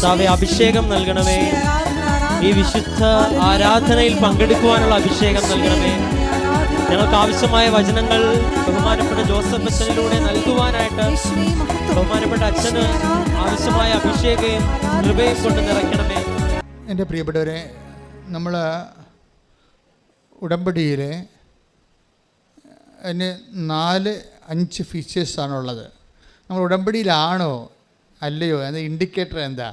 കർത്താവേ, അഭിഷേകം നൽകണമേ. ഈ വിശുദ്ധ ആരാധനയിൽ പങ്കെടുക്കുവാനുള്ള അഭിഷേകം നൽകണമേ. ഞങ്ങൾക്ക് ആവശ്യമായ വചനങ്ങൾ ബഹുമാനപ്പെട്ട ജോസഫ് അച്ഛനിലൂടെ നൽകുവാനായിട്ട് ബഹുമാനപ്പെട്ട അച്ഛന് ആവശ്യമായ അഭിഷേകവും കൃപയും കൊണ്ട് നിറയ്ക്കണമേ. എൻ്റെ പ്രിയപ്പെട്ടവരെ, നമ്മൾ ഉടമ്പടിയിൽ അതിന് 4-5 ഫീച്ചേഴ്സാണുള്ളത്. നമ്മൾ ഉടമ്പടിയിലാണോ അല്ലയോ എന്ന ഇൻഡിക്കേറ്റർ എന്താ?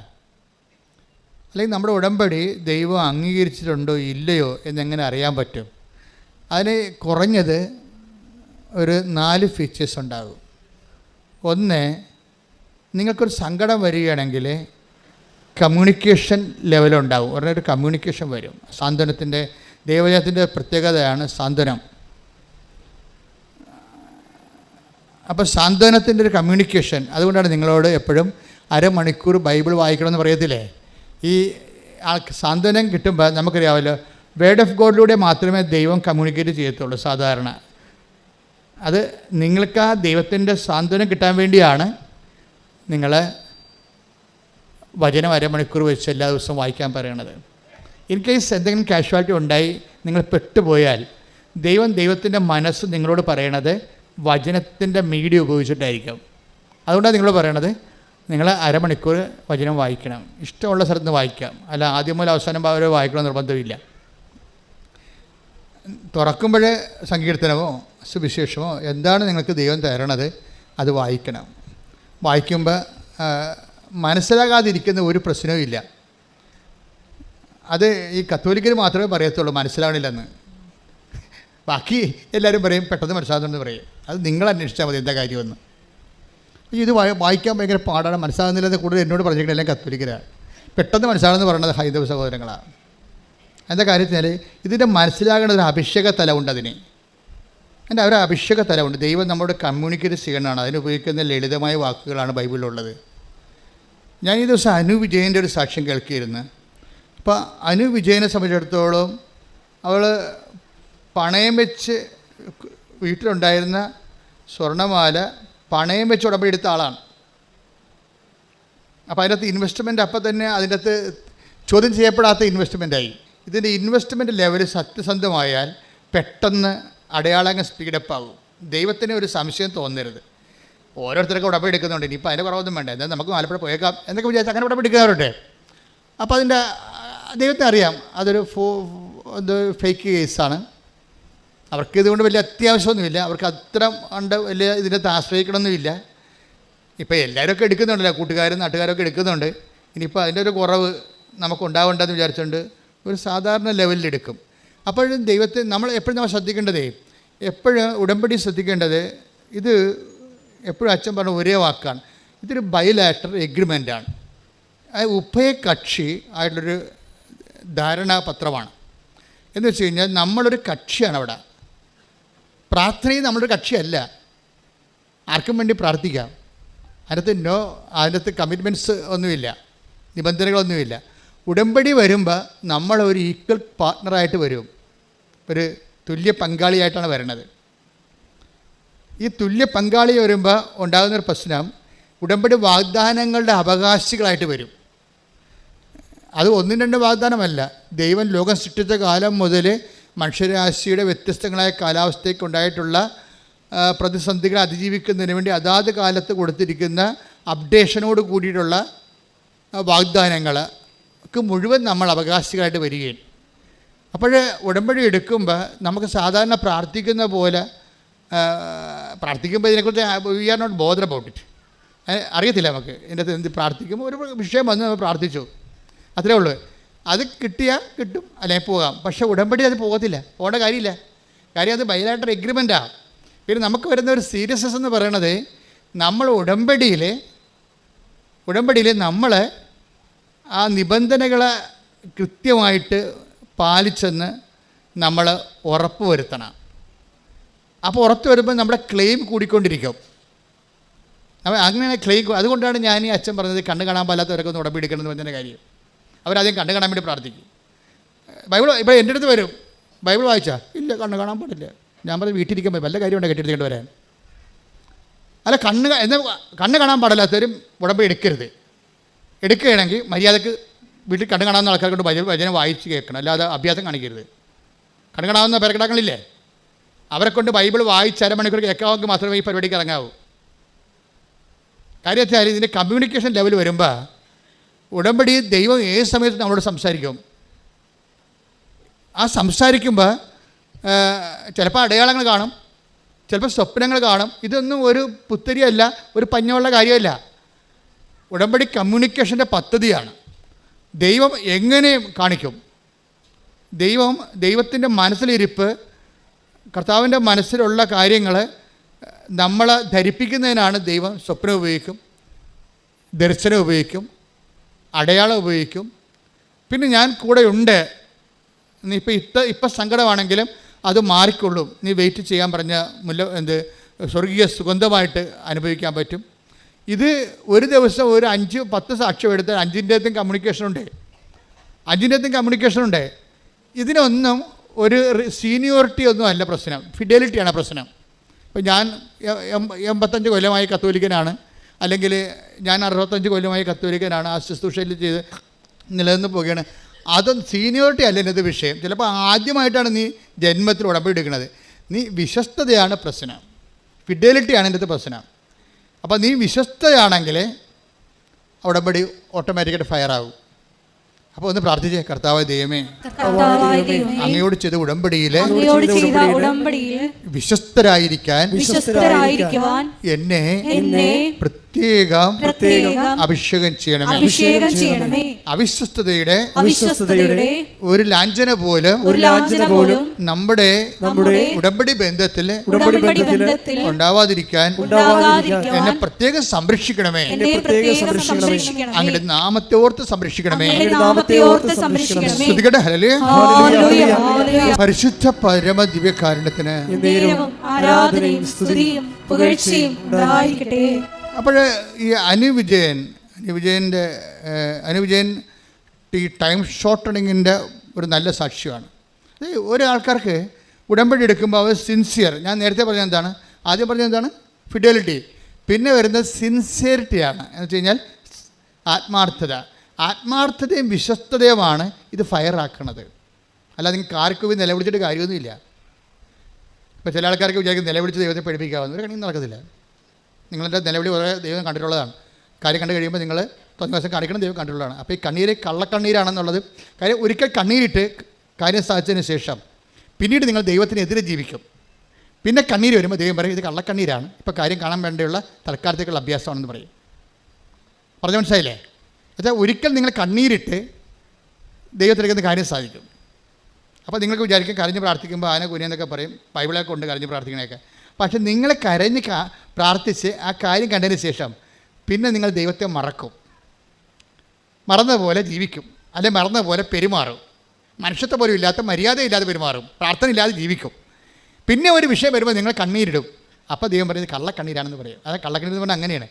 അല്ലെങ്കിൽ നമ്മുടെ ഉടമ്പടി ദൈവം അംഗീകരിച്ചിട്ടുണ്ടോ ഇല്ലയോ എന്നെങ്ങനെ അറിയാൻ പറ്റും? അതിന് കുറഞ്ഞത് ഒരു 4 ഫീച്ചേഴ്സ് ഉണ്ടാകും. ഒന്ന്, നിങ്ങൾക്കൊരു സങ്കടം വരികയാണെങ്കിൽ കമ്മ്യൂണിക്കേഷൻ ലെവലുണ്ടാകും. ഉടനെ ഒരു കമ്മ്യൂണിക്കേഷൻ വരും. സാന്ത്വനത്തിൻ്റെ, ദൈവജനത്തിൻ്റെ പ്രത്യേകതയാണ് സാന്ത്വനം. അപ്പോൾ സാന്ത്വനത്തിൻ്റെ ഒരു കമ്മ്യൂണിക്കേഷൻ. അതുകൊണ്ടാണ് നിങ്ങളോട് എപ്പോഴും അരമണിക്കൂർ ബൈബിൾ വായിക്കണമെന്ന് പറയത്തില്ലേ? ഈ സാന്ത്വനം കിട്ടുമ്പോൾ നമുക്കറിയാമല്ലോ, വേർഡ് ഓഫ് ഗോഡിലൂടെ മാത്രമേ ദൈവം കമ്മ്യൂണിക്കേറ്റ് ചെയ്യത്തുള്ളൂ സാധാരണ. അത് നിങ്ങൾക്ക് ആ ദൈവത്തിൻ്റെ സാന്ത്വനം കിട്ടാൻ വേണ്ടിയാണ് നിങ്ങൾ വചനം അരമണിക്കൂർ വെച്ച് എല്ലാ ദിവസവും വായിക്കാൻ പറയണത്. ഇൻ കേസ് എന്തെങ്കിലും കാഷ്വാലിറ്റി ഉണ്ടായി നിങ്ങൾ പെട്ടുപോയാൽ ദൈവത്തിൻ്റെ മനസ്സ് നിങ്ങളോട് പറയണത് വചനത്തിൻ്റെ മീഡിയ ഉപയോഗിച്ചിട്ടായിരിക്കും. അതുകൊണ്ടാണ് നിങ്ങളോട് പറയണത് നിങ്ങൾ അരമണിക്കൂർ വചനം വായിക്കണം. ഇഷ്ടമുള്ള സ്ഥലത്ത് നിന്ന് വായിക്കാം, അല്ല ആദ്യം മുതൽ അവസാനം വരെ വായിക്കണം നിർബന്ധമില്ല. തുറക്കുമ്പോൾ സങ്കീർത്തനമോ സുവിശേഷമോ എന്താണ് നിങ്ങൾക്ക് ദൈവം തരണത് അത് വായിക്കണം. വായിക്കുമ്പോൾ മനസ്സിലാകാതിരിക്കുന്ന ഒരു പ്രശ്നവും ഇല്ല. അത് ഈ കത്തോലിക്കർ മാത്രമേ പറയത്തുള്ളൂ മനസ്സിലാവണില്ലെന്ന്. ബാക്കി എല്ലാവരും പറയും പെട്ടെന്ന് മനസ്സിലാകുന്നെന്ന് പറയും. അത് നിങ്ങൾ അന്വേഷിച്ചാൽ മതി എന്താ കാര്യമെന്ന്. ഇത് വായിക്കാൻ ഭയങ്കര പാടാണ്, മനസ്സിലാകുന്നില്ലെന്ന് കൂടുതൽ എന്നോട് പറഞ്ഞിരിക്കുന്നത് എല്ലാം കത്തോലിക്കരാണ്. പെട്ടെന്ന് മനസ്സിലാകുമെന്ന് പറയുന്നത് ഹൈന്ദവ സഹോദരങ്ങളാണ്. എന്താ കാര്യത്തിൽ ഇതിൻ്റെ മനസ്സിലാകേണ്ട ഒരു അഭിഷേക തലമുണ്ട്. അതിന് എൻ്റെ ഒരു അഭിഷേക തലമുണ്ട്. ദൈവം നമ്മളോട് കമ്മ്യൂണിക്കേറ്റ് ചെയ്യണമാണ്. അതിന് ഉപയോഗിക്കുന്ന ലളിതമായ വാക്കുകളാണ് ബൈബിളിലുള്ളത്. ഞാൻ ഈ ദിവസം അനു വിജയൻ്റെ ഒരു സാക്ഷ്യം കേൾക്കിയിരുന്നു. അപ്പോൾ അനു വിജയനെ സംബന്ധിച്ചിടത്തോളം അവൾ പണയം വെച്ച് വീട്ടിലുണ്ടായിരുന്ന സ്വർണ്ണമാല പണയം വെച്ച് ഉടമ്പടി എടുത്ത ആളാണ്. അപ്പോൾ അതിനകത്ത് ഇൻവെസ്റ്റ്മെൻറ്റ് അപ്പം തന്നെ അതിൻ്റെ അകത്ത് ചോദ്യം ചെയ്യപ്പെടാത്ത ഇൻവെസ്റ്റ്മെൻറ്റായി. ഇതിൻ്റെ ഇൻവെസ്റ്റ്മെൻറ്റ് ലെവൽ സത്യസന്ധമായാൽ പെട്ടെന്ന് അടയാളങ്ങൾ സ്പീഡപ്പ് ആകും. ദൈവത്തിന് ഒരു സംശയം തോന്നരുത്. ഓരോരുത്തരൊക്കെ ഉടമ്പടി എടുക്കുന്നുണ്ട്, ഇനിയിപ്പോൾ അതിൻ്റെ കുറവൊന്നും വേണ്ട, എന്നാൽ നമുക്ക് ആലപ്പുഴ പോയേക്കാം എന്നൊക്കെ വിചാരിച്ച് അങ്ങനെ ഉടമ്പടി എടുക്കാറുണ്ട്. അപ്പോൾ അതിൻ്റെ ദൈവത്തിന് അറിയാം അതൊരു ഫേക്ക് കേസാണ്. അവർക്ക് ഇതുകൊണ്ട് വലിയ അത്യാവശ്യമൊന്നുമില്ല, അവർക്ക് അത്ര ഉണ്ട് വലിയ ഇതിനകത്ത് ആശ്രയിക്കണമെന്നുമില്ല. ഇപ്പോൾ എല്ലാവരൊക്കെ എടുക്കുന്നുണ്ടല്ലോ, കൂട്ടുകാരും നാട്ടുകാരൊക്കെ എടുക്കുന്നുണ്ട്. ഇനിയിപ്പോൾ അതിൻ്റെ ഒരു കുറവ് നമുക്ക് ഉണ്ടാവേണ്ടെന്ന് വിചാരിച്ചുകൊണ്ട് ഒരു സാധാരണ ലെവലിൽ എടുക്കും. അപ്പോഴും ദൈവത്തെ നമ്മൾ ശ്രദ്ധിക്കേണ്ടതേ, എപ്പോഴും ഉടമ്പടി ശ്രദ്ധിക്കേണ്ടത് ഇത് എപ്പോഴും അച്ഛൻ പറഞ്ഞ ഒരേ വാക്കാണ്, ഇതൊരു ബൈലാറ്ററൽ എഗ്രിമെൻ്റാണ്. അത് ഉഭയകക്ഷി ആയിട്ടുള്ളൊരു ധാരണാപത്രമാണ്. എന്ന് വെച്ച് കഴിഞ്ഞാൽ നമ്മളൊരു കക്ഷിയാണ് അവിടെ. പ്രാർത്ഥനയും നമ്മളൊരു കക്ഷിയല്ല, ആർക്കും വേണ്ടി പ്രാർത്ഥിക്കാം. അതിനകത്ത് കമ്മിറ്റ്മെൻറ്റ്സ് ഒന്നുമില്ല, നിബന്ധനകളൊന്നുമില്ല. ഉടമ്പടി വരുമ്പോൾ നമ്മളൊരു ഈക്വൽ പാർട്ട്ണറായിട്ട് വരും, ഒരു തുല്യ പങ്കാളിയായിട്ടാണ് വരണത്. ഈ തുല്യ പങ്കാളി വരുമ്പോൾ ഉണ്ടാകുന്നൊരു പ്രശ്നം, ഉടമ്പടി വാഗ്ദാനങ്ങളുടെ അവകാശികളായിട്ട് വരും. അത് 1-2 വാഗ്ദാനമല്ല. ദൈവം ലോകം സൃഷ്ടിച്ച കാലം മുതൽ മനുഷ്യരാശിയുടെ വ്യത്യസ്തങ്ങളായ കാലാവസ്ഥയ്ക്കുണ്ടായിട്ടുള്ള പ്രതിസന്ധികളെ അതിജീവിക്കുന്നതിന് വേണ്ടി അതാത് കാലത്ത് കൊടുത്തിരിക്കുന്ന അപ്ഡേഷനോട് കൂടിയിട്ടുള്ള വാഗ്ദാനങ്ങൾക്ക് മുഴുവൻ നമ്മൾ അവകാശികളായിട്ട് വരികയാണ്. അപ്പോൾ ഉടമ്പടി എടുക്കുമ്പോൾ നമുക്ക് സാധാരണ പ്രാർത്ഥിക്കുന്ന പോലെ പ്രാർത്ഥിക്കുമ്പോൾ ഇതിനെക്കുറിച്ച് we are not bother about it. അറിയത്തില്ല നമുക്ക് ഇതിൻ്റെ എന്ത് പ്രാർത്ഥിക്കുമ്പോൾ ഒരു വിഷയം വന്ന് നമ്മൾ പ്രാർത്ഥിച്ചു, അത്രേ ഉള്ളൂ. അത് കിട്ടിയാൽ കിട്ടും, അല്ലെങ്കിൽ പോകാം. പക്ഷേ ഉടമ്പടി അത് പോകത്തില്ല, പോകേണ്ട കാര്യമില്ല. കാര്യം അത് ബൈലാറ്ററൽ എഗ്രിമെൻറ്റാണ്. പിന്നെ നമുക്ക് വരുന്ന ഒരു സീരിയസ്നെസ് എന്ന് പറയണത്, നമ്മൾ ഉടമ്പടിയിൽ നമ്മൾ ആ നിബന്ധനകളെ കൃത്യമായിട്ട് പാലിച്ചെന്ന് നമ്മൾ ഉറപ്പ് വരുത്തണം. അപ്പോൾ ഉറപ്പ് വരുമ്പോൾ നമ്മുടെ ക്ലെയിം കൂടിക്കൊണ്ടിരിക്കും. അങ്ങനെ ക്ലെയിം. അതുകൊണ്ടാണ് ഞാൻ ഈ അച്ഛൻ പറഞ്ഞത് കണ്ണ് കാണാൻ പാലാത്തവരൊക്കെ ഒന്ന് ഉടമ്പടി എടുക്കണം എന്ന് പറഞ്ഞതിൻ്റെ കാര്യം. അവരാദ്യം കണ്ണ് കാണാൻ വേണ്ടി പ്രാർത്ഥിക്കും. ബൈബിൾ ഇപ്പോൾ എൻ്റെ അടുത്ത് വരും, ബൈബിൾ വായിച്ചാൽ ഇല്ല കണ്ണ് കാണാൻ പാടില്ല. ഞാൻ പറഞ്ഞ് വീട്ടിലിരിക്കുമ്പോൾ വല്ല കാര്യമുണ്ട് കെട്ടിയെടുക്കേണ്ടി വരാൻ. അല്ല കണ്ണ് കാണാൻ പാടില്ലാത്തവരും ഉടമ്പടി എടുക്കരുത്. എടുക്കുകയാണെങ്കിൽ മര്യാദക്ക് വീട്ടിൽ കണ്ണു കാണാവുന്ന ആൾക്കാരെ കൊണ്ട് വചനം വായിച്ച് കേൾക്കണം, അല്ലാതെ അഭ്യാസം കാണിക്കരുത്. കണ്ണു കാണാവുന്ന പേരക്കിടാക്കളില്ലേ, അവരെ കൊണ്ട് ബൈബിൾ വായിച്ച് അരമണിക്കൂർ കേൾക്കാമെങ്കിൽ മാത്രമേ ഈ പരിപാടിക്ക് ഇറങ്ങാവൂ. കാര്യം വെച്ചാൽ ഇതിൻ്റെ കമ്മ്യൂണിക്കേഷൻ ലെവൽ വരുമ്പോൾ ഉടമ്പടി ദൈവം ഏത് സമയത്ത് നമ്മളോട് സംസാരിക്കും. ആ സംസാരിക്കുമ്പോൾ ചിലപ്പോൾ അടയാളങ്ങൾ കാണും, ചിലപ്പോൾ സ്വപ്നങ്ങൾ കാണും. ഇതൊന്നും ഒരു പുത്തരിയല്ല, ഒരു പഞ്ഞമുള്ള കാര്യമല്ല. ഉടമ്പടി കമ്മ്യൂണിക്കേഷൻ്റെ പദ്ധതിയാണ്. ദൈവം എങ്ങനെ കാണിക്കും? ദൈവത്തിൻ്റെ മനസ്സിലിരിപ്പ്, കർത്താവിൻ്റെ മനസ്സിലുള്ള കാര്യങ്ങൾ നമ്മളെ ധരിപ്പിക്കുന്നതിനാണ് ദൈവം സ്വപ്നം ഉപയോഗിക്കും, ദർശനം ഉപയോഗിക്കും, അടയാളം ഉപയോഗിക്കും. പിന്നെ ഞാൻ കൂടെ ഉണ്ട്, നീ ഇപ്പം സങ്കടമാണെങ്കിലും അത് മാറിക്കൊള്ളും, നീ വെയിറ്റ് ചെയ്യാൻ പറഞ്ഞ സ്വർഗീയ സുഗന്ധമായിട്ട് അനുഭവിക്കാൻ പറ്റും. ഇത് ഒരു ദിവസം ഒരു 5-10 സാക്ഷ്യം എടുത്താൽ 5-ൻ്റെതും കമ്മ്യൂണിക്കേഷൻ ഉണ്ട്. ഇതിനൊന്നും ഒരു സീനിയോറിറ്റി ഒന്നും അല്ല പ്രശ്നം, ഫിഡലിറ്റിയാണ് പ്രശ്നം. ഇപ്പം ഞാൻ 85 കൊല്ലമായി കത്തോലിക്കനാണ്, അല്ലെങ്കിൽ ഞാൻ 65 കൊല്ലമായി കത്തോലിക്കനാണ്, ആ ശുശ്രൂഷയിൽ ചെയ്ത് നിലനിന്ന് പോവുകയാണ്. അതൊന്നും സീനിയോറിറ്റി അല്ല ഇത് വിഷയം. ചിലപ്പോൾ ആദ്യമായിട്ടാണ് നീ ജന്മത്തിൽ ഉടമ്പടി എടുക്കുന്നത്. നീ വിശ്വസ്തതയാണ് പ്രശ്നം, ഫിഡലിറ്റിയാണ് എൻ്റെ പ്രശ്നം. അപ്പോൾ നീ വിശ്വസ്തയാണെങ്കിൽ ഉടമ്പടി ഓട്ടോമാറ്റിക്കായിട്ട് ഫയറാകും. അപ്പോൾ ഒന്ന് പ്രാർത്ഥിച്ചേ, കർത്താവായ ദൈവമേ, അങ്ങയോട് ചെയ്ത ഉടമ്പടിയിൽ വിശ്വസ്തരായിരിക്കാൻ എന്നെ പ്രത്യേകം അഭിഷേകം ചെയ്യണമേ. അവിശ്വസ്തതയുടെ ഒരു ലാഞ്ചന പോലും നമ്മുടെ ഉടമ്പടി ബന്ധത്തിൽ ഉണ്ടാവാതിരിക്കാൻ എന്നെ പ്രത്യേകം സംരക്ഷിക്കണമേ. അങ്ങയുടെ നാമത്തെ ഓർത്ത് സംരക്ഷിക്കണമേ. പരിശുദ്ധ പരമ ദിവ്യകാരുണ്യത്തിന് അപ്പോൾ ഈ അനുവിജയൻ ഈ ടൈം ഷോർട്ടണിങ്ങിൻ്റെ ഒരു നല്ല സാക്ഷ്യമാണ്. ഒരാൾക്കാർക്ക് ഉടമ്പടി എടുക്കുമ്പോൾ അവർ സിൻസിയർ, ഞാൻ നേരത്തെ ആദ്യം പറഞ്ഞത് എന്താണ്? ഫിഡലിറ്റി. പിന്നെ വരുന്നത് സിൻസിയറിറ്റിയാണ്. എന്ന് വെച്ച് കഴിഞ്ഞാൽ ആത്മാർത്ഥതയും വിശ്വസ്തതയുമാണ് ഇത് ഫയറാക്കണത്. അല്ലാതെ നിങ്ങൾക്ക് ആർക്കും നിലവിളിച്ചിട്ട് കാര്യമൊന്നുമില്ല. ഇപ്പോൾ ചില ആൾക്കാർക്ക് വിചാരിക്കും നിലവിളിച്ച് ദൈവത്തെ പഠിപ്പിക്കാവുന്ന ഒരു കണിയും നടക്കത്തില്ല. നിങ്ങളുടെ നിലവിളി കുറേ ദൈവം കണ്ടിട്ടുള്ളതാണ്. കാര്യം കണ്ടു കഴിയുമ്പോൾ നിങ്ങൾ ദിവസം കാണിക്കണം, ദൈവം കണ്ടിട്ടുള്ളതാണ്. അപ്പോൾ ഈ കണ്ണീര് കള്ളക്കണ്ണീരാണെന്നുള്ളത് കാര്യം. ഒരിക്കൽ കണ്ണീരിട്ട് കാര്യം സാധിച്ചതിന് ശേഷം പിന്നീട് നിങ്ങൾ ദൈവത്തിനെതിരെ ജീവിക്കും. പിന്നെ കണ്ണീര് വരുമ്പോൾ ദൈവം പറയും ഇത് കള്ളക്കണ്ണീരാണ്, ഇപ്പോൾ കാര്യം കാണാൻ വേണ്ടിയുള്ള തൽക്കാലത്തേക്കുള്ള അഭ്യാസമാണെന്ന് പറയും. പറഞ്ഞു മനസ്സിലായില്ലേ? എന്നുവെച്ചാൽ ഒരിക്കൽ നിങ്ങൾ കണ്ണീരിട്ട് ദൈവത്തിലേക്കുന്ന കാര്യം സാധിക്കും. അപ്പോൾ നിങ്ങൾക്ക് വിചാരിക്കും കരഞ്ഞ് പ്രാർത്ഥിക്കുമ്പോൾ ആന കുനിയെന്നൊക്കെ പറയും, ബൈബിളൊക്കെ കൊണ്ട് കരഞ്ഞ് പ്രാർത്ഥിക്കണയൊക്കെ. പക്ഷേ നിങ്ങൾ കരഞ്ഞ് പ്രാർത്ഥിച്ച് ആ കാര്യം കണ്ടതിന് ശേഷം പിന്നെ നിങ്ങൾ ദൈവത്തെ മറന്ന പോലെ ജീവിക്കും, അല്ലെങ്കിൽ മറന്ന പോലെ പെരുമാറും. മനുഷ്യത്തെ പോലും ഇല്ലാത്ത മര്യാദയില്ലാതെ പെരുമാറും, പ്രാർത്ഥന ഇല്ലാതെ ജീവിക്കും. പിന്നെ ഒരു വിഷയം വരുമ്പോൾ നിങ്ങൾ കണ്ണീരിടും. അപ്പോൾ ദൈവം പറയുന്നത് കള്ളക്കണ്ണീരാണെന്ന് പറയും. അത് കള്ളക്കണ്ണീരെന്ന് പറഞ്ഞാൽ അങ്ങനെയാണ്.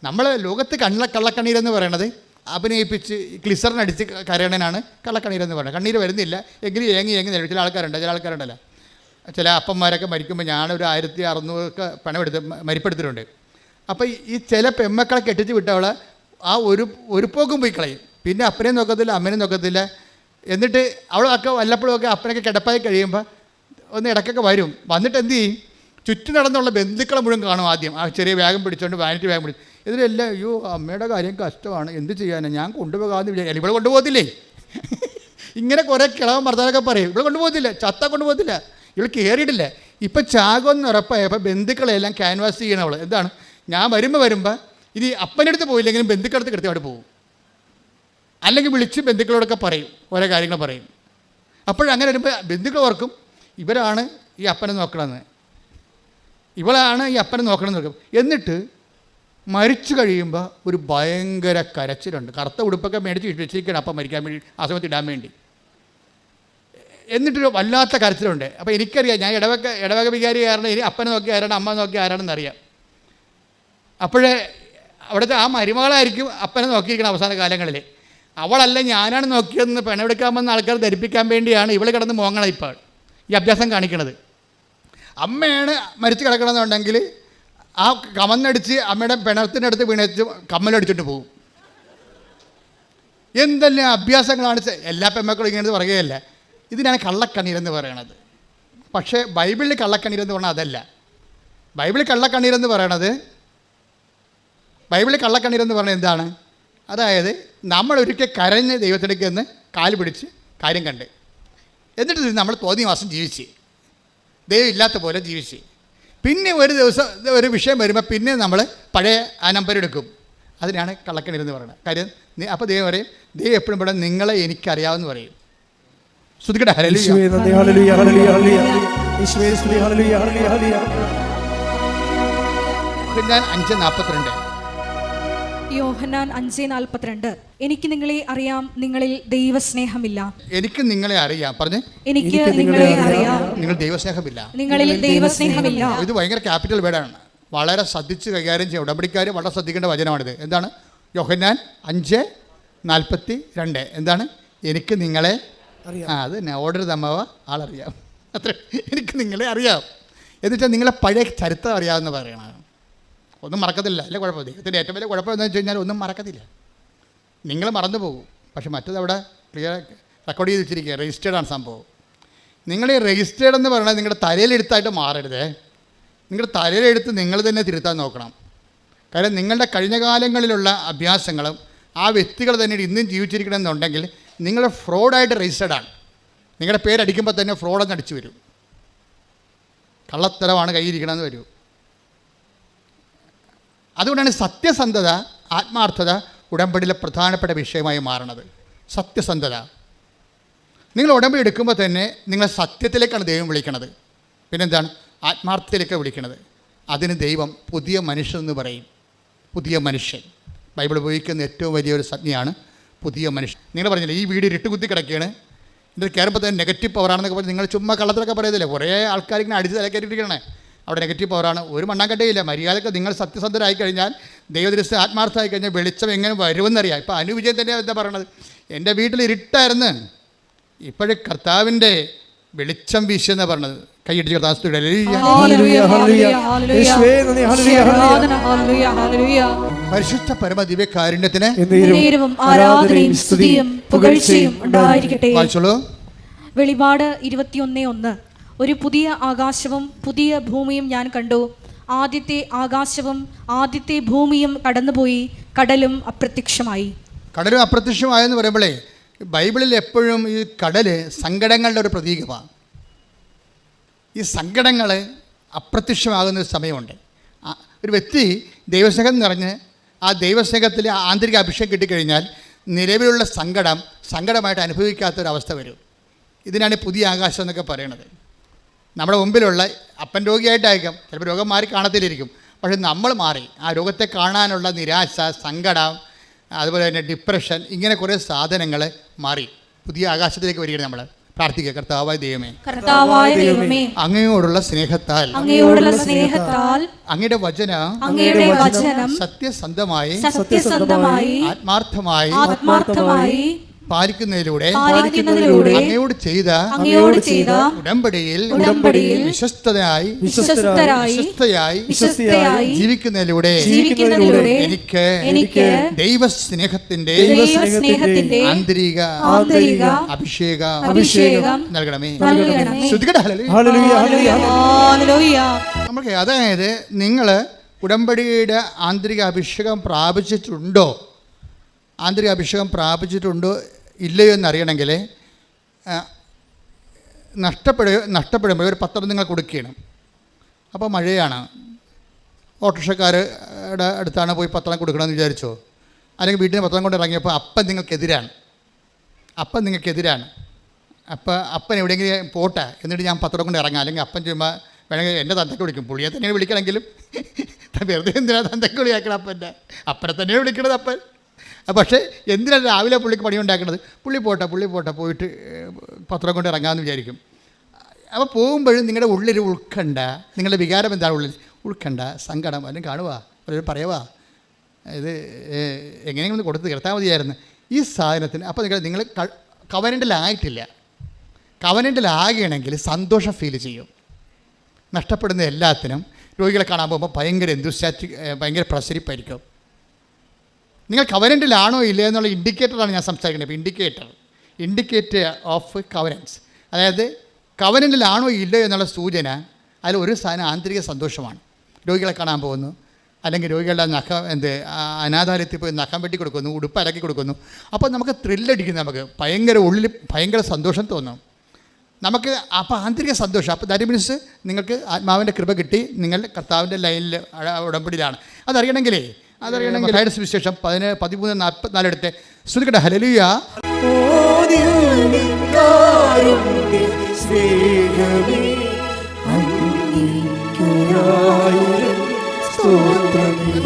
നമ്മൾ ലോകത്ത് കള്ളക്കണ്ണീരെന്ന് പറയണത് അഭിനയിപ്പിച്ച് ഗ്ലിസറിനടിച്ച് കരയണനാണ് കള്ളക്കണ്ണീരെന്ന് പറയുന്നത്. കണ്ണീര് വരുന്നില്ല എങ്കിലും ഏങ്ങി ചില ആൾക്കാരുണ്ടല്ലോ. ചില അപ്പന്മാരൊക്കെ മരിക്കുമ്പോൾ ഞാനൊരു 1600 പണമെടുത്ത് മരിപ്പെടുത്തിട്ടുണ്ട്. അപ്പോൾ ഈ ചില പെമ്മക്കളെ കെട്ടിച്ച് വിട്ടവളെ ആ ഒരു പോക്കും പോയി കളയും. പിന്നെ അപ്പനെയും നോക്കത്തില്ല, അമ്മനെയും നോക്കത്തില്ല. എന്നിട്ട് അവളൊക്കെ വല്ലപ്പോഴും ഒക്കെ അപ്പനൊക്കെ കിടപ്പായി കഴിയുമ്പോൾ ഒന്ന് ഇടയ്ക്കൊക്കെ വന്നിട്ട് എന്ത് ചെയ്യും? ചുറ്റും നടന്നുള്ള ബന്ധുക്കളെ മുഴുവൻ കാണും. ആദ്യം ആ ചെറിയ ബാഗും പിടിച്ചുകൊണ്ട് വാനിറ്റി ബാഗ് പിടിച്ചു. ഇതിലെല്ലാം അയ്യോ അമ്മയുടെ കാര്യം കഷ്ടമാണ്, എന്ത് ചെയ്യാനാണ്, ഞാൻ കൊണ്ടുപോകാമെന്ന് വിചാരിക്കും. ഇവിടെ കൊണ്ടുപോകത്തില്ലേ? ഇങ്ങനെ കുറേ കിളവൻ ഭർത്താവൊക്കെ പറയും ഇവിടെ കൊണ്ടുപോകത്തില്ല, ചത്ത കൊണ്ടുപോകത്തില്ല, ഇവൾ കയറിയിട്ടില്ല. ഇപ്പം ചാകമെന്ന് ഉറപ്പായപ്പോൾ ബന്ധുക്കളെല്ലാം ക്യാൻവാസ് ചെയ്യണം. അവൾ എന്താണ്, ഞാൻ വരുമ്പോൾ ഇനി അപ്പനടുത്ത് പോയില്ലെങ്കിലും ബന്ധുക്കളടുത്ത് കൃത്യമായിട്ട് പോകും. അല്ലെങ്കിൽ വിളിച്ച് ബന്ധുക്കളോടൊക്കെ പറയും, ഓരോ കാര്യങ്ങൾ പറയും. അപ്പോഴങ്ങനെ വരുമ്പോൾ ബന്ധുക്കൾ ഓർക്കും ഇവരാണ് ഈ അപ്പനെ നോക്കണമെന്ന്, ഇവളാണ് ഈ അപ്പനെ നോക്കണമെന്ന് നോക്കും. എന്നിട്ട് മരിച്ചു കഴിയുമ്പോൾ ഒരു ഭയങ്കര കരച്ചിലുണ്ട്. കറുത്ത ഉടുപ്പൊക്കെ മേടിച്ച് വെച്ചിരിക്കണം അപ്പം മരിക്കാൻ വേണ്ടി, ആ സമയത്ത് ഇടാൻ വേണ്ടി. എന്നിട്ടൊരു വല്ലാത്ത കരച്ചിലുണ്ട്. അപ്പോൾ എനിക്കറിയാം, ഞാൻ ഇടവക വികാരി കാരണം ഇനി അപ്പനെ നോക്കി ആരാണ് അമ്മ നോക്കി ആരാണെന്ന് അറിയാം. അപ്പോഴേ അവിടുത്തെ ആ മരുമകളായിരിക്കും അപ്പനെ നോക്കിയിരിക്കണം അവസാന കാലങ്ങളിൽ. അവളല്ല ഞാനാണ് നോക്കിയതെന്ന് പെണമെടുക്കാമെന്ന് ആൾക്കാർ ധരിപ്പിക്കാൻ വേണ്ടിയാണ് ഇവൾ കിടന്ന് മോങ്ങണം ഇപ്പോൾ ഈ അഭ്യാസം കാണിക്കണത്. അമ്മയാണ് മരിച്ച് കിടക്കണമെന്നുണ്ടെങ്കിൽ ആ കമന്നടിച്ച് അമ്മയുടെ പിണത്തിനടുത്ത് വീണച്ച് കമ്മലടിച്ചിട്ട് പോകും. എന്തെല്ലാം അഭ്യാസങ്ങളാണ് എല്ലാ പെമ്മക്കളും ഇങ്ങനെ പറയുകയല്ല. ഇതിനാണ് കള്ളക്കണ്ണീരെന്ന് പറയണത്. പക്ഷേ ബൈബിളിൽ കള്ളക്കണ്ണീരെന്ന് പറഞ്ഞാൽ അതല്ല. ബൈബിളിൽ കള്ളക്കണ്ണീരെന്ന് പറയണത് എന്താണ്? അതായത് നമ്മളൊരിക്കൽ കരഞ്ഞ് ദൈവത്തിലേക്ക് എന്ന് കാല് പിടിച്ച് കാര്യം കണ്ട്, എന്നിട്ട് നമ്മൾ തോന്നിയ മാസം ജീവിച്ച്, ദൈവം ഇല്ലാത്ത പോലെ ജീവിച്ച്, പിന്നെ ഒരു ദിവസം ഒരു വിഷയം വരുമ്പോൾ പിന്നെ നമ്മൾ പഴയ ആ നമ്പർ എടുക്കും. അതിനാണ് കള്ളക്കണ്ണീരെന്ന് പറയുന്നത്. കാര്യം അപ്പോൾ ദൈവം പറയും, ദൈവം എപ്പോഴും ഇവിടെ നിങ്ങളെ എനിക്കറിയാമെന്ന് പറയും. ശ്രുതിക്കട്ടെ ഹല്ലേലൂയ. യോഹന്നാൻ 5:42. യോഹന്നാൻ 5:42. എനിക്ക് നിങ്ങളെ അറിയാം, നിങ്ങളിൽ ദൈവസ്നേഹമില്ല. എനിക്ക് നിങ്ങളെ അറിയാം. പറഞ്ഞേ, എനിക്ക് നിങ്ങളെ അറിയാം, നിങ്ങൾ ദൈവസ്നേഹമില്ല. നിങ്ങളിൽ ദൈവസ്നേഹമില്ല. ഇത് ഭയങ്കര ക്യാപിറ്റൽ വേർഡാണ്. വളരെ ശ്രദ്ധിച്ച് കൈകാര്യം ചെയ്യും. ഉടമ്പടിക്കാർ വളരെ ശ്രദ്ധിക്കേണ്ട വചനമാണിത്. എന്താണ്? യോഹന്നാൻ 5:42. എന്താണ്? എനിക്ക് നിങ്ങളെ അത് തന്നെ ഓർഡർ തമ്മവ ആളറിയാം. അത്ര എനിക്ക് നിങ്ങളെ അറിയാം. എന്നുവെച്ചാൽ നിങ്ങളെ പഴയ ചരിത്രം അറിയാമെന്ന് പറയണം. ഒന്നും മറക്കത്തില്ല. അല്ലേ കുഴപ്പം? ദൈവത്തിൻ്റെ ഏറ്റവും വലിയ കുഴപ്പം എന്താണെന്ന് വെച്ച് കഴിഞ്ഞാൽ ഒന്നും മറക്കത്തില്ല. നിങ്ങൾ മറന്നു പോകും. പക്ഷെ മറ്റത് അവിടെ ക്ലിയർ റെക്കോർഡ് ചെയ്ത് വെച്ചിരിക്കുക. രജിസ്റ്റേർഡാണ് സംഭവം. നിങ്ങൾ ഈ രജിസ്റ്റേർഡ് എന്ന് പറയുന്നത് നിങ്ങളുടെ തലയിലെടുത്തായിട്ട് മാറരുതേ. നിങ്ങളുടെ തലയിലെടുത്ത് നിങ്ങൾ തന്നെ തിരുത്താൻ നോക്കണം. കാര്യം നിങ്ങളുടെ കഴിഞ്ഞ കാലങ്ങളിലുള്ള അഭ്യാസങ്ങളും ആ വ്യക്തികൾ തന്നെ ഇന്നും ജീവിച്ചിരിക്കണമെന്നുണ്ടെങ്കിൽ നിങ്ങൾ ഫ്രോഡായിട്ട് രജിസ്റ്റേർഡാണ്. നിങ്ങളുടെ പേരടിക്കുമ്പോൾ തന്നെ ഫ്രോഡെന്ന് അടിച്ചു വരും. കള്ളത്തരമാണ് കയ്യിരിക്കണമെന്ന് വരും. അതുകൊണ്ടാണ് സത്യസന്ധത, ആത്മാർത്ഥത ഉടമ്പടിയിലെ പ്രധാനപ്പെട്ട വിഷയമായി മാറണത്. സത്യസന്ധത. നിങ്ങൾ ഉടമ്പടി എടുക്കുമ്പോൾ തന്നെ നിങ്ങളെ സത്യത്തിലേക്കാണ് ദൈവം വിളിക്കണത്. പിന്നെന്താണ്? ആത്മാർത്ഥത്തിലേക്ക് വിളിക്കണത്. അതിന് ദൈവം പുതിയ മനുഷ്യൻ എന്ന് പറയും. പുതിയ മനുഷ്യൻ ബൈബിൾ ഉപയോഗിക്കുന്ന ഏറ്റവും വലിയൊരു സംജ്ഞയാണ് പുതിയ മനുഷ്യൻ. നിങ്ങൾ പറഞ്ഞില്ലേ ഈ വീട് ഇരുട്ടുകുത്തി കിടക്കുകയാണ്, ഇതിൽ കയറുമ്പോൾ തന്നെ നെഗറ്റീവ് പവറാണെന്നൊക്കെ പറഞ്ഞ് നിങ്ങൾ ചുമ്മാ കള്ളത്തിലൊക്കെ പറയത്തില്ലേ? കുറേ ആൾക്കാർ ഇങ്ങനെ അടിച്ച് തലക്കയറ്റിരിക്കണേ. അവിടെ നെഗറ്റീവ് പവറാണ്. ഒരു മണ്ണാങ്കട്ടയില്ല. മര്യാദക്ക് നിങ്ങൾ സത്യസന്ധരായി കഴിഞ്ഞാൽ, ദൈവദൃശ്യം ആത്മാർത്ഥമായി കഴിഞ്ഞാൽ വെളിച്ചം എങ്ങനെ വരുമെന്നറിയാം. ഇപ്പോൾ അനുവിജയൻ തന്നെ എന്താ പറയണത്? എൻ്റെ വീട്ടിൽ ഇരുട്ടായിരുന്നു, ഇപ്പോഴും കർത്താവിൻ്റെ വെളിച്ചം വീശെന്നാണ് പറഞ്ഞത്. കൈയടിച്ച് കർത്താവ് പരിശുദ്ധ പരമ ദിവ്യകാരുണ്യത്തിന് ആരാധനയും സ്തുതിയും പുകഴ്ചയും ഉണ്ടായിരിക്കട്ടെ. വെളിപാട് 21:1. ഒരു പുതിയ ആകാശവും പുതിയ ഭൂമിയും ഞാൻ കണ്ടു. ആദ്യത്തെ ആകാശവും ആദ്യത്തെ ഭൂമിയും കടന്നുപോയി, കടലും അപ്രത്യക്ഷമായി. കടലും അപ്രത്യക്ഷമായെന്ന് പറയുമ്പോഴേ ബൈബിളിൽ എപ്പോഴും ഈ കടല് സങ്കടങ്ങളുടെ ഒരു പ്രതീകമാണ്. ഈ സങ്കടങ്ങൾ അപ്രത്യക്ഷമാകുന്ന ഒരു സമയമുണ്ട്. ഒരു വ്യക്തി ദൈവസ്നേഹം നിറഞ്ഞ് ആ ദൈവസ്നേഹത്തിൽ ആന്തരിക അഭിഷേകം കിട്ടിക്കഴിഞ്ഞാൽ നിലവിലുള്ള സങ്കടമായിട്ട് അനുഭവിക്കാത്തൊരവസ്ഥ വരും. ഇതിനാണ് പുതിയ ആകാശം എന്നൊക്കെ പറയണത്. നമ്മുടെ മുമ്പിലുള്ള അപ്പൻ രോഗിയായിട്ടായിരിക്കും, ചിലപ്പോൾ രോഗം മാറി കാണത്തിലിരിക്കും, പക്ഷെ നമ്മൾ മാറി ആ രോഗത്തെ കാണാനുള്ള നിരാശ, സങ്കടം, അതുപോലെ തന്നെ ഡിപ്രഷൻ, ഇങ്ങനെ കുറേ സാധനങ്ങൾ മാറി പുതിയ ആകാശത്തിലേക്ക് വരികയാണ്. നമ്മൾ പ്രാർത്ഥിക്കുക, കർത്താവായ ദൈവമേ, അങ്ങയോടുള്ള സ്നേഹത്താൽ അങ്ങയുടെ വചനം സത്യസന്ധമായി ആത്മാർത്ഥമായി പാലിക്കുന്നതിലൂടെ അങ്ങയോട് ചെയ്ത ഉടമ്പടിയിൽ വിശ്വസ്തയായി ജീവിക്കുന്നതിലൂടെ എനിക്ക് ദൈവസ്നേഹത്തിന്റെ ആന്തരിക അഭിഷേകം നൽകണമേ. നമുക്ക് അതായത് നിങ്ങൾ ഉടമ്പടിയുടെ ആന്തരിക അഭിഷേകം പ്രാപിച്ചിട്ടുണ്ടോ ഇല്ലയോ എന്നറിയണമെങ്കിൽ നഷ്ടപ്പെടുമ്പോൾ ഒരു പത്രം നിങ്ങൾ കൊടുക്കുകയാണ്. അപ്പോൾ മഴയാണ്, ഓട്ടോറിക്ഷക്കാരുടെ അടുത്താണ് പോയി പത്രം കൊടുക്കണമെന്ന് വിചാരിച്ചോ? അല്ലെങ്കിൽ വീട്ടിൽ നിന്ന് പത്രം കൊണ്ട് ഇറങ്ങിയപ്പോൾ അപ്പൻ നിങ്ങൾക്കെതിരാണ്. അപ്പോൾ അപ്പൻ എവിടെയെങ്കിലും പോട്ടെ, എന്നിട്ട് ഞാൻ പത്രം കൊണ്ട് ഇറങ്ങാം. അല്ലെങ്കിൽ അപ്പൻ ചുമ്മാ വേണമെങ്കിൽ എൻ്റെ തന്തയ്ക്ക് വിളിക്കും. പുള്ളിയെ തന്നെ വിളിക്കണമെങ്കിലും വെറുതെ എന്തിനാണ് തന്തയ്ക്ക് വിളിയാക്കണം? അപ്പനെ തന്നെയാണ് വിളിക്കണത് അപ്പൻ. പക്ഷേ എന്തിനാണ് രാവിലെ പുള്ളിക്ക് പണി ഉണ്ടാക്കുന്നത്? പുള്ളി പോട്ടെ പോയിട്ട് പത്രം കൊണ്ട് ഇറങ്ങാമെന്ന് വിചാരിക്കും. അപ്പോൾ പോകുമ്പോഴും നിങ്ങളുടെ ഉള്ളിൽ ഉൾക്കണ്ട, നിങ്ങളുടെ വികാരം എന്താണ്? ഉൾക്കണ്ട, സങ്കടം അല്ലെങ്കിൽ കാണുക, അല്ലെങ്കിൽ പറയുക, ഇത് എങ്ങനെയെങ്കിലും കൊടുത്ത് തീർത്താൽ മതിയായിരുന്നു ഈ സാധനത്തിന്. അപ്പോൾ നിങ്ങൾ കവനൻ്റിലാകണമെങ്കിൽ സന്തോഷം ഫീൽ ചെയ്യും. നഷ്ടപ്പെടുന്ന എല്ലാത്തിനും രോഗികളെ കാണാൻ പോകുമ്പോൾ ഭയങ്കര പ്രസരിപ്പായിരിക്കും. നിങ്ങൾ കവനൻറ്റിലാണോ ഇല്ലേ എന്നുള്ള ഇൻഡിക്കേറ്ററാണ് ഞാൻ സംസാരിക്കുന്നത്. ഇപ്പോൾ ഇൻഡിക്കേറ്റർ ഓഫ് കവനൻസ്, അതായത് കവനൻറ്റിലാണോ ഇല്ലയോ എന്നുള്ള സൂചന. അതിൽ ഒരു സാധനം ആന്തരിക സന്തോഷമാണ്. രോഗികളെ കാണാൻ പോകുന്നു, അല്ലെങ്കിൽ രോഗികളുടെ അനാഥാലയത്തിൽ പോയി നഖം വെട്ടി കൊടുക്കുന്നു, ഉടുപ്പ് അലക്കി കൊടുക്കുന്നു. അപ്പോൾ നമുക്ക് ത്രില്ലടിക്കുന്നു, നമുക്ക് ഉള്ളിൽ ഭയങ്കര സന്തോഷം തോന്നും നമുക്ക്. അപ്പോൾ ആന്തരിക സന്തോഷം. അപ്പോൾ ദാറ്റ് മീൻസ് നിങ്ങൾക്ക് ആത്മാവിൻ്റെ കൃപ കിട്ടി, നിങ്ങൾ കർത്താവിൻ്റെ ലൈനിൽ ഉടമ്പടിയിലാണ്. അതറിയണമെങ്കിലേ മത്തായിയുടെ സുവിശേഷം 13:44 എടുത്ത് ശ്രുതിക്കട്ടെ. ഹല്ലേലൂയ.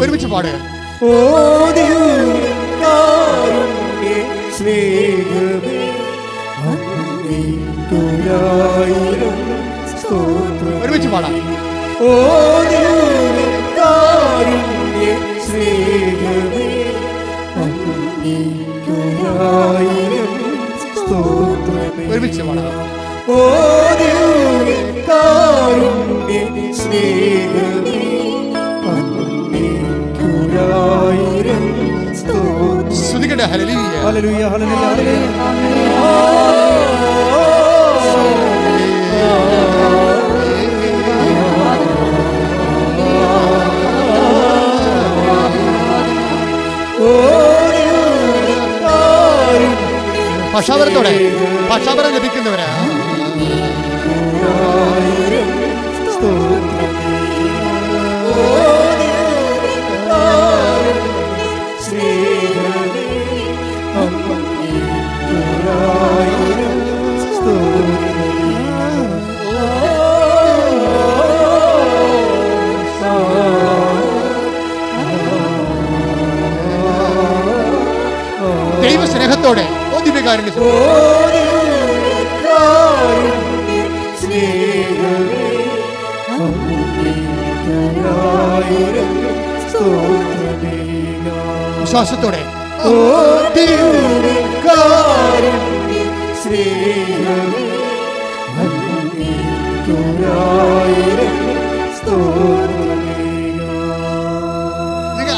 ഒരുമിച്ച് പാടുക. ഒരുമിച്ച് പാടാം. ഒരുമിച്ച് പാടാം. ശ്രുതിക്കട്ടെ. ഹല്ലേലൂയ ഹല്ലേലൂയ ഹല്ലേലൂയ. ഭാഷാപരം ലഭിക്കുന്നവരാ. ദൈവസ്നേഹത്തോടെ വിശ്വാസത്തോടെ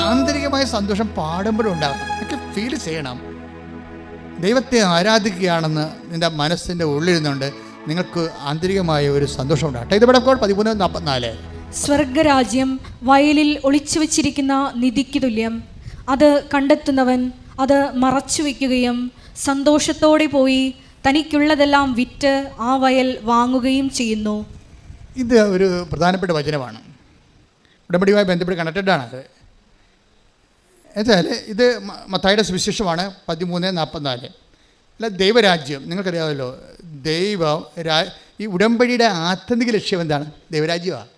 ആന്തരികമായ സന്തോഷം പാടുമ്പോഴും ഉണ്ടാകും. ഒക്കെ ഫീൽ ചെയ്യണം. ദൈവത്തെ ആരാധിക്കുകയാണെന്ന് നിൻ്റെ മനസ്സിൻ്റെ ഉള്ളിൽ നിന്നുകൊണ്ട് നിങ്ങൾക്ക് ആന്തരികമായ ഒരു സന്തോഷം ഉണ്ടാകട്ടെ. ഇത് 13:44. സ്വർഗരാജ്യം വയലിൽ ഒളിച്ചു വച്ചിരിക്കുന്ന നിധിക്ക് തുല്യം. അത് കണ്ടെത്തുന്നവൻ അത് മറച്ചു വയ്ക്കുകയും സന്തോഷത്തോടെ പോയി തനിക്കുള്ളതെല്ലാം വിറ്റ് ആ വയൽ വാങ്ങുകയും ചെയ്യുന്നു. ഇത് ഒരു പ്രധാനപ്പെട്ട വചനമാണ്. ഉടമ്പടിയുമായി ബന്ധപ്പെട്ട് കണക്റ്റഡാണത്. എന്നുവെച്ചാൽ ഇത് മത്തായിയുടെ സുവിശേഷമാണ് 13:44. അല്ല, ദൈവരാജ്യം നിങ്ങൾക്കറിയാമല്ലോ. ഈ ഉടമ്പടിയുടെ ആത്യന്തിക ലക്ഷ്യം എന്താണ്? ദൈവരാജ്യമാണ്.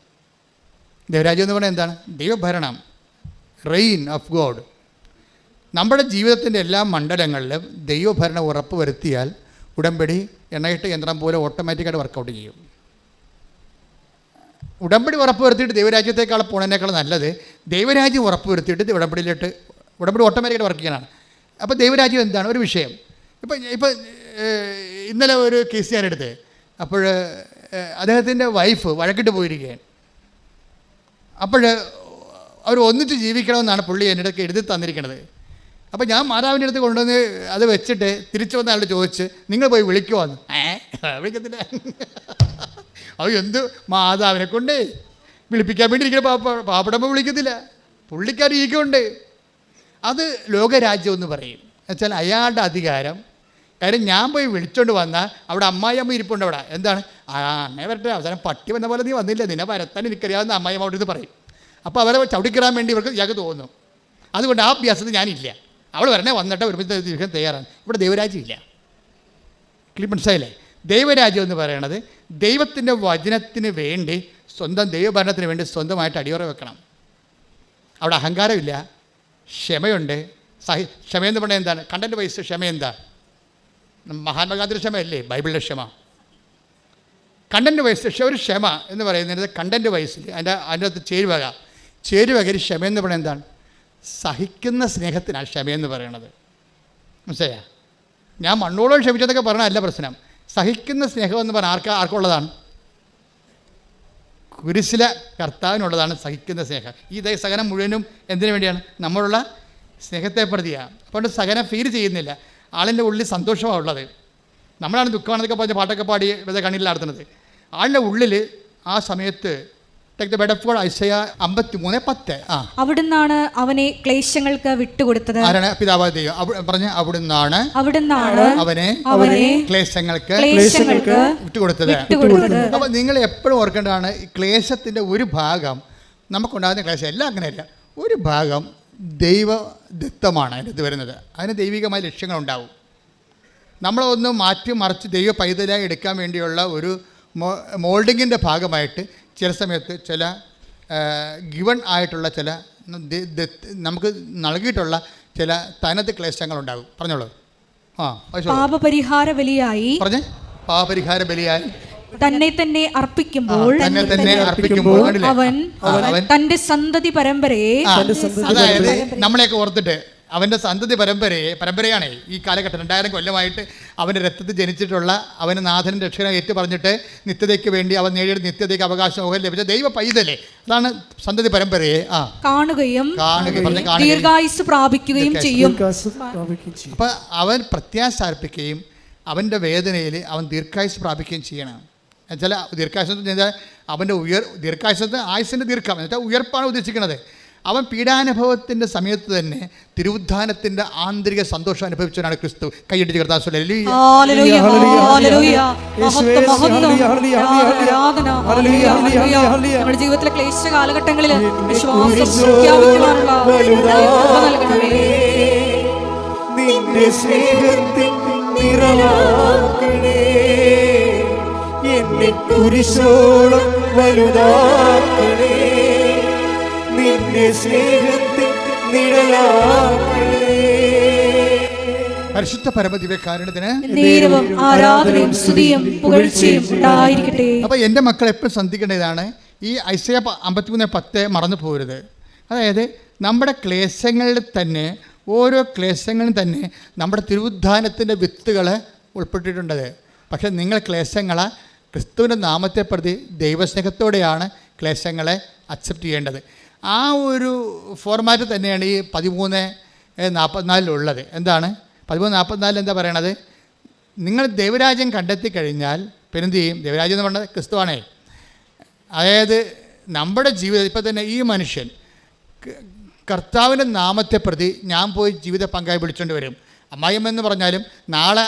ദൈവരാജ്യം എന്ന് പറഞ്ഞാൽ എന്താണ്? ദൈവഭരണം, റെയിൻ ഓഫ് ഗോഡ്. നമ്മുടെ ജീവിതത്തിൻ്റെ എല്ലാ മണ്ഡലങ്ങളിലും ദൈവഭരണം ഉറപ്പ് വരുത്തിയാൽ ഉടമ്പടി എണ്ണയിട്ട് യന്ത്രം പോലെ ഓട്ടോമാറ്റിക്കായിട്ട് വർക്കൗട്ട് ചെയ്യും. ഉടമ്പടി ഉറപ്പ് വരുത്തിയിട്ട് ദൈവരാജ്യത്തേക്കാൾ പോണതിനേക്കാൾ നല്ലത് ദൈവരാജ്യം ഉറപ്പ് വരുത്തിയിട്ട് ഉടമ്പടി ഓട്ടോമാറ്റിക്കായിട്ട് വർക്ക് ചെയ്യാനാണ്. അപ്പോൾ ദൈവരാജ്യം എന്താണ്? ഒരു വിഷയം. ഇപ്പം ഇന്നലെ ഒരു കേസ് ഞാനെടുത്ത്, അപ്പോൾ അദ്ദേഹത്തിൻ്റെ വൈഫ് വഴക്കിട്ട് പോയിരിക്കുകയാണ്. അപ്പോൾ അവർ ഒന്നിച്ച് ജീവിക്കണമെന്നാണ് പുള്ളി എൻ്റെ അടുത്ത് എഴുതി തന്നിരിക്കുന്നത്. അപ്പോൾ ഞാൻ മാതാവിൻ്റെ അടുത്ത് കൊണ്ടുവന്ന് അത് വെച്ചിട്ട് തിരിച്ചു വന്ന ആളോട് ചോദിച്ച്, നിങ്ങൾ പോയി വിളിക്കുമോന്ന്? വിളിക്കത്തില്ല. അത് എന്ത് മാതാവിനെ കൊണ്ട് വിളിപ്പിക്കാൻ വേണ്ടി ഇരിക്കുന്ന പാപ്പടമ്പോൾ വിളിക്കത്തില്ല. പുള്ളിക്കാർ ഈക്കുണ്ട്. അത് ലോകരാജ്യം എന്ന് പറയും. എന്നുവെച്ചാൽ അയാളുടെ അധികാരം. കാര്യം ഞാൻ പോയി വിളിച്ചോണ്ട് വന്നാൽ അവിടെ അമ്മായിയമ്മ ഇരിപ്പുണ്ട്. അവിടെ എന്താണ് അങ്ങനെ വരട്ടെ, അവസാനം പട്ടി വന്ന പോലെ നീ വന്നില്ല, നിന്നെ വരത്താൻ എനിക്കറിയാവുന്ന അമ്മായിയമ്മ അവിടെ ഇത് പറയും. അപ്പോൾ അവരെ ചവിടിക്കിറാൻ വേണ്ടി ഇയാൾക്ക് തോന്നും. അതുകൊണ്ട് ആ അഭ്യാസത്തിൽ ഞാനില്ല. അവൾ വരണേ വന്നിട്ട് ഒരുമിച്ച് ജീവിക്കാൻ തയ്യാറാണ്. ഇവിടെ ദൈവരാജ്യമില്ല. മനസ്സിലായില്ലേ? ദൈവരാജ്യം എന്ന് പറയണത് ദൈവത്തിൻ്റെ വചനത്തിന് വേണ്ടി, സ്വന്തം ദൈവഭരണത്തിന് വേണ്ടി സ്വന്തമായിട്ട് അടിയുറ വെക്കണം. അവിടെ അഹങ്കാരമില്ല, ക്ഷമയുണ്ട്. ക്ഷമയെന്ന് പറഞ്ഞാൽ എന്താണ്? കണ്ടൻറ്റ് വൈസ് ക്ഷമ എന്താ? മഹാത്മാഗാന്ധിയുടെ ക്ഷമയല്ലേ ബൈബിളിലെ ക്ഷമ? കണ്ടൻറ്റ് വൈസ് ഒരു ക്ഷമ എന്ന് പറയുന്നത് കണ്ടൻറ്റ് വൈസിൽ അതിൻ്റെ അകത്ത് ചേരുവകയിൽ ക്ഷമയെന്ന് പറയുന്നത് എന്താണ്? സഹിക്കുന്ന സ്നേഹത്തിനാണ് ക്ഷമയെന്ന് പറയണത്. മനസ്സിലായോ? ഞാൻ മണ്ണോളം ക്ഷമിച്ചതൊക്കെ പറഞ്ഞല്ല പ്രശ്നം. സഹിക്കുന്ന സ്നേഹം എന്ന് പറഞ്ഞാൽ ആർക്കുള്ളതാണ്? കുരിശിലെ കർത്താവിനുള്ളതാണ് സഹിക്കുന്ന സ്നേഹം. ഈ സഹനം മുഴുവനും എന്തിനു വേണ്ടിയാണ്? നമ്മളുള്ള സ്നേഹത്തെ പ്രതിയാണ്. അതുകൊണ്ട് സഹനം ഫീൽ ചെയ്യുന്നില്ല, ആളിൻ്റെ ഉള്ളിൽ സന്തോഷമാണ് ഉള്ളത്. നമ്മളാണ് ദുഃഖമാണെന്നൊക്കെ പറഞ്ഞ് പാട്ടൊക്കെ പാടി വെറുതെ കണ്ണിൽ നടത്തുന്നത്. ആളുടെ ഉള്ളിൽ ആ സമയത്ത് ഐസയ 53:10 അവിടുന്നാണ് അവനെ ക്ലേശങ്ങൾക്ക് വിട്ടുകൊടുത്തത്. ആരാണ്? പിതാവായ ദൈവം പറഞ്ഞ അവിടുന്നാണ് അവനെ ക്ലേശങ്ങൾക്ക് വിട്ടുകൊടുത്തത്. അപ്പൊ നിങ്ങൾ എപ്പോഴും ഓർക്കേണ്ടതാണ്, ഈ ക്ലേശത്തിന്റെ ഒരു ഭാഗം നമുക്കുണ്ടാകുന്ന ക്ലേശം എല്ലാം അങ്ങനെയല്ല, ഒരു ഭാഗം ദൈവദത്തമാണ് അതിനകത്ത് വരുന്നത്. അതിന് ദൈവികമായ ലക്ഷ്യങ്ങളുണ്ടാവും. നമ്മളൊന്ന് മാറ്റി മറിച്ച് ദൈവ പൈതലായി എടുക്കാൻ വേണ്ടിയുള്ള ഒരു മോൾഡിങ്ങിൻ്റെ ഭാഗമായിട്ട് ചില സമയത്ത് ചില ഗിവൺ ആയിട്ടുള്ള ചില നമുക്ക് നൽകിയിട്ടുള്ള ചില തനത് ക്ലേശങ്ങളുണ്ടാകും. പറഞ്ഞോളൂ. പാപപരിഹാര ബലിയായി തന്നെ അർപ്പിക്കുമ്പോൾ അവൻ തന്റെ സന്തതി പരമ്പരയെ, അതായത് നമ്മളെയൊക്കെ ഓർത്തിട്ട് അവൻ്റെ സന്തതി പരമ്പരയാണ് ഈ കാലഘട്ടം 2000 കൊല്ലമായിട്ട് അവൻ്റെ രക്തത്തിൽ ജനിച്ചിട്ടുള്ള അവന് നാഥനും രക്ഷകനെ ഏറ്റു പറഞ്ഞിട്ട് നിത്യതയ്ക്ക് വേണ്ടി അവൻ നേടിയ നിത്യതയ്ക്ക് അവകാശം ലഭിച്ച ദൈവ പൈതലേ, അതാണ് സന്തതി പരമ്പരയെ കാണുകയും ദീർഘായുസ്സ് പ്രാപിക്കുകയും ചെയ്യും. അപ്പം അവൻ പ്രത്യാശ അർപ്പിക്കുകയും അവൻ്റെ വേദനയിൽ അവൻ ദീർഘായുസ്സ് പ്രാപിക്കുകയും ചെയ്യണം. എന്നുവെച്ചാൽ ദീർഘായുസ്സെന്ന് വെച്ചാൽ അവൻ്റെ ദീർഘായുസ്സത്തെ ആയുസ്സിൻ്റെ ദീർഘം എന്നുവെച്ചാൽ ഉയർപ്പാണ് ഉദ്ദേശിക്കുന്നത്. അവൻ പീഡാനുഭവത്തിൻ്റെ സമയത്ത് തന്നെ തിരുവുദ്ധാനത്തിൻ്റെ ആന്തരിക സന്തോഷം അനുഭവിച്ചവനാണ് ക്രിസ്തു. കൈയടിച്ച് കർത്താവ് ജീവിതത്തിലെ ക്ലേശ കാലഘട്ടങ്ങളിൽ കുരിശോളം വലുതാക്കണേ, നിന്റെ സ്നേഹത്തിൽ നിഴലാക്കണേ. പരിശുദ്ധ പരമദിവ്യകാരുണ്യത്തിന് ആരാധനയും സ്തുതിയും പുകഴ്ചയും ഉണ്ടായിരിക്കട്ടെ. അപ്പോൾ എൻ്റെ മക്കൾ എപ്പോഴും ശ്രദ്ധിക്കേണ്ടതാണ്, ഈ ഐസയ 53:10 മറന്നു പോകരുത്. അതായത് നമ്മുടെ ക്ലേശങ്ങളിൽ തന്നെ, ഓരോ ക്ലേശങ്ങളിലും തന്നെ നമ്മുടെ തിരുവുദ്ധാനത്തിൻ്റെ വിത്തുകൾ ഉൾപ്പെട്ടിട്ടുണ്ടത്. പക്ഷേ നിങ്ങൾ ക്ലേശങ്ങളെ ക്രിസ്തുവിൻ്റെ നാമത്തെ പ്രതി ദൈവസ്നേഹത്തോടെയാണ് ക്ലേശങ്ങളെ അക്സെപ്റ്റ് ചെയ്യേണ്ടത്. ആ ഒരു ഫോർമാറ്റ് തന്നെയാണ് ഈ 13:44 എന്താണ് 13:44 എന്താ പറയണത്? നിങ്ങൾ ദൈവരാജ്യം കണ്ടെത്തി കഴിഞ്ഞാൽ പിന്നെന്ത് ചെയ്യും? ദൈവരാജ്യം എന്ന് പറഞ്ഞത് ക്രിസ്തുവാണേ. അതായത് നമ്മുടെ ജീവിതം ഇപ്പം തന്നെ ഈ മനുഷ്യൻ കർത്താവിൻ്റെ നാമത്തെ പ്രതി ഞാൻ പോയി ജീവിത പങ്കായി വിളിച്ചുകൊണ്ട് വരും. അമ്മായിയെന്ന് പറഞ്ഞാലും നാളെ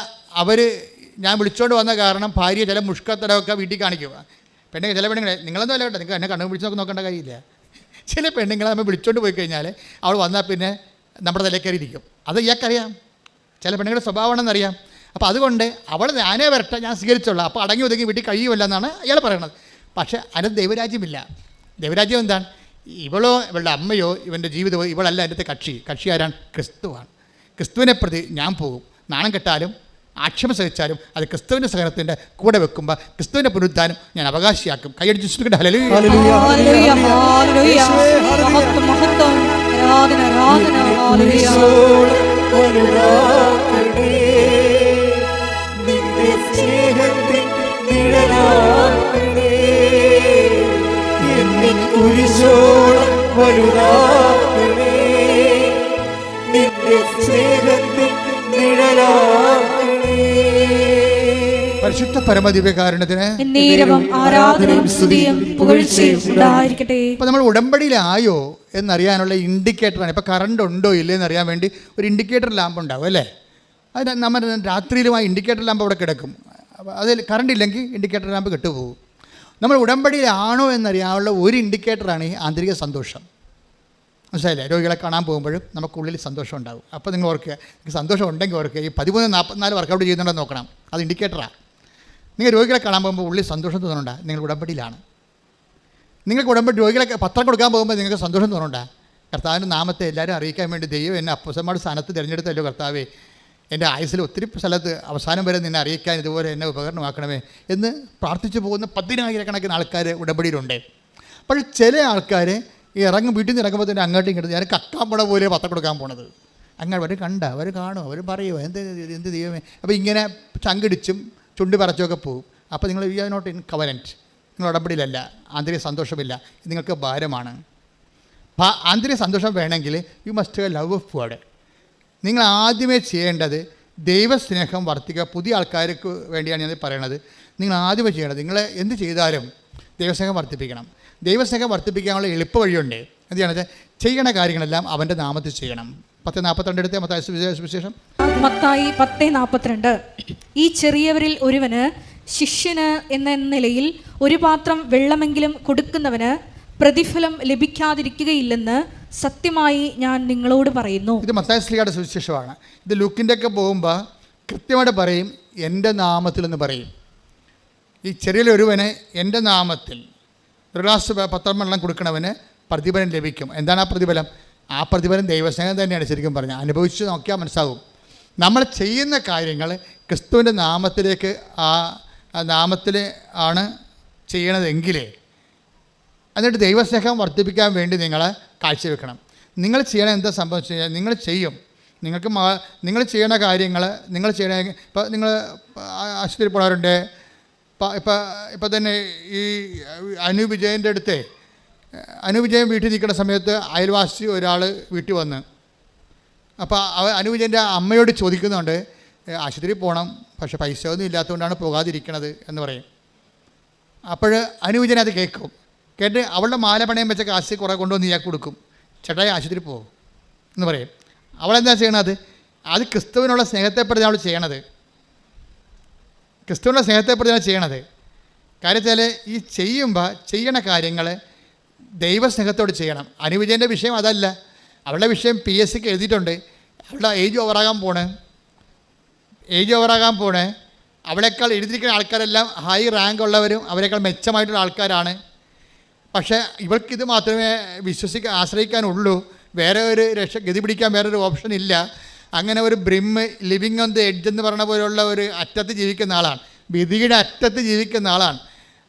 ഞാൻ വിളിച്ചുകൊണ്ട് വന്ന കാരണം ഭാര്യ ചില മുഷ്കത്തടമൊക്കെ വീട്ടിൽ കാണിക്കുക. ചില പെണ്ണുങ്ങളെ നിങ്ങളൊന്നും അല്ല കേട്ടോ, നിങ്ങൾ എന്നെ കണ്ണു പിടിച്ച് നോക്കേണ്ട കാര്യമില്ല. ചില പെണ്ണുങ്ങളെ നമ്മൾ വിളിച്ചുകൊണ്ട് പോയി കഴിഞ്ഞാൽ അവൾ വന്നാൽ പിന്നെ നമ്മുടെ തലക്കറിയിരിക്കും. അത് ഇയാൾക്കറിയാം, ചില പെണ്ണുങ്ങളുടെ സ്വഭാവമാണെന്നറിയാം. അപ്പോൾ അതുകൊണ്ട് അവൾ ഞാനേ വരട്ടെ, ഞാൻ സ്വീകരിച്ചോളാം, അപ്പോൾ അടങ്ങി ഒതുങ്ങി വീട്ടിൽ കഴിയുമല്ല എന്നാണ് അയാൾ പറയണത്. പക്ഷേ അതിനകത്ത് ദൈവരാജ്യമില്ല. ദൈവരാജ്യം എന്താണ്? ഇവളുടെ അമ്മയോ ഇവൻ്റെ ജീവിതമോ ഇവളല്ല അതിൻ്റെ കക്ഷി ആരാണ്? ക്രിസ്തുവാണ്. ക്രിസ്തുവിനെ പ്രതി ഞാൻ പോകും. നാണം കെട്ടാലും ആക്ഷേപം സഹിച്ചാലും അത് ക്രിസ്തുവിൻ്റെ സഹനത്തിൻ്റെ കൂടെ വെക്കുമ്പോൾ ക്രിസ്തുവിൻ്റെ പുനരുദ്ധാനം ഞാൻ അവകാശിയാക്കും. കൈയടിച്ച് പരിശുദ്ധ പരമദിവ്യകാരുണ്യത്തിന് ആരാധനയും സ്തുതിയും പുകഴ്ചയും ഉണ്ടായിരിക്കട്ടെ. അപ്പോൾ നമ്മൾ ഉടമ്പടിയിലായോ എന്നറിയാനുള്ള ഇൻഡിക്കേറ്ററാണ്. ഇപ്പോൾ കറണ്ട് ഉണ്ടോ ഇല്ലേ എന്നറിയാൻ വേണ്ടി ഒരു ഇൻഡിക്കേറ്റർ ലാമ്പ് ഉണ്ടാവും അല്ലേ? അത് നമ്മൾ രാത്രിയിലും ആ ഇൻഡിക്കേറ്റർ ലാമ്പ് അവിടെ കിടക്കും. അപ്പോൾ അതിൽ കറണ്ട് ഇല്ലെങ്കിൽ ഇൻഡിക്കേറ്റർ ലാമ്പ് കെട്ടുപോകും. നമ്മൾ ഉടമ്പടിയിലാണോ എന്നറിയാനുള്ള ഒരു ഇൻഡിക്കേറ്ററാണ് ഈ ആന്തരിക സന്തോഷം. മനസ്സിലായില്ലേ? രോഗികളെ കാണാൻ പോകുമ്പോഴും നമുക്കുള്ളിൽ സന്തോഷം ഉണ്ടാകും. അപ്പോൾ നിങ്ങൾ ഓർക്കുക, നിങ്ങൾക്ക് സന്തോഷം ഉണ്ടെങ്കിൽ ഓർക്കുക, ഈ 13:44 വർക്കൗട്ട് ചെയ്യുന്നുണ്ടോ നോക്കണം. അത് ഇൻഡിക്കേറ്ററാണ്. നിങ്ങൾ രോഗികളെ കാണാൻ പോകുമ്പോൾ ഉള്ളിൽ സന്തോഷം തോന്നണ്ട, നിങ്ങൾ ഉടമ്പടിയിലാണ്. നിങ്ങൾക്ക് രോഗികളെ പത്രം കൊടുക്കാൻ പോകുമ്പോൾ നിങ്ങൾക്ക് സന്തോഷം തോന്നണ്ട. കർത്താവിൻ്റെ നാമത്തെ എല്ലാവരും അറിയിക്കാൻ വേണ്ടി ദൈവം എന്നെ അപ്പോസ്തലന്മാരുടെ സ്ഥാനത്ത് തിരഞ്ഞെടുത്തല്ലോ കർത്താവേ, എൻ്റെ ആയുസ്സിൽ ഒത്തിരി സ്ഥലത്ത് അവസാനം വരെ നിന്നെ അറിയിക്കാൻ ഇതുപോലെ എന്നെ ഉപകരണമാക്കണമേ എന്ന് പ്രാർത്ഥിച്ചു പോകുന്ന 10,000 ആൾക്കാർ ഉടമ്പടിയിലുണ്ട്. അപ്പോൾ ചില ആൾക്കാർ വീട്ടിൽ നിന്ന് ഇറങ്ങുമ്പോൾ തന്നെ അങ്ങോട്ടും ഇങ്ങോട്ടും ഞാൻ കക്കാൻ പോണ പോലെ പത്രം കൊടുക്കാൻ പോണത്. അങ്ങനെ അവർ അവർ കാണുമോ, അവർ പറയുമോ എന്ത് ദൈവമേ. അപ്പോൾ ഇങ്ങനെ ചങ്കിടിച്ചും ചുണ്ടി പറച്ചൊക്കെ പോകും. അപ്പോൾ നിങ്ങൾ you are not in covenant, നിങ്ങൾ ഉടമ്പടിയിലല്ല, ആന്തരിക സന്തോഷമില്ല, നിങ്ങൾക്ക് ഭാരമാണ്. ആന്തരിക സന്തോഷം വേണമെങ്കിൽ you must love of God. നിങ്ങൾ ആദ്യമേ ചെയ്യേണ്ടത് ദൈവസ്നേഹം വർദ്ധിക്കുക. പുതിയ ആൾക്കാർക്ക് വേണ്ടിയാണ് ഞാൻ പറയണത്. നിങ്ങൾ ആദ്യമേ ചെയ്യേണ്ടത്, നിങ്ങൾ എന്ത് ചെയ്താലും ദൈവസ്നേഹം വർദ്ധിപ്പിക്കണം. ദൈവസ്നേഹം വർദ്ധിപ്പിക്കാനുള്ള എളുപ്പ വഴിയുണ്ട്. എന്താണ്? ചെയ്യണ കാര്യങ്ങളെല്ലാം അവൻ്റെ നാമത്തിൽ ചെയ്യണം. 10:42 എടുത്ത് മത്തായി സുവിശേഷം. മത്തായി 10:42. ഈ ചെറിയവരിൽ ഒരുവന്, ശിഷ്യന് എന്ന നിലയിൽ ഒരു പാത്രം വെള്ളമെങ്കിലും കൊടുക്കുന്നവന് പ്രതിഫലം ലഭിക്കാതിരിക്കുകയില്ലെന്ന് സത്യമായി ഞാൻ നിങ്ങളോട് പറയുന്നു. ഇത് മത്തായി ശ്ലീഹയുടെ സുവിശേഷമാണ്. ഇത് ലൂക്കിൻ്റെ ഒക്കെ പോകുമ്പോൾ കൃത്യമായിട്ട് പറയും, എൻ്റെ നാമത്തിൽ എന്ന് പറയും. ഈ ചെറിയൊരുവന് എൻ്റെ നാമത്തിൽ ഒരു ഗ്ലാസ് പത്രം വെള്ളം കൊടുക്കണവന് പ്രതിഫലം ലഭിക്കും. എന്താണ് ആ പ്രതിഫലം? ആ പ്രതിഫലം ദൈവസ്നേഹം തന്നെയാണ്. ശരിക്കും പറഞ്ഞാൽ അനുഭവിച്ച് നോക്കിയാൽ മനസ്സാകും. നമ്മൾ ചെയ്യുന്ന കാര്യങ്ങൾ ക്രിസ്തുവിൻ്റെ നാമത്തിലേക്ക്, ആ നാമത്തിൽ ആണ് ചെയ്യണതെങ്കിൽ എന്നിട്ട് ദൈവസ്നേഹം വർദ്ധിപ്പിക്കാൻ വേണ്ടി നിങ്ങൾ കാഴ്ചവെക്കണം. നിങ്ങൾ ചെയ്യണം എന്താ സംഭവിച്ചു കഴിഞ്ഞാൽ നിങ്ങൾ ചെയ്യും. നിങ്ങൾ ചെയ്യണ കാര്യങ്ങൾ നിങ്ങൾ ചെയ്യണ, ഇപ്പോൾ നിങ്ങൾ ആശുപത്രി പോകാറുണ്ട്. ഇപ്പം തന്നെ ഈ അനു വിജയൻ്റെ അടുത്ത്, അനു വിജയൻ വീട്ടിൽ നിൽക്കുന്ന സമയത്ത് അയൽവാസി ഒരാൾ വീട്ടിൽ വന്ന്, അപ്പോൾ അനു വിജയൻ്റെ അമ്മയോട് ചോദിക്കുന്നുണ്ട്, ആശുപത്രിയിൽ പോകണം, പക്ഷേ പൈസ ഒന്നും ഇല്ലാത്തതുകൊണ്ടാണ് പോകാതിരിക്കണത് എന്ന് പറയും. അപ്പോൾ അനു വിജയൻ അത് കേൾക്കും. കേട്ട് അവളുടെ മാല പണയം വെച്ച കാശ് കുറേ കൊണ്ടുവന്ന് ഇയാൾക്ക് കൊടുക്കും. ചേട്ടായി ആശുപത്രി പോകും എന്ന് പറയും. അവളെന്താ ചെയ്യണത്? അത് ക്രിസ്തുവിനുള്ള സ്നേഹത്തെപ്പറ്റി അവൾ ചെയ്യണത്. ക്രിസ്തുവിനുള്ള സ്നേഹത്തെപ്പറ്റിയാണ് ചെയ്യണത്. കാര്യത്തിൽ ഈ ചെയ്യണ കാര്യങ്ങൾ ദൈവസ്നേഹത്തോട് ചെയ്യണം. അനുവിജയൻ്റെ വിഷയം അതല്ല. അവളുടെ വിഷയം PSCക്ക് എഴുതിയിട്ടുണ്ട്. അവളുടെ ഏജ് ഓവറാകാൻ പോണേ. അവളേക്കാൾ എഴുതിയിരിക്കുന്ന ആൾക്കാരെല്ലാം ഹൈ റാങ്ക് ഉള്ളവരും അവരെക്കാൾ മെച്ചമായിട്ടുള്ള ആൾക്കാരാണ്. പക്ഷേ ഇവൾക്കിത് മാത്രമേ ആശ്രയിക്കാനുള്ളൂ. വേറെ ഒരു ഗതി പിടിക്കാൻ വേറൊരു ഓപ്ഷൻ ഇല്ല. അങ്ങനെ ഒരു ലിവിങ് ഓൺ ദ എഡ്ജ് എന്ന് പറഞ്ഞ പോലുള്ള ഒരു അറ്റത്ത് ജീവിക്കുന്ന ആളാണ്. വിധിയുടെ അറ്റത്ത് ജീവിക്കുന്ന ആളാണ്.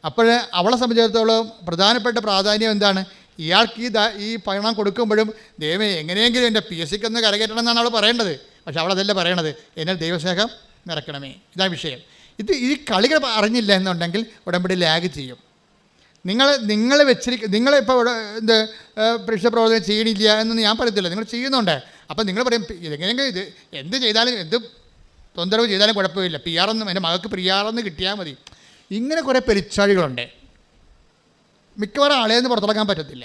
അപ്പോൾ അവളെ സംബന്ധിച്ചിടത്തോളം പ്രധാനപ്പെട്ട പ്രാധാന്യം എന്താണ്? ഇയാൾക്ക് ഈ പണം കൊടുക്കുമ്പോഴും ദൈവമേ എങ്ങനെയെങ്കിലും എൻ്റെ PSCക്ക് ഒന്ന് കരകയറ്റണം എന്നാണ് അവൾ പറയേണ്ടത്. പക്ഷെ അവളതല്ല പറയണത്, എന്നാൽ ദൈവസ്നേഹം നിറയ്ക്കണമേ. ഇതാണ് വിഷയം. ഈ കളികൾ അറിഞ്ഞില്ല എന്നുണ്ടെങ്കിൽ ഉടമ്പടി ലാഗ് ചെയ്യും. നിങ്ങളിപ്പോൾ ഇവിടെ പരീക്ഷ പ്രവർത്തനം ചെയ്യണില്ല എന്നൊന്നും ഞാൻ പറയത്തില്ല. നിങ്ങൾ ചെയ്യുന്നുണ്ട്. അപ്പം നിങ്ങൾ പറയും എങ്ങനെയെങ്കിലും ഇത് എന്ത് ചെയ്താലും എന്ത് തൊന്തരവ് ചെയ്താലും കുഴപ്പമില്ല, PR ഒന്നും എൻ്റെ മകൾക്ക് PR ഒന്ന് കിട്ടിയാൽ മതി. ഇങ്ങനെ കുറേ പെരിച്ചാഴികളുണ്ട്. മിക്കവാറും ആളെയൊന്നും പുറത്തിറങ്ങാൻ പറ്റത്തില്ല.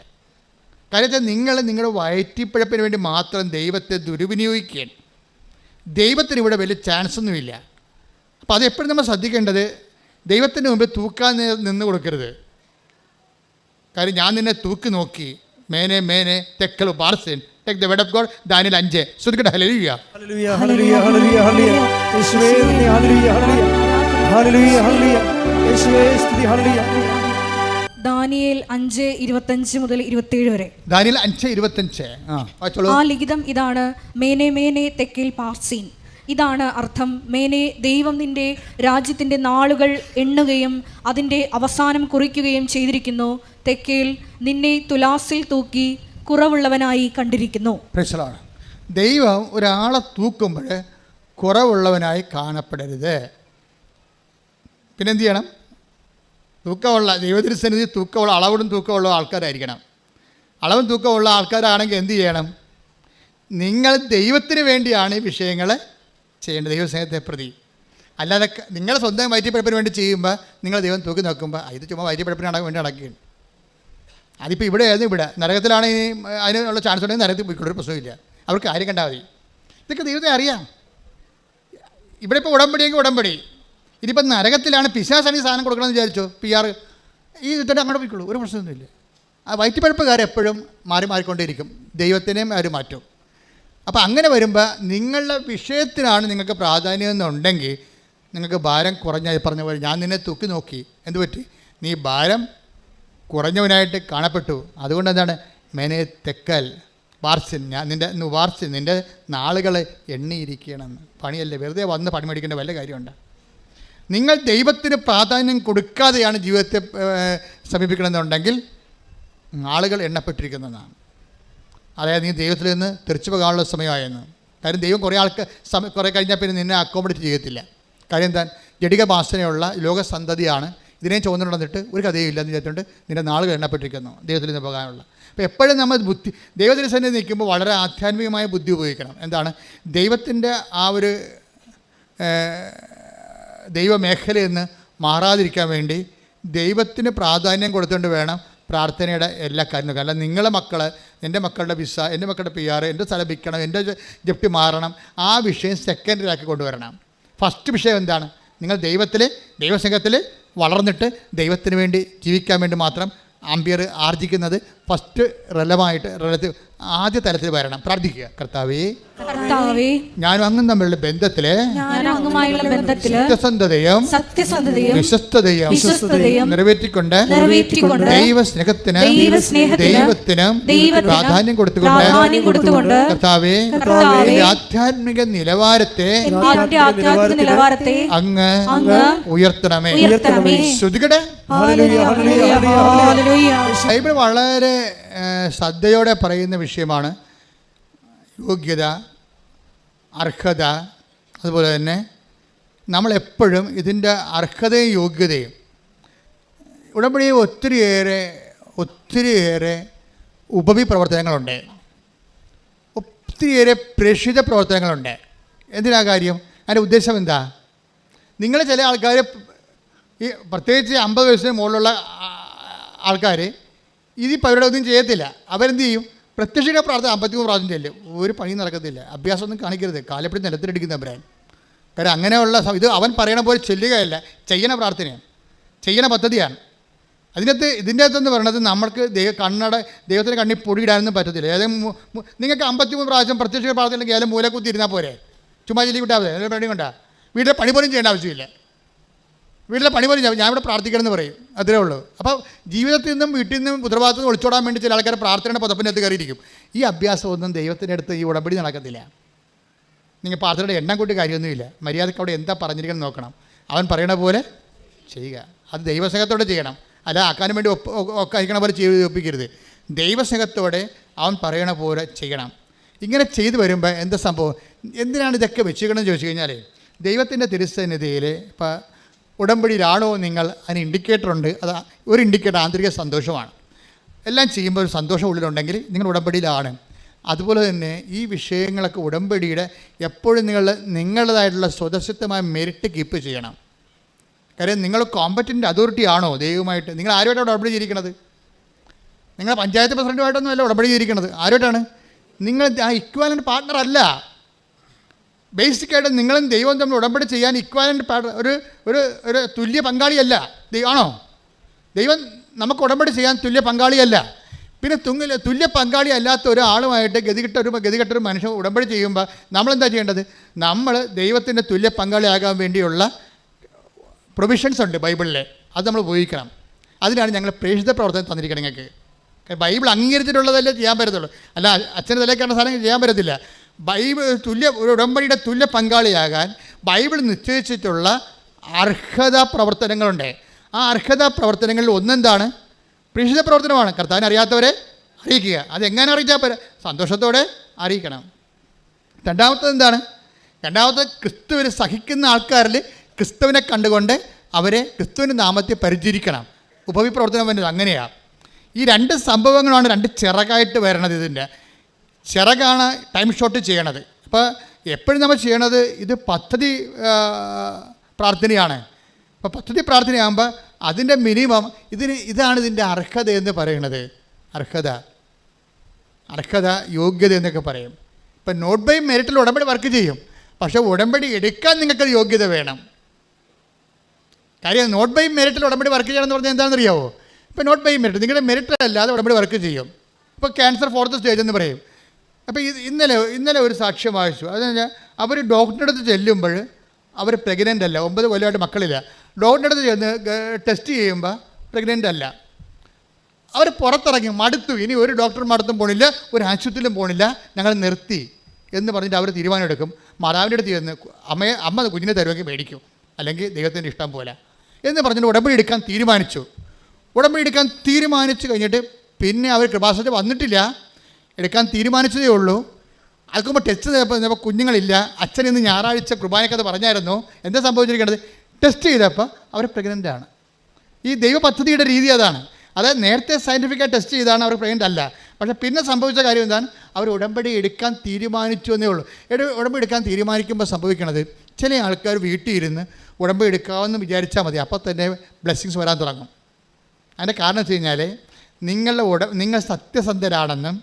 കാര്യത്തിൽ നിങ്ങളുടെ വയറ്റിപ്പിഴപ്പിന് വേണ്ടി മാത്രം ദൈവത്തെ ദുർവിനിയോഗിക്കുകയാണ്. ദൈവത്തിന് ഇവിടെ വലിയ ചാൻസൊന്നുമില്ല. അപ്പോൾ അതെപ്പോഴും നമ്മൾ ശ്രദ്ധിക്കേണ്ടത്, ദൈവത്തിൻ്റെ മുമ്പിൽ തൂക്കാൻ നിന്ന് കൊടുക്കരുത്. കാര്യം ഞാൻ നിന്നെ തൂക്കി നോക്കി, മേനെ തെക്കൽ ബാർസൻ take the word of God. ദാനിയേൽ 5 ശ്രദ്ധിക്കട്ടെ. ഹല്ലേലൂയ ഹല്ലേലൂയ ഹല്ലേലൂയ ഹല്ലേലൂയ ഹല്ലേലൂയ യേശുവേ ഹല്ലേലൂയ ഹല്ലേലൂയ ഹല്ലേലൂയ ഹല്ലേലൂയ യേശുവേ സ്തുതി ഹല്ലേലൂയ. ദാനിയേൽ 5:25 മുതൽ 27 വരെ. ദാനിയേൽ 5:25. ആ ലിഖിതം ഇതാണ്: മേനെ തെക്കേൽ പാർസീൻ. ഇതാണ് അർത്ഥം: മേനെ, ദൈവം നിന്റെ രാജ്യത്തിൻ്റെ നാളുകൾ എണ്ണുകയും അതിൻ്റെ അവസാനം കുറിക്കുകയും ചെയ്തിരിക്കുന്നു. തെക്കേൽ, നിന്നെ തുലാസിൽ തൂക്കി കുറവുള്ളവനായി കണ്ടിരിക്കുന്നു. ദൈവം ഒരാളെ തൂക്കുമ്പോൾ കുറവുള്ളവനായി കാണപ്പെടരുത്. പിന്നെന്ത് ചെയ്യണം? തൂക്കമുള്ള ദൈവത്തിരുസന്നിധി തൂക്കമുള്ള അളവും തൂക്കമുള്ള ആൾക്കാരായിരിക്കണം. അളവും തൂക്കമുള്ള ആൾക്കാരാണെങ്കിൽ എന്ത് ചെയ്യണം? നിങ്ങൾ ദൈവത്തിന് വേണ്ടിയാണ് ഈ വിഷയങ്ങൾ ചെയ്യേണ്ടത്, ദൈവസ്നേഹത്തെ പ്രതി. അല്ലാതെ നിങ്ങൾ സ്വന്തം വയറ്റിപ്പഴപ്പിന് വേണ്ടി ചെയ്യുമ്പോൾ നിങ്ങൾ ദൈവം തൂക്കി നോക്കുമ്പോൾ ഇത് ചുമ്മാ വയറ്റിപ്പഴപ്പിന് വേണ്ടി നടക്കുകയാണ്. അതിപ്പോൾ ഇവിടെ ആയിരുന്നു. ഇവിടെ നരകത്തിലാണ് അതിനുള്ള ചാൻസ് ഉണ്ടെങ്കിൽ നരകത്തിൽ പോയിക്കൊള്ളൊരു പ്രശ്നമില്ല. അവർക്ക് കാര്യം കണ്ടാൽ മതി. ഇതൊക്കെ ദൈവത്തെ അറിയാം. ഇവിടെ ഇപ്പോൾ ഉടമ്പടിയെങ്കിൽ ഉടമ്പടി. ഇനിയിപ്പോൾ നരകത്തിലാണ് പിശാസാണ് ഈ സാധനം കൊടുക്കണമെന്ന് വിചാരിച്ചോ, PR ഈ ഇതിട്ട് അങ്ങോട്ട് പോയിക്കൊള്ളൂ, ഒരു പ്രശ്നമൊന്നുമില്ല. ആ വയറ്റിപ്പഴപ്പുകാരെപ്പോഴും മാറിക്കൊണ്ടേയിരിക്കും. ദൈവത്തിനെയും അവർ മാറ്റും. അപ്പോൾ അങ്ങനെ വരുമ്പോൾ നിങ്ങളുടെ വിഷയത്തിനാണ് നിങ്ങൾക്ക് പ്രാധാന്യം എന്നുണ്ടെങ്കിൽ നിങ്ങൾക്ക് ഭാരം പറഞ്ഞ പോലെ ഞാൻ നിന്നെ തൂക്കി നോക്കി, എന്ത് പറ്റി? നീ ഭാരം കുറഞ്ഞവനായിട്ട് കാണപ്പെട്ടു. അതുകൊണ്ട് എന്താണ്? മേനെ തെക്കൽ വാർസിൻ, ഞാൻ നിൻ്റെ നാളുകൾ എണ്ണിയിരിക്കണമെന്ന്. പണിയല്ലേ, വെറുതെ വന്ന് പണി മേടിക്കേണ്ട വല്ല കാര്യമുണ്ട്? നിങ്ങൾ ദൈവത്തിന് പ്രാധാന്യം കൊടുക്കാതെയാണ് ജീവിതത്തെ സമീപിക്കണമെന്നുണ്ടെങ്കിൽ ആളുകൾ എണ്ണപ്പെട്ടിരിക്കുന്നതാണ്. അതായത് നീ ദൈവത്തിൽ നിന്ന് തെറിച്ചു പോകാനുള്ള സമയമായെന്ന്. കാര്യം ദൈവം കുറേ കഴിഞ്ഞാൽ പിന്നെ നിന്നെ അക്കോമഡേറ്റ് ചെയ്യത്തില്ല. കാര്യം എന്താ? ജഡിക വാസനയുള്ള ലോകസന്തതിയാണ് ഇതിനെ ചുവന്നു നടന്നിട്ട് ഒരു കഥയും ഇല്ലെന്ന് വിചാരിച്ചുകൊണ്ട് നിൻ്റെ നാളുകൾ എണ്ണപ്പെട്ടിരിക്കുന്നു ദൈവത്തിൽ നിന്ന് പോകാനുള്ള. അപ്പോൾ എപ്പോഴും നമ്മൾ ദൈവത്തിൻ്റെ സന്നിധി നിൽക്കുമ്പോൾ വളരെ ആധ്യാത്മികമായ ബുദ്ധി ഉപയോഗിക്കണം. എന്താണ്? ദൈവത്തിൻ്റെ ആ ഒരു ദൈവമേഖലയിൽ നിന്ന് മാറാതിരിക്കാൻ വേണ്ടി ദൈവത്തിന് പ്രാധാന്യം കൊടുത്തുകൊണ്ട് വേണം പ്രാർത്ഥനയുടെ എല്ലാ കാര്യങ്ങളും. അല്ല നിങ്ങളെ മക്കൾ, എൻ്റെ മക്കളുടെ വിസ, എൻ്റെ മക്കളുടെ PR, എൻ്റെ സ്ഥലം വിൽക്കണം, എൻ്റെ ജപ്തി മാറണം, ആ വിഷയം സെക്കൻഡറിയാക്കി കൊണ്ടുവരണം. ഫസ്റ്റ് വിഷയം എന്താണ്? നിങ്ങൾ ദൈവസംഘത്തിൽ വളർന്നിട്ട് ദൈവത്തിന് വേണ്ടി ജീവിക്കാൻ വേണ്ടി മാത്രം ആംബിയർ ആർജിക്കുന്നത് ഫസ്റ്റ് റിലേറ്റീവ് ആദ്യ തലത്തിൽ വരണം. പ്രാർത്ഥിക്കുക, കർത്താവേ ഞാനും അങ്ങും തമ്മിലുള്ള ബന്ധത്തില് സത്യസന്ധതയും വിശ്വസ്തതയും നിറവേറ്റിക്കൊണ്ട് ദൈവസ്നേഹത്തിനും പ്രാധാന്യം കൊടുത്തുകൊണ്ട് കർത്താവേ ആധ്യാത്മിക നിലവാരത്തെ അങ്ങ് ഉയർത്തണമേ. ശ്രുതികടെ ബൈബിൾ വളരെ ശ്രദ്ധയോടെ പറയുന്ന വിഷയമാണ് യോഗ്യത, അർഹത. അതുപോലെ തന്നെ നമ്മളെപ്പോഴും ഇതിൻ്റെ അർഹതയും യോഗ്യതയും ഉടമ്പടിയിൽ ഒത്തിരിയേറെ ഉപവിപ്രവർത്തനങ്ങളുണ്ട്, ഒത്തിരിയേറെ പ്രേക്ഷിത പ്രവർത്തനങ്ങളുണ്ട്. എന്തിനാ കാര്യം? അതിൻ്റെ ഉദ്ദേശം എന്താ? നിങ്ങൾ ചില ആൾക്കാർ, ഈ പ്രത്യേകിച്ച് 50 വയസ്സിന് മുകളിലുള്ള ആൾക്കാർ ഇത് അവരുടെ ഒന്നും ചെയ്യത്തില്ല. അവരെന്ത് ചെയ്യും? പ്രത്യക്ഷിക പ്രാർത്ഥന 53 പ്രാവശ്യം ചെല്ലും, ഒരു പണി നടക്കത്തില്ല. അഭ്യാസമൊന്നും കാണിക്കരുത്, കാലപ്പടി നിലത്തിലടിക്കുന്ന അഭിപ്രായം. കാരണം അങ്ങനെയുള്ള ഇത് അവൻ പറയണ പോലെ ചെല്ലുകയല്ല, ചെയ്യണ പ്രാർത്ഥനയാണ്, ചെയ്യണ പദ്ധതിയാണ്. ഇതിൻ്റെ അകത്തെന്ന് പറയണത് നമ്മൾക്ക് ദൈവത്തിൻ്റെ കണ്ണിൽ പൊടിയിടാനൊന്നും പറ്റത്തില്ല. ഏതെങ്കിലും നിങ്ങൾക്ക് 53 പ്രാവശ്യം പ്രത്യക്ഷിക പ്രാർത്ഥന ഉണ്ടെങ്കിൽ ഏതെങ്കിലും മൂല കുത്തിയിരുന്നാൽ പോരെ, ചുമ്മാ ചെല്ലി വിട്ടാൽ മതി. അതിൻ്റെ പണി കൊണ്ടാ വീട്ടിലെ പണി പോലും ചെയ്യേണ്ട ആവശ്യമില്ല. വീട്ടിലെ പണി പോലും ഞാൻ ഇവിടെ പ്രാർത്ഥിക്കണമെന്ന് പറയും, അത്രേ ഉള്ളൂ. അപ്പോൾ ജീവിതത്തിൽ നിന്നും വീട്ടിൽ നിന്നും ഉത്തരവാദിത്തം ഒളിച്ചോടാൻ വേണ്ടി ചില ആൾക്കാർ പ്രാർത്ഥനയുടെ പുതപ്പിനകത്ത് കയറിയിരിക്കും. ഈ അഭ്യാസമൊന്നും ദൈവത്തിൻ്റെ അടുത്ത് ഈ ഉടമ്പടി നടക്കത്തില്ല. നിങ്ങൾ പ്രാർത്ഥനയുടെ എണ്ണം കൂട്ടി കാര്യമൊന്നുമില്ല. മര്യാദയ്ക്ക് അവിടെ എന്താ പറഞ്ഞിരിക്കണം നോക്കണം. അവൻ പറയണ പോലെ ചെയ്യുക. അത് ദൈവസ്നേഹത്തോടെ ചെയ്യണം, അല്ല ആക്കാനും വേണ്ടി ഒക്കഴിക്കണ പോലെ ചെയ്ത് ഒപ്പിക്കരുത്. ദൈവസ്നേഹത്തോടെ അവൻ പറയണ പോലെ ചെയ്യണം. ഇങ്ങനെ ചെയ്തു വരുമ്പോൾ എന്താ സംഭവം? എന്തിനാണ് ഇതൊക്കെ വെച്ചിരിക്കണമെന്ന് ചോദിച്ചു കഴിഞ്ഞാൽ, ദൈവത്തിൻ്റെ തിരുസന്നിധിയിൽ ഇപ്പോൾ ഉടമ്പടിയിലാണോ നിങ്ങൾ, അതിന് ഇൻഡിക്കേറ്ററുണ്ട്. അത് ഒരു ഇൻഡിക്കേറ്റർ ആന്തരിക സന്തോഷമാണ്. എല്ലാം ചെയ്യുമ്പോൾ ഒരു സന്തോഷം ഉള്ളിലുണ്ടെങ്കിൽ നിങ്ങൾ ഉടമ്പടിയിലാണ്. അതുപോലെ തന്നെ ഈ വിഷയങ്ങളൊക്കെ ഉടമ്പടിയുടെ എപ്പോഴും നിങ്ങളുടേതായിട്ടുള്ള സ്വതസിദ്ധമായ മെറിറ്റ് കീപ്പ് ചെയ്യണം. കാര്യം നിങ്ങൾ കോമ്പറ്റൻ്റ് അതോറിറ്റി ആണോ ദൈവമായിട്ട്? നിങ്ങൾ ആരുമായിട്ടാണ് ഉടമ്പടി ചെയ്തിരിക്കുന്നത്? നിങ്ങൾ പഞ്ചായത്ത് പ്രസിഡൻറ്റുമായിട്ടൊന്നും അല്ല ഉടമ്പടി ചെയ്തിരിക്കുന്നത്. ആരുമായിട്ടാണ്? നിങ്ങൾ ആ ഇക്വാലൻ്റ് പാർട്ട്ണർ അല്ല. ബേസിക്കായിട്ട് നിങ്ങളും ദൈവം തമ്മിൽ ഉടമ്പടി ചെയ്യാൻ ഇക്വാലൻ്റ് ഒരു തുല്യ പങ്കാളിയല്ല. ആണോ? ദൈവം നമുക്ക് ഉടമ്പടി ചെയ്യാൻ തുല്യ പങ്കാളിയല്ല. പിന്നെ തുല്യ പങ്കാളി അല്ലാത്ത ഒരാളുമായിട്ട് ഗതികെട്ടൊരു മനുഷ്യൻ ഉടമ്പടി ചെയ്യുമ്പോൾ നമ്മളെന്താ ചെയ്യേണ്ടത്? നമ്മൾ ദൈവത്തിൻ്റെ തുല്യ പങ്കാളിയാകാൻ വേണ്ടിയുള്ള പ്രൊവിഷൻസ് ഉണ്ട് ബൈബിളിൽ, അത് നമ്മൾ ഉപയോഗിക്കണം. അതിനാണ് ഞങ്ങൾ പ്രേക്ഷിത പ്രവർത്തനം തന്നിരിക്കുന്നത് നിങ്ങൾക്ക്. ബൈബിൾ അംഗീകരിച്ചിട്ടുള്ളതല്ലേ ചെയ്യാൻ പറ്റത്തുള്ളൂ, അല്ല അച്ഛൻ്റെ തലേക്കാണ് സാധനം ചെയ്യാൻ പറ്റത്തില്ല. ബൈബിൾ ഒരു ഉടമ്പടിയുടെ തുല്യ പങ്കാളിയാകാൻ ബൈബിൾ നിശ്ചയിച്ചിട്ടുള്ള അർഹതാ പ്രവർത്തനങ്ങളുണ്ട്. ആ അർഹതാ പ്രവർത്തനങ്ങളിൽ ഒന്നെന്താണ്? പ്രേക്ഷിത പ്രവർത്തനമാണ്. കർത്താവിനെ അറിയാത്തവരെ അറിയിക്കുക. അതെങ്ങനെ അറിയിച്ചാൽ പോരാ, സന്തോഷത്തോടെ അറിയിക്കണം. രണ്ടാമത്തത് എന്താണ്? രണ്ടാമത്തത് ക്രിസ്തുവിനെ സഹിക്കുന്ന ആൾക്കാരിൽ ക്രിസ്തുവിനെ കണ്ടുകൊണ്ട് അവരെ ക്രിസ്തുവിൻ്റെ നാമത്തെ പരിചരിക്കണം. ഉപവിപ്രവർത്തനം വരുന്നത് അങ്ങനെയാണ്. ഈ രണ്ട് സംഭവങ്ങളാണ് രണ്ട് ചിറകായിട്ട് വരണത്. ഇതിൻ്റെ ചിറകാണ് ടൈം ഷോട്ട് ചെയ്യണത്. അപ്പോൾ എപ്പോഴും നമ്മൾ ചെയ്യണത് ഇത് പദ്ധതി പ്രാർത്ഥനയാണ്. അപ്പോൾ പദ്ധതി പ്രാർത്ഥനയാകുമ്പോൾ അതിൻ്റെ മിനിമം ഇതാണ് ഇതിൻ്റെ അർഹത എന്ന് പറയുന്നത്. അർഹത യോഗ്യത എന്നൊക്കെ പറയും. ഇപ്പം നോട്ട് ബൈ മെറിറ്റിൽ ഉടമ്പടി വർക്ക് ചെയ്യും, പക്ഷേ ഉടമ്പടി എടുക്കാൻ നിങ്ങൾക്കത് യോഗ്യത വേണം. കാര്യം നോട്ട് ബൈ മെറിറ്റിൽ ഉടമ്പടി വർക്ക് ചെയ്യണമെന്ന് പറഞ്ഞാൽ എന്താണെന്ന് അറിയാമോ? ഇപ്പോൾ നോട്ട് ബൈ മെറിറ്റ് നിങ്ങളുടെ മെറിറ്റ് അല്ലാതെ ഉടമ്പടി വർക്ക് ചെയ്യും. ഇപ്പോൾ ക്യാൻസർ 4th സ്റ്റേജ് എന്ന് പറയും. അപ്പോൾ ഇന്നലെ ഒരു സാക്ഷ്യം വായിച്ചു. അതെന്ന് അവർ ഡോക്ടറുടെ അടുത്ത് ചെല്ലുമ്പോൾ അവർ പ്രഗ്നൻ്റ് അല്ല, 9 കൊല്ലമായിട്ട് മക്കളില്ല. ഡോക്ടറുടെ അടുത്ത് ചെന്ന് ടെസ്റ്റ് ചെയ്യുമ്പോൾ പ്രഗ്നൻ്റ് അല്ല. അവർ പുറത്തിറങ്ങി മടുത്തു, ഇനി ഒരു ഡോക്ടറും അടുത്തും പോണില്ല, ഒരു ആശുപത്രിയിലും പോണില്ല, ഞങ്ങൾ നിർത്തി എന്ന് പറഞ്ഞിട്ട് അവർ തീരുമാനം എടുക്കും. മാതാവിൻ്റെ അടുത്ത് ചെന്ന് അമ്മ കുഞ്ഞിനെ തരുമെങ്കിൽ മേടിക്കും, അല്ലെങ്കിൽ ദൈവത്തിൻ്റെ ഇഷ്ടം പോലെ എന്ന് പറഞ്ഞിട്ട് ഉടമ്പടി എടുക്കാൻ തീരുമാനിച്ചു. ഉടമ്പടി എടുക്കാൻ തീരുമാനിച്ചു കഴിഞ്ഞിട്ട് പിന്നെ അവർ കൃപാസനത്തിൽ വന്നിട്ടില്ല, എടുക്കാൻ തീരുമാനിച്ചതേ ഉള്ളൂ. അതുമ്പോൾ ടെസ്റ്റ് ചെയ്തപ്പോൾ കുഞ്ഞുങ്ങളില്ല. അച്ഛൻ ഇന്ന് ഞായറാഴ്ച കുർബാനക്കത് പറഞ്ഞായിരുന്നു. എന്താ സംഭവിച്ചിരിക്കുന്നത്? ടെസ്റ്റ് ചെയ്തപ്പോൾ അവർ പ്രഗ്നൻ്റാണ്. ഈ ദൈവ പദ്ധതിയുടെ രീതി അതാണ്. അതായത് നേരത്തെ സയൻറ്റിഫിക്കായി ടെസ്റ്റ് ചെയ്താണ് അവർ പ്രഗ്നൻ്റ് അല്ല. പക്ഷേ പിന്നെ സംഭവിച്ച കാര്യം എന്താണ്? അവർ ഉടമ്പടി എടുക്കാൻ തീരുമാനിച്ചു എന്നേ ഉള്ളൂ. ഉടമ്പടി എടുക്കാൻ തീരുമാനിക്കുമ്പോൾ സംഭവിക്കണത്, ചില ആൾക്കാർ വീട്ടിൽ ഇരുന്ന് ഉടമ്പടി എടുക്കാമെന്ന് വിചാരിച്ചാൽ മതി, അപ്പോൾ തന്നെ ബ്ലെസ്സിങ്സ് വരാൻ തുടങ്ങും. അതിൻ്റെ കാരണം വെച്ച് കഴിഞ്ഞാൽ നിങ്ങൾ സത്യസന്ധരാണെന്നും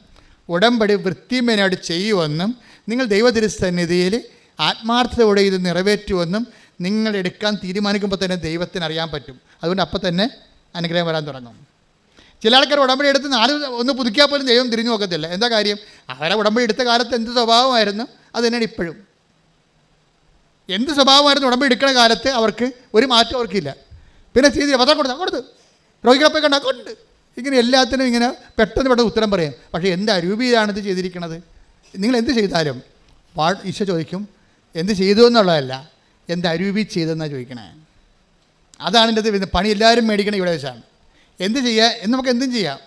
ഉടമ്പടി വൃത്തിമേനായിട്ട് ചെയ്യുമെന്നും നിങ്ങൾ ദൈവതിരുസന്നിധിയിൽ ആത്മാർത്ഥതയോടെ ഇത് നിറവേറ്റുമെന്നും നിങ്ങൾ എടുക്കാൻ തീരുമാനിക്കുമ്പോൾ തന്നെ ദൈവത്തിന് അറിയാൻ പറ്റും. അതുകൊണ്ട് അപ്പം തന്നെ അനുഗ്രഹം വരാൻ തുടങ്ങും. ചില ആൾക്കാർ ഉടമ്പടി എടുത്ത് 4 ഒന്ന് പുതുക്കിയാൽ പോലും ദൈവം തിരിഞ്ഞു നോക്കത്തില്ല. എന്താ കാര്യം? അവരെ ഉടമ്പടി എടുത്ത കാലത്ത് എന്ത് സ്വഭാവമായിരുന്നു അത് തന്നെയാണ് ഇപ്പോഴും. എന്ത് സ്വഭാവമായിരുന്നു ഉടമ്പടി എടുക്കുന്ന കാലത്ത് അവർക്ക് ഒരു മാറ്റം അവർക്കില്ല. പിന്നെ ചെയ്തില്ല, പത്രം കൊടുത്ത് രോഗികളെ കണ്ടാൽ കൊണ്ട് ഇങ്ങനെ എല്ലാത്തിനും ഇങ്ങനെ പെട്ടെന്ന് ഉത്തരം പറയും. പക്ഷേ എന്ത് അരൂപിയിലാണ് ഇത് ചെയ്തിരിക്കുന്നത്? നിങ്ങൾ എന്ത് ചെയ്താലും ഈശോ ചോദിക്കും എന്ത് ചെയ്തു എന്നുള്ളതല്ല, എന്ത് അരൂപി ചെയ്തെന്നാണ് ചോദിക്കണേ. അതാണ് എൻ്റെ ഇത്. പണി എല്ലാവരും മേടിക്കണം ഇവിടെ വെച്ചാണ്. എന്ത് ചെയ്യുക എന്ന് നമുക്ക് എന്തും ചെയ്യാം,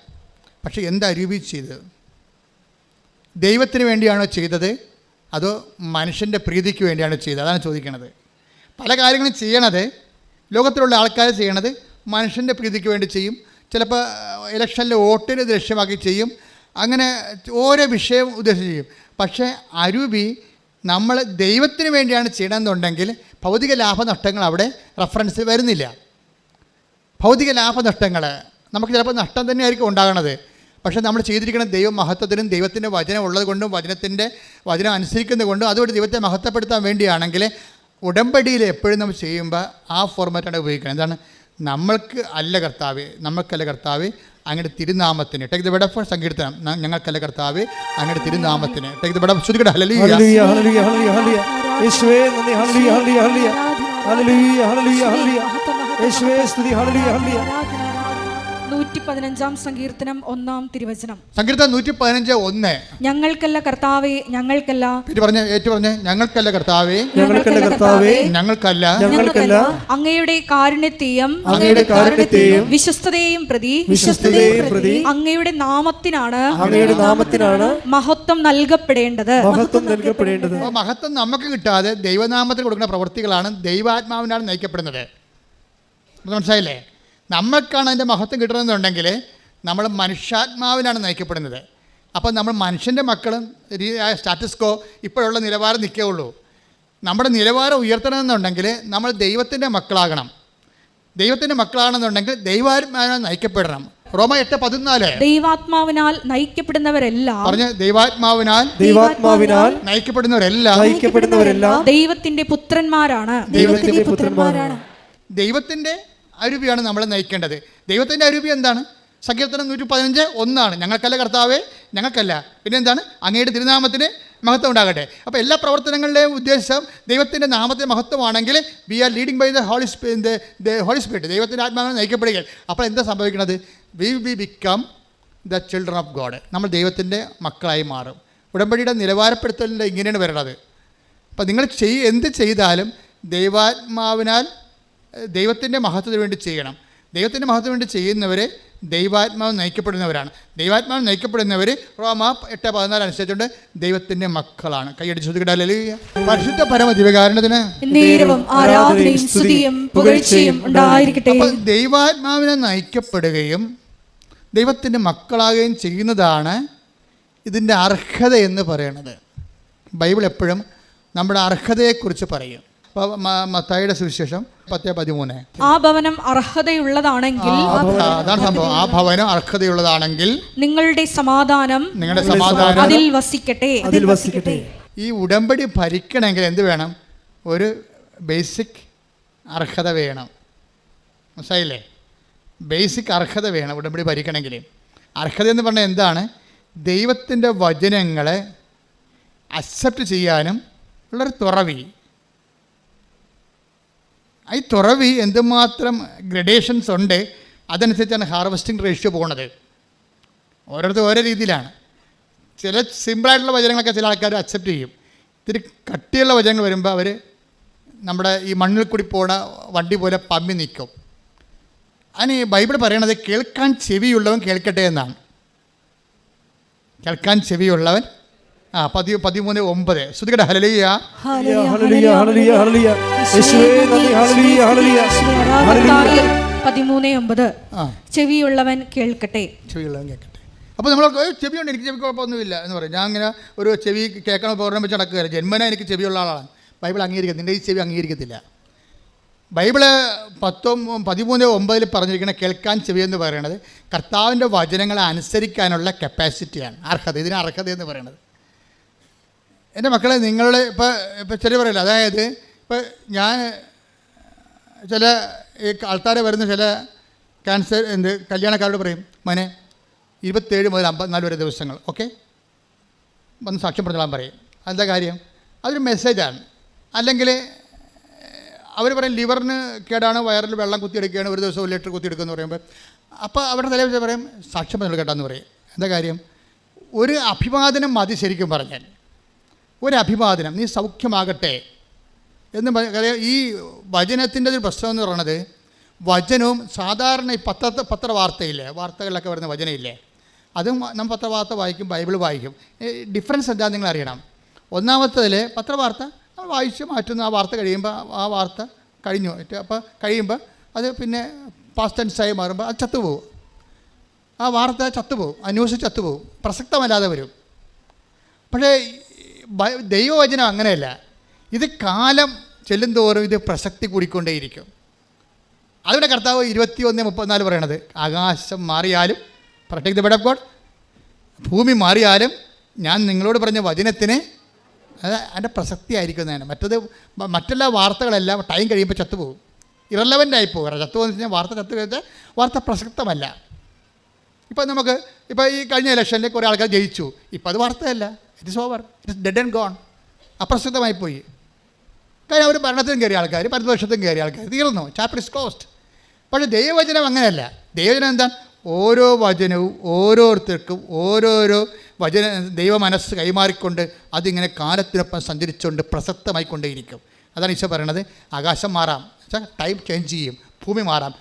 പക്ഷേ എന്ത് അരൂപി ചെയ്തത്? ദൈവത്തിന് വേണ്ടിയാണോ ചെയ്തത് അതോ മനുഷ്യൻ്റെ പ്രീതിക്ക് വേണ്ടിയാണോ ചെയ്തത്? അതാണ് ചോദിക്കണത്. പല കാര്യങ്ങളും ചെയ്യണത്, ലോകത്തിലുള്ള ആൾക്കാർ ചെയ്യണത് മനുഷ്യൻ്റെ പ്രീതിക്ക് വേണ്ടി ചെയ്യും. ചിലപ്പോൾ ഇലക്ഷനിൽ വോട്ടിന് ലക്ഷ്യമാക്കി ചെയ്യും. അങ്ങനെ ഓരോ വിഷയം ഉദ്ദേശിച്ച് ചെയ്യും. പക്ഷേ അരൂപി നമ്മൾ ദൈവത്തിന് വേണ്ടിയാണ് ചെയ്യണമെന്നുണ്ടെങ്കിൽ ഭൗതിക ലാഭനഷ്ടങ്ങൾ അവിടെ റെഫറൻസ് വരുന്നില്ല. ഭൗതിക ലാഭനഷ്ടങ്ങൾ നമുക്ക് ചിലപ്പോൾ നഷ്ടം തന്നെയായിരിക്കും ഉണ്ടാകണത്. പക്ഷേ നമ്മൾ ചെയ്തിരിക്കുന്ന ദൈവ മഹത്വത്തിനും ദൈവത്തിൻ്റെ വചനം ഉള്ളത് കൊണ്ടും വചനം അനുസരിക്കുന്നത് കൊണ്ടും അതുകൊണ്ട് ദൈവത്തെ മഹത്വപ്പെടുത്താൻ വേണ്ടിയാണെങ്കിൽ ഉടമ്പടിയിൽ എപ്പോഴും നമ്മൾ ചെയ്യുമ്പോൾ ആ ഫോർമാറ്റാണ് ഉപയോഗിക്കുന്നത്. എന്താണ്? നമ്മൾക്കല്ല കർത്താവേ അങ്ങയുടെ തിരുനാമത്തിന്. ടേക്ക് ദ ബെഡ് ഫോർ സങ്കീർത്തനം. ഞങ്ങൾക്കല്ല കർത്താവേ അങ്ങയുടെ തിരുനാമത്തിന്. ടേക്ക് ദ ബെഡ് ശ്രുതികട. ഹല്ലേലൂയ ഹല്ലേലൂയ ഹല്ലേലൂയ ഹല്ലേലൂയ. യേശുവേ നന്ദി. ഹല്ലേലൂയ ഹല്ലേലൂയ ഹല്ലേലൂയ ഹല്ലേലൂയ ഹല്ലേലൂയ. യേശുവേ സ്തുതി. Hallelujah hallelujah. 115 സങ്കീർത്തനം 1 തിരുവചനം. സങ്കീർത്തനം 115:1. ഞങ്ങൾക്കല്ല കർത്താവേ ഞങ്ങൾക്കല്ല. പറഞ്ഞേ ഞങ്ങൾക്കല്ല കർത്താവേ ഞങ്ങൾക്കല്ല കർത്താവേ ഞങ്ങൾക്കല്ല അങ്ങയുടെ കാരുണ്യത്തെയും വിശ്വസ്തതയെയും പ്രതി അങ്ങയുടെ നാമത്തിനാണ് മഹത്വം നൽകപ്പെടേണ്ടത്. മഹത്വം നമുക്ക് കിട്ടാതെ ദൈവനാമത്തിൽ കൊടുക്കുന്ന പ്രവൃത്തികളാണ് ദൈവാത്മാവിനാണ് നയിക്കപ്പെടുന്നത്. മനസ്സിലായില്ലേ? നമ്മൾക്കാണ് അതിൻ്റെ മഹത്വം കിട്ടണമെന്നുണ്ടെങ്കിൽ നമ്മൾ മനുഷ്യാത്മാവിനാണ് നയിക്കപ്പെടുന്നത്. അപ്പോൾ നമ്മൾ മനുഷ്യൻ്റെ മക്കളും സ്റ്റാറ്റസ്കോ ഇപ്പോഴുള്ള നിലവാരം നിൽക്കുകയുള്ളൂ. നമ്മുടെ നിലവാരം ഉയർത്തണമെന്നുണ്ടെങ്കിൽ നമ്മൾ ദൈവത്തിൻ്റെ മക്കളാകണം. ദൈവത്തിൻ്റെ മക്കളാണെന്നുണ്ടെങ്കിൽ ദൈവാത്മാവിനാൽ നയിക്കപ്പെടണം. റോമ 8:14. ദൈവാത്മാവിനാൽ നയിക്കപ്പെടുന്നവരെല്ലാം നയിക്കപ്പെടുന്നവരെല്ലാം ദൈവത്തിൻ്റെ പുത്രന്മാരാണ്. ദൈവത്തിൻ്റെ അരൂപിയാണ് നമ്മളെ നയിക്കേണ്ടത്. ദൈവത്തിൻ്റെ അരൂപി എന്താണ്? സങ്കീർത്തനം 115:1. ഞങ്ങൾക്കല്ല കർത്താവേ ഞങ്ങൾക്കല്ല. പിന്നെ എന്താണ്? അങ്ങയുടെ തിരുനാമത്തിന് മഹത്വം ഉണ്ടാകട്ടെ. അപ്പോൾ എല്ലാ പ്രവർത്തനങ്ങളുടെയും ഉദ്ദേശം ദൈവത്തിൻ്റെ നാമത്തിൻ്റെ മഹത്വമാണെങ്കിൽ we are leading by the holy spirit. ദൈവത്തിൻ്റെ ആത്മാവിനെ നയിക്കപ്പെടുക. അപ്പോൾ എന്താ സംഭവിക്കുന്നത്? We become the children of God. നമ്മൾ ദൈവത്തിൻ്റെ മക്കളായി മാറും. ഉടമ്പടിയുടെ നിലവാരപ്പെടുത്തലിൻ്റെ ഇങ്ങനെയാണ് വരുന്നത്. അപ്പോൾ നിങ്ങൾ എന്ത് ചെയ്താലും ദൈവാത്മാവിനാൽ ദൈവത്തിൻ്റെ മഹത്വത്തിന് വേണ്ടി ചെയ്യണം. ദൈവത്തിൻ്റെ മഹത്വത്തിന് വേണ്ടി ചെയ്യുന്നവർ ദൈവാത്മാവ് നയിക്കപ്പെടുന്നവരാണ്. ദൈവാത്മാവ് നയിക്കപ്പെടുന്നവർ റോമ 8:14 അനുസരിച്ചുകൊണ്ട് ദൈവത്തിൻ്റെ മക്കളാണ്. കൈയടിച്ച് ശ്രദ്ധിക്കട്ടെ. ഹല്ലേലൂയ. പരിശുദ്ധ പരമദിവ്യകാരുണ്യത്തിന് അപ്പോൾ ദൈവാത്മാവിനെ നയിക്കപ്പെടുകയും ദൈവത്തിൻ്റെ മക്കളാകുകയും ചെയ്യുന്നതാണ് ഇതിൻ്റെ അർഹത എന്ന് പറയുന്നത്. ബൈബിൾ എപ്പോഴും നമ്മുടെ അർഹതയെക്കുറിച്ച് പറയും. മത്തായിയുടെ സുവിശേഷം 10:13. ആ ഭവനം അർഹതയുള്ളതാണെങ്കിൽ, അതാണ് സംഭവം, ആ ഭവനം അർഹതയുള്ളതാണെങ്കിൽ നിങ്ങളുടെ സമാധാനം അതിൽ വസിക്കട്ടെ. ഈ ഉടമ്പടി ഭരിക്കണമെങ്കിൽ എന്ത് വേണം? ഒരു ബേസിക് അർഹത വേണം. മനസ്സിലായില്ലേ? ബേസിക് അർഹത വേണം ഉടമ്പടി ഭരിക്കണമെങ്കിൽ. അർഹത എന്ന് പറഞ്ഞാൽ എന്താണ്? ദൈവത്തിൻ്റെ വചനങ്ങളെ അക്സെപ്റ്റ് ചെയ്യാനും ഉള്ളൊരു തുറവി. ഈ തുറവി എന്തുമാത്രം ഗ്രഡേഷൻസ് ഉണ്ട്, അതനുസരിച്ചാണ് ഹാർവെസ്റ്റിംഗ് റേഷ്യോ പോകുന്നത്. ഓരോരുത്തർ ഓരോ രീതിയിലാണ്. ചില സിമ്പിളായിട്ടുള്ള വചനങ്ങളൊക്കെ ചില ആൾക്കാർ അക്സെപ്റ്റ് ചെയ്യും. ഇത്തിരി കട്ടിയുള്ള വചനങ്ങൾ വരുമ്പോൾ അവർ നമ്മുടെ ഈ മണ്ണിൽ കൂടി പോണ വണ്ടി പോലെ പമ്മി നിൽക്കും. അതിന് ബൈബിൾ പറയണത് കേൾക്കാൻ ചെവിയുള്ളവൻ കേൾക്കട്ടെ എന്നാണ്. കേൾക്കാൻ ചെവിയുള്ളവൻ 13:9. ശ്രുതികട. ഹല്ലേലൂയ ഹല്ലേലൂയ ഹല്ലേലൂയ ഹല്ലേലൂയ. യേശുവേ നന്ദി. ഹല്ലേലൂയ ഹല്ലേലൂയ ഹല്ലേലൂയ. 13:9. ആ, ചെവിയുള്ളവൻ കേൾക്കട്ടെ. ചെവിയുള്ളവൻ കേൾക്കട്ടെ. അപ്പോൾ നമ്മൾ ചെവിയുണ്ട്, എനിക്ക് ചെവി കുഴപ്പമൊന്നുമില്ല എന്ന് പറയും. ഞാൻ അങ്ങനെ ഒരു ചെവി കേൾക്കണ പ്രോഗ്രാം വെച്ച് നടക്കുകയല്ല. ജന്മന എനിക്ക് ചെവിയുള്ള ആളാണ്. ബൈബിൾ അംഗീകരിക്കത്തില്ല, നിൻ്റെ ഈ ചെവി അംഗീകരിക്കത്തില്ല. ബൈബിള് 13:9 പറഞ്ഞിരിക്കുന്ന കേൾക്കാൻ ചെവി എന്ന് പറയുന്നത് കർത്താവിൻ്റെ വചനങ്ങളെ അനുസരിക്കാനുള്ള കപ്പാസിറ്റിയാണ്, അർഹത. ഇതിന് അർഹത എന്ന് പറയുന്നത്. എൻ്റെ മക്കളെ, നിങ്ങൾ ഇപ്പോൾ ചെറിയ പറയില്ല, അതായത് ഇപ്പോൾ ഞാൻ ചില ഈ ആൾക്കാരെ വരുന്ന ചില ക്യാൻസർ കല്യാണക്കാരോട് പറയും, മോനെ 27 മുതൽ 54 വരെ ദിവസങ്ങൾ ഓക്കെ വന്ന് സാക്ഷ്യം പറഞ്ഞോളാൻ പറയും. എന്താ കാര്യം? അതൊരു മെസ്സേജാണ്. അല്ലെങ്കിൽ അവർ പറയും ലിവറിന് കേടാണ്, വയറിൽ വെള്ളം കുത്തിയെടുക്കുകയാണ്, ഒരു ദിവസം 1 ലിറ്റർ കുത്തിയെടുക്കുമെന്ന് പറയുമ്പോൾ അപ്പോൾ അവരുടെ തലയിൽ പറയും സാക്ഷ്യം പറഞ്ഞോളൂ കേട്ടാന്ന് പറയും. എന്താ കാര്യം? ഒരു അഭിവാദനം മതി. ശരിക്കും പറഞ്ഞാൽ ഒരു അഭിവാദനം, നീ സൗഖ്യമാകട്ടെ എന്ന് പറയാം. ഈ വചനത്തിൻ്റെ ഒരു പ്രശ്നം എന്ന് പറയുന്നത്, വചനവും സാധാരണ ഈ പത്രവാർത്തയില്ലേ, വാർത്തകളിലൊക്കെ വരുന്ന വചനമില്ലേ, അതും നമ്മൾ പത്രവാർത്ത വായിക്കും, ബൈബിൾ വായിക്കും. ഡിഫറൻസ് എന്താ നിങ്ങൾ അറിയണം. ഒന്നാമത്തതിൽ പത്രവാർത്ത നമ്മൾ വായിച്ച് മാറ്റുന്നു. ആ വാർത്ത കഴിയുമ്പോൾ ആ വാർത്ത കഴിഞ്ഞു. അപ്പോൾ കഴിയുമ്പോൾ അത് പിന്നെ പാസ്റ്റ് ടെൻസായി മാറുമ്പോൾ അത് ചത്തുപോകും. ആ വാർത്ത ചത്തുപോകും, ആ ന്യൂസ് ചത്തുപോകും, പ്രസക്തമല്ലാതെ വരും. പക്ഷേ ദൈവവചനം അങ്ങനെയല്ല. ഇത് കാലം ചെല്ലുന്തോറും ഇത് പ്രസക്തി കൂടിക്കൊണ്ടേയിരിക്കും. അതിവിടെ കർത്താവ് 21:34 പറയണത്, ആകാശം മാറിയാലും protect the word of God, ഭൂമി മാറിയാലും ഞാൻ നിങ്ങളോട് പറഞ്ഞ വചനത്തിന് അത് അതിൻ്റെ പ്രസക്തി ആയിരിക്കുന്നതാണ്. മറ്റെല്ലാ വാർത്തകളെല്ലാം ടൈം കഴിയുമ്പോൾ ചത്തുപോകും, ഇറലവൻ്റ് ആയിപ്പോകും. ചത്തുപോകുന്ന വെച്ച് കഴിഞ്ഞാൽ വാർത്ത കഴിഞ്ഞാൽ വാർത്ത പ്രസക്തമല്ല. ഇപ്പോൾ നമുക്ക് ഇപ്പോൾ ഈ കഴിഞ്ഞ ഇലക്ഷനിൽ കുറേ ആൾക്കാർ ജയിച്ചു, ഇപ്പോൾ അത് വാർത്തയല്ല, it is over, it is dead and gone, അപ്രസക്തമായിപ്പോയി. കാര്യം അവർ ഭരണത്തിലും കയറിയ ആൾക്കാർ, പരിദോഷത്തിലും കയറിയ ആൾക്കാർ, തീർന്നു, ചാപ്റ്റർ ഇസ് ക്ലോസ്ഡ്. പക്ഷേ ദൈവവചനം അങ്ങനെയല്ല. ദൈവവചനം എന്താണ്? ഓരോ വചനവും ഓരോരുത്തർക്കും ഓരോരോ ദൈവ മനസ്സ് കൈമാറിക്കൊണ്ട് അതിങ്ങനെ കാലത്തിനൊപ്പം സഞ്ചരിച്ചുകൊണ്ട് പ്രസക്തമായിക്കൊണ്ടേയിരിക്കും. അതാണ് ഈശോ പറയണത്. ആകാശം മാറാം, ടൈം ചേഞ്ച് ചെയ്യും, ഭൂമി മാറാം,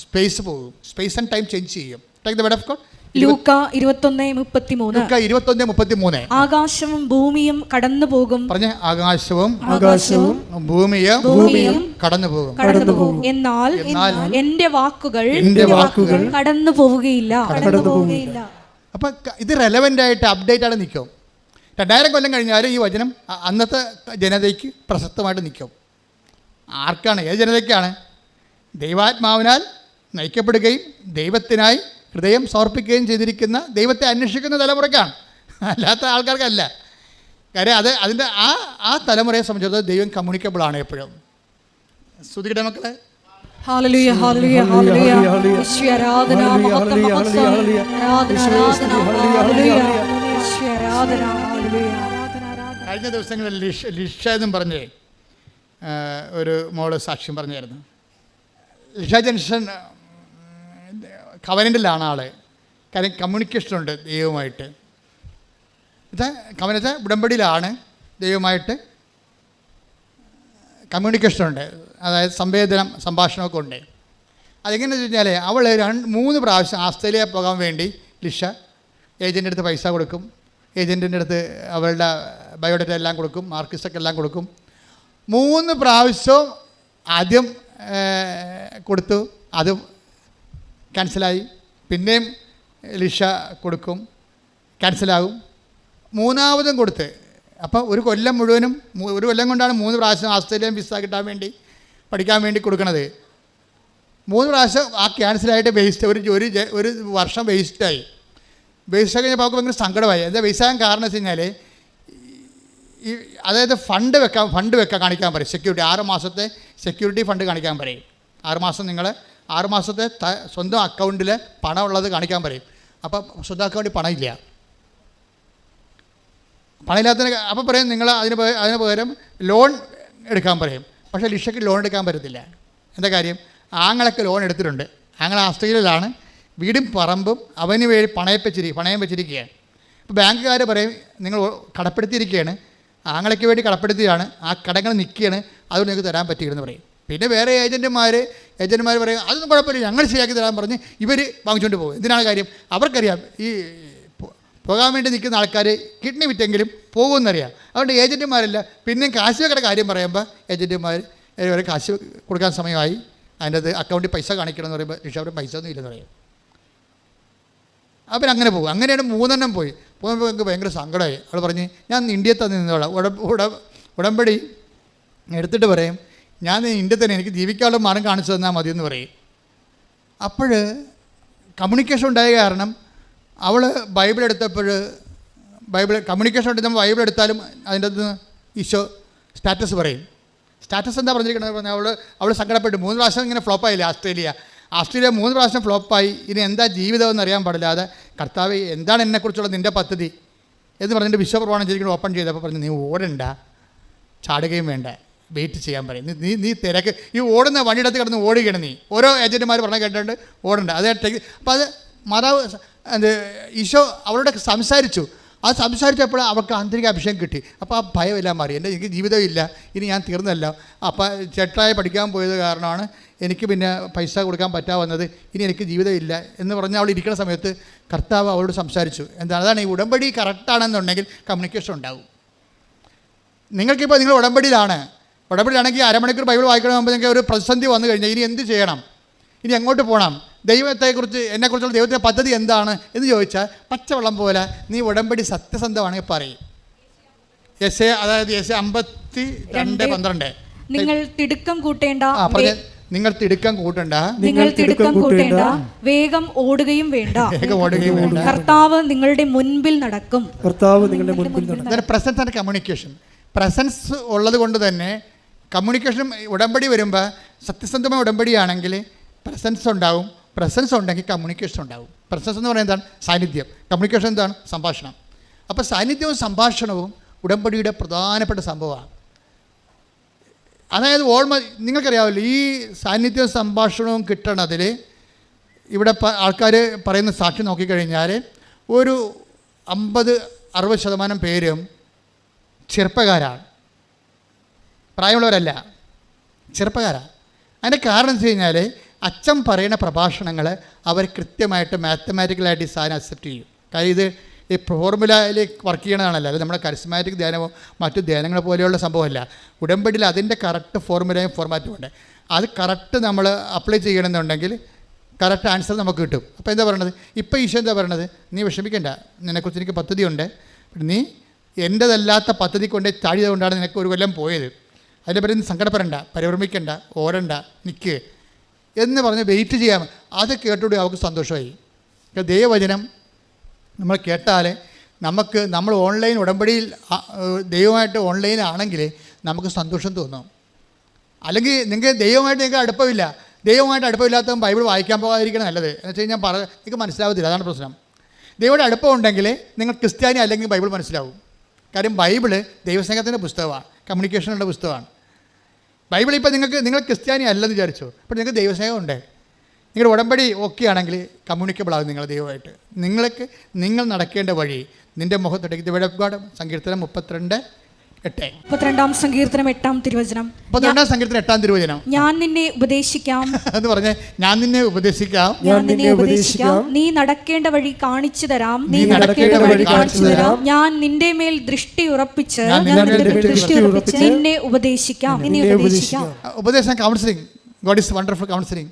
സ്പേസ് പോകും, സ്പേസ് ആൻഡ് ടൈം ചേഞ്ച് ചെയ്യും. Take the word of God. ലൂക്ക 21:33. ആകാശവും ഭൂമിയും കടന്നു പോകും. പറഞ്ഞ ആകാശവും ഭൂമിയും കടന്നു പോകും, എന്നാൽ എന്റെ വാക്കുകൾ കടന്നു പോവുകയില്ല. അപ്പം ഇത് റെലവൻ്റ് ആയിട്ട് അപ്ഡേറ്റ് ആയിട്ട് നിൽക്കും. 2000 കൊല്ലം കഴിഞ്ഞാലും ഈ വചനം അന്നത്തെ ജനതയ്ക്ക് പ്രസക്തമായിട്ട് നിൽക്കും. ആർക്കാണ്? ഏത് ജനതയ്ക്കാണ്? ദൈവാത്മാവിനാൽ നയിക്കപ്പെടുകയും ദൈവത്തിനായി ഹൃദയം സമർപ്പിക്കുകയും ചെയ്തിരിക്കുന്ന, ദൈവത്തെ അന്വേഷിക്കുന്ന തലമുറയ്ക്കാണ്, അല്ലാത്ത ആൾക്കാർക്കല്ല. കാര്യം അതിൻ്റെ ആ തലമുറയെ സംബന്ധിച്ചിടത്തോളം ദൈവം കമ്മ്യൂണിക്കബിളാണ് എപ്പോഴും. ശ്രുതിയുടെ മക്കളെ, ഹല്ലേലൂയ, ഹല്ലേലൂയ, ഹല്ലേലൂയ. യേശുവേ ആരാധന, മഹത്വം, മഹത്വം, ആരാധന, ആരാധന, ഹല്ലേലൂയ. യേശുവേ ആരാധന, ഹല്ലേലൂയ. കഴിഞ്ഞ ദിവസങ്ങളിൽ ലിഷ എന്നും പറഞ്ഞ് ഒരു മോള് സാക്ഷ്യം പറഞ്ഞായിരുന്നു. ലിഷ ജംഗ്ഷൻ കവനൻ്റിലാണ് ആൾ. കാര്യം കമ്മ്യൂണിക്കേഷനുണ്ട് ദൈവമായിട്ട്. കവനത്തെ ഉടമ്പടിയിലാണ് ദൈവമായിട്ട് കമ്മ്യൂണിക്കേഷനുണ്ട്, അതായത് സംഭാഷണമൊക്കെ ഉണ്ട്. അതെങ്ങനെയാണെന്ന് വെച്ച് കഴിഞ്ഞാൽ അവൾ 3 പ്രാവശ്യം ആസ്ട്രേലിയ പോകാൻ വേണ്ടി ലിഷ ഏജൻറ്റിൻ്റെ അടുത്ത് പൈസ കൊടുക്കും, ഏജൻറ്റിൻ്റെ അടുത്ത് അവളുടെ ബയോഡേറ്റ എല്ലാം കൊടുക്കും, മാർക്കിസ്റ്റൊക്കെ എല്ലാം കൊടുക്കും. 3 പ്രാവശ്യവും ആദ്യം കൊടുത്തു, അതും ക്യാൻസലായി. പിന്നെയും ലിഷ കൊടുക്കും, ക്യാൻസലാകും. 3ാമതും കൊടുത്ത്. അപ്പോൾ ഒരു കൊല്ലം മുഴുവനും, ഒരു കൊല്ലം കൊണ്ടാണ് 3 പ്രാവശ്യം ആസ്ട്രേലിയൻ വിസ കിട്ടാൻ വേണ്ടി പഠിക്കാൻ വേണ്ടി കൊടുക്കണത്. 3 പ്രാവശ്യം ആ ക്യാൻസലായിട്ട് വേസ്റ്റ്, ഒരു വർഷം വേസ്റ്റായി. വേസ്റ്റ് കഴിഞ്ഞപ്പോൾ അവർക്ക് ഭയങ്കര സങ്കടമായി. എന്താ വേസ്റ്റാകാൻ കാരണം വെച്ച് കഴിഞ്ഞാൽ അതായത് ഫണ്ട് വെക്കാൻ കാണിക്കാൻ പറയും. സെക്യൂരിറ്റി 6 മാസത്തെ സെക്യൂരിറ്റി ഫണ്ട് കാണിക്കാൻ പറയും. 6 മാസം നിങ്ങൾ 6 മാസത്തെ സ്വന്തം അക്കൗണ്ടിൽ പണം ഉള്ളത് കാണിക്കാൻ പറയും. അപ്പം സ്വന്തം അക്കൗണ്ടിൽ പണമില്ല. പണമില്ലാത്തതിന് അപ്പം പറയും നിങ്ങൾ അതിന് പകരം ലോൺ എടുക്കാൻ പറയും. പക്ഷേ ലിഷയ്ക്ക് ലോൺ എടുക്കാൻ പറ്റത്തില്ല. എന്താ കാര്യം? ആങ്ങളൊക്കെ ലോൺ എടുത്തിട്ടുണ്ട്. ആങ്ങള ആസ്ട്രേലിയയിലാണ്, വീടും പറമ്പും അവന് വേണ്ടി പണയം വെച്ചിരിക്കുകയാണ്. അപ്പോൾ ബാങ്കുകാർ പറയും നിങ്ങൾ കടപ്പെടുത്തിയിരിക്കുകയാണ്, ആങ്ങളയ്ക്ക് വേണ്ടി കടപ്പെടുത്തിയാണ്, ആ കടങ്ങൾ നിൽക്കുകയാണ്, അതുകൊണ്ട് നിങ്ങൾക്ക് തരാൻ പറ്റില്ലെന്ന് പറയും. പിന്നെ വേറെ ഏജൻറ്റുമാർ പറയും അതൊന്നും കുഴപ്പമില്ല, ഞങ്ങൾ ശരിയാക്കി തരാൻ പറഞ്ഞ് ഇവർ വാങ്ങിച്ചുകൊണ്ട് പോകും. എന്തിനാണ് കാര്യം? അവർക്കറിയാം ഈ പോകാൻ വേണ്ടി നിൽക്കുന്ന ആൾക്കാർ കിഡ്നി വിറ്റെങ്കിലും പോകുമെന്നറിയാം. അതുകൊണ്ട് ഏജൻറ്റുമാരല്ല. പിന്നെയും കാശ് വെക്കുന്ന കാര്യം പറയുമ്പോൾ ഏജൻറ്റുമാർ കാശ് കൊടുക്കാൻ സമയമായി, അതിൻ്റെ അത് അക്കൗണ്ടിൽ പൈസ കാണിക്കണമെന്ന് പറയുമ്പോൾ ഋഷാബിന് പൈസ ഒന്നും ഇല്ലെന്ന് പറയും. അപ്പം അങ്ങനെ പോകും. അങ്ങനെയാണ് 3 എണ്ണം പോയി. പോകുമ്പോൾ എനിക്ക് ഭയങ്കര സങ്കടമായി. അവൾ പറഞ്ഞ് ഞാൻ ഇന്ത്യയിൽ തന്നെ നിന്നോളാം. ഉടമ്പടി എടുത്തിട്ട് പറയും ഞാൻ ഇന്ത്യയിൽ തന്നെ എനിക്ക് ജീവിക്കാനുള്ള മാർഗം കാണിച്ചു തന്നാൽ മതിയെന്ന് പറയും. അപ്പോൾ കമ്മ്യൂണിക്കേഷൻ ഉണ്ടായ കാരണം അവൾ ബൈബിൾ എടുത്തപ്പോൾ കമ്മ്യൂണിക്കേഷൻ എടുത്തപ്പോൾ ബൈബിൾ എടുത്താലും അതിൻ്റെ അകത്ത് ഈശോ സ്റ്റാറ്റസ് പറയും. സ്റ്റാറ്റസ് എന്താ പറഞ്ഞിരിക്കുന്നത് പറഞ്ഞാൽ അവൾ സങ്കടപ്പെട്ടു. 3 പ്രാവശ്യം ഇങ്ങനെ ഫ്ലോപ്പായില്ലേ ആസ്ട്രേലിയ 3 പ്രാവശ്യം ഫ്ലോപ്പായി. ഇനി എന്താ ജീവിതമെന്ന് അറിയാൻ പാടില്ലാതെ കർത്താവ് എന്താണ് എന്നെക്കുറിച്ചുള്ള നിൻ്റെ പദ്ധതി എന്ന് പറഞ്ഞിട്ട് വിശ്വപ്രമാണം ചെയ്തിരിക്കുന്നത് ഓപ്പൺ ചെയ്തപ്പോൾ പറഞ്ഞു നീ ഓടണ്ട, ചാടുകയും വേണ്ട, വെയിറ്റ് ചെയ്യാൻ പറയും. നീ തിരക്ക് ഈ ഓടുന്ന വണ്ടിയിടത്ത് കിടന്ന് ഓടുകയാണ്. നീ ഓരോ ഏജൻറ്റുമാർ പറഞ്ഞാൽ കേട്ടിട്ടുണ്ട് ഓടണ്ട. അത് അപ്പോൾ അത് മാതാവ് ഈശോ അവളോട് സംസാരിച്ചു. അത് സംസാരിച്ചപ്പോൾ അവൾക്ക് ആന്തരിക അഭിഷേകം കിട്ടി. അപ്പോൾ ആ ഭയമെല്ലാം മാറി. എനിക്ക് ജീവിതമില്ല, ഇനി ഞാൻ തീർന്നല്ല. അപ്പം ചേട്ടായി പഠിക്കാൻ പോയത് കാരണമാണ് എനിക്ക് പിന്നെ പൈസ കൊടുക്കാൻ പറ്റാവുന്നത്, ഇനി എനിക്ക് ജീവിതമില്ല എന്ന് പറഞ്ഞ് അവൾ ഇരിക്കുന്ന സമയത്ത് കർത്താവ് അവളോട് സംസാരിച്ചു. അതാണ് ഈ ഉടമ്പടി കറക്റ്റാണെന്നുണ്ടെങ്കിൽ കമ്മ്യൂണിക്കേഷൻ ഉണ്ടാവും. നിങ്ങൾക്കിപ്പോൾ നിങ്ങൾ ഉടമ്പടിയിലാണെങ്കിൽ അരമണിക്കൂർ ബൈബിൾ വായിക്കണമെങ്കിൽ നിങ്ങൾക്ക് ഒരു പ്രതിസന്ധി വന്നു കഴിഞ്ഞാൽ ഇനി എന്ത് ചെയ്യണം, ഇനി എങ്ങോട്ട് പോകണം, ദൈവത്തെക്കുറിച്ച് എന്നെക്കുറിച്ചുള്ള ദൈവത്തിൻ്റെ പദ്ധതി എന്താണ് എന്ന് ചോദിച്ചാൽ പച്ചവെള്ളം പോലെ നീ ഉടമ്പടി സത്യസന്ധമാണെങ്കിൽ പറയും. അതായത് 52:12 നിങ്ങൾ തിടുക്കം കൂട്ടേണ്ട വേഗം ഓടുകയും വേണ്ട, കർത്താവ് നിങ്ങളുടെ മുൻപിൽ നടക്കും. Presence and communication. പ്രസൻസ് ഉള്ളത് കൊണ്ട് തന്നെ കമ്മ്യൂണിക്കേഷൻ ഉടമ്പടി വരുമ്പോൾ സത്യസന്ധമായ ഉടമ്പടിയാണെങ്കിൽ പ്രസൻസ് ഉണ്ടാവും. പ്രസൻസ് ഉണ്ടെങ്കിൽ കമ്മ്യൂണിക്കേഷൻ ഉണ്ടാവും. പ്രസൻസ് എന്ന് പറയുന്നത് എന്താണ്? സാന്നിധ്യം. കമ്മ്യൂണിക്കേഷൻ എന്താണ്? സംഭാഷണം. അപ്പോൾ സാന്നിധ്യവും സംഭാഷണവും ഉടമ്പടിയുടെ പ്രധാനപ്പെട്ട സംഭവമാണ്. അതായത് നിങ്ങൾക്കറിയാമല്ലോ ഈ സാന്നിധ്യവും സംഭാഷണവും കിട്ടണതിൽ ഇവിടെ ആൾക്കാർ പറയുന്ന സാക്ഷി നോക്കിക്കഴിഞ്ഞാൽ ഒരു 50-60% പേരും ചെറുപ്പക്കാരാണ്, പ്രായമുള്ളവരല്ല, ചെറുപ്പക്കാരാണ്. അതിൻ്റെ കാരണം എന്ന് വെച്ച് കഴിഞ്ഞാൽ അച്ഛൻ പറയുന്ന പ്രഭാഷണങ്ങൾ അവർ കൃത്യമായിട്ട് മാത്തമാറ്റിക്കലായിട്ട് ഈ സാധനം അക്സെപ്റ്റ് ചെയ്യും. കാര്യം ഇത് ഈ ഫോർമുലയിൽ വർക്ക് ചെയ്യണതാണല്ലോ, അത് നമ്മുടെ കരിസ്മാറ്റിക് ധ്യാനമോ മറ്റു ധ്യാനങ്ങൾ പോലെയുള്ള സംഭവമല്ല. ഉടമ്പടിയിൽ അതിൻ്റെ കറക്റ്റ് ഫോർമുലയും ഫോർമാറ്റും ഉണ്ട്. അത് കറക്റ്റ് നമ്മൾ അപ്ലൈ ചെയ്യണമെന്നുണ്ടെങ്കിൽ കറക്റ്റ് ആൻസർ നമുക്ക് കിട്ടും. അപ്പോൾ എന്താ പറയണത്? ഇപ്പോൾ ഈശോ എന്താ പറയണത്? നീ വിഷമിക്കണ്ട, നിന്നെക്കുറിച്ച് എനിക്ക് പദ്ധതിയുണ്ട്, നീ എൻ്റെതല്ലാത്ത പദ്ധതി കൊണ്ട് താഴ്ചതുകൊണ്ടാണ് നിനക്ക് ഒരു കൊല്ലം പോയത്, അതിൻ്റെ പേര് സങ്കടപ്പെടേണ്ട, പരിഭ്രമിക്കണ്ട, ഓടണ്ട, നിൽക്ക് എന്ന് പറഞ്ഞ് വെയിറ്റ് ചെയ്യാം. അത് കേട്ടുകൂടി അവർക്ക് സന്തോഷമായി. ദൈവവചനം നമ്മൾ കേട്ടാൽ നമ്മൾ ഓൺലൈൻ ഉടമ്പടിയിൽ ദൈവമായിട്ട് ഓൺലൈനാണെങ്കിൽ നമുക്ക് സന്തോഷം തോന്നും. അല്ലെങ്കിൽ നിങ്ങൾക്ക് ദൈവമായിട്ട് നിങ്ങൾക്ക് അടുപ്പമില്ല, ദൈവമായിട്ട് അടുപ്പമില്ലാത്തവൻ ബൈബിൾ വായിക്കാൻ പോകാതിരിക്കണം നല്ലത്. എന്ന് വെച്ച് കഴിഞ്ഞാൽ നിങ്ങൾക്ക് മനസ്സിലാവത്തില്ല, അതാണ് പ്രശ്നം. ദൈവയുടെ അടുപ്പമുണ്ടെങ്കിൽ നിങ്ങൾ ക്രിസ്ത്യാനി അല്ലെങ്കിൽ ബൈബിൾ മനസ്സിലാവും. കാര്യം ബൈബിള് ദൈവസ്നേഹത്തിൻ്റെ പുസ്തകമാണ്, കമ്മ്യൂണിക്കേഷനുള്ള പുസ്തകമാണ്. ബൈബിൾ ഇപ്പോൾ നിങ്ങൾ ക്രിസ്ത്യാനി അല്ലെന്ന് വിചാരിച്ചു, അപ്പോൾ നിങ്ങൾക്ക് ദൈവസ്നേഹമുണ്ട്, നിങ്ങളുടെ ഉടമ്പടി ഓക്കെ ആണെങ്കിൽ കമ്മ്യൂണിക്കബിൾ ആകും നിങ്ങൾ ദൈവമായിട്ട്. നിങ്ങൾ നടക്കേണ്ട വഴി നിൻ്റെ മുഖത്തൊടക്കി ദി വേർഡ് ഓഫ് ഗോഡ്. സങ്കീർത്തനം 32:8. സങ്കീർത്തനം 8-ാം തിരുവചനം. ഞാൻ നിന്നെ ഉപദേശിക്കാം എന്ന് പറഞ്ഞേ, ഞാൻ നിന്നെ ഉപദേശിക്കാം, നീ നടക്കേണ്ട വഴി കാണിച്ചു തരാം, ഞാൻ നിന്റെ മേൽ ദൃഷ്ടി ഉറപ്പിച്ച് നിന്നെ ഉപദേശിക്കാം. ഉപദേശം counselling. God is wonderful counselling.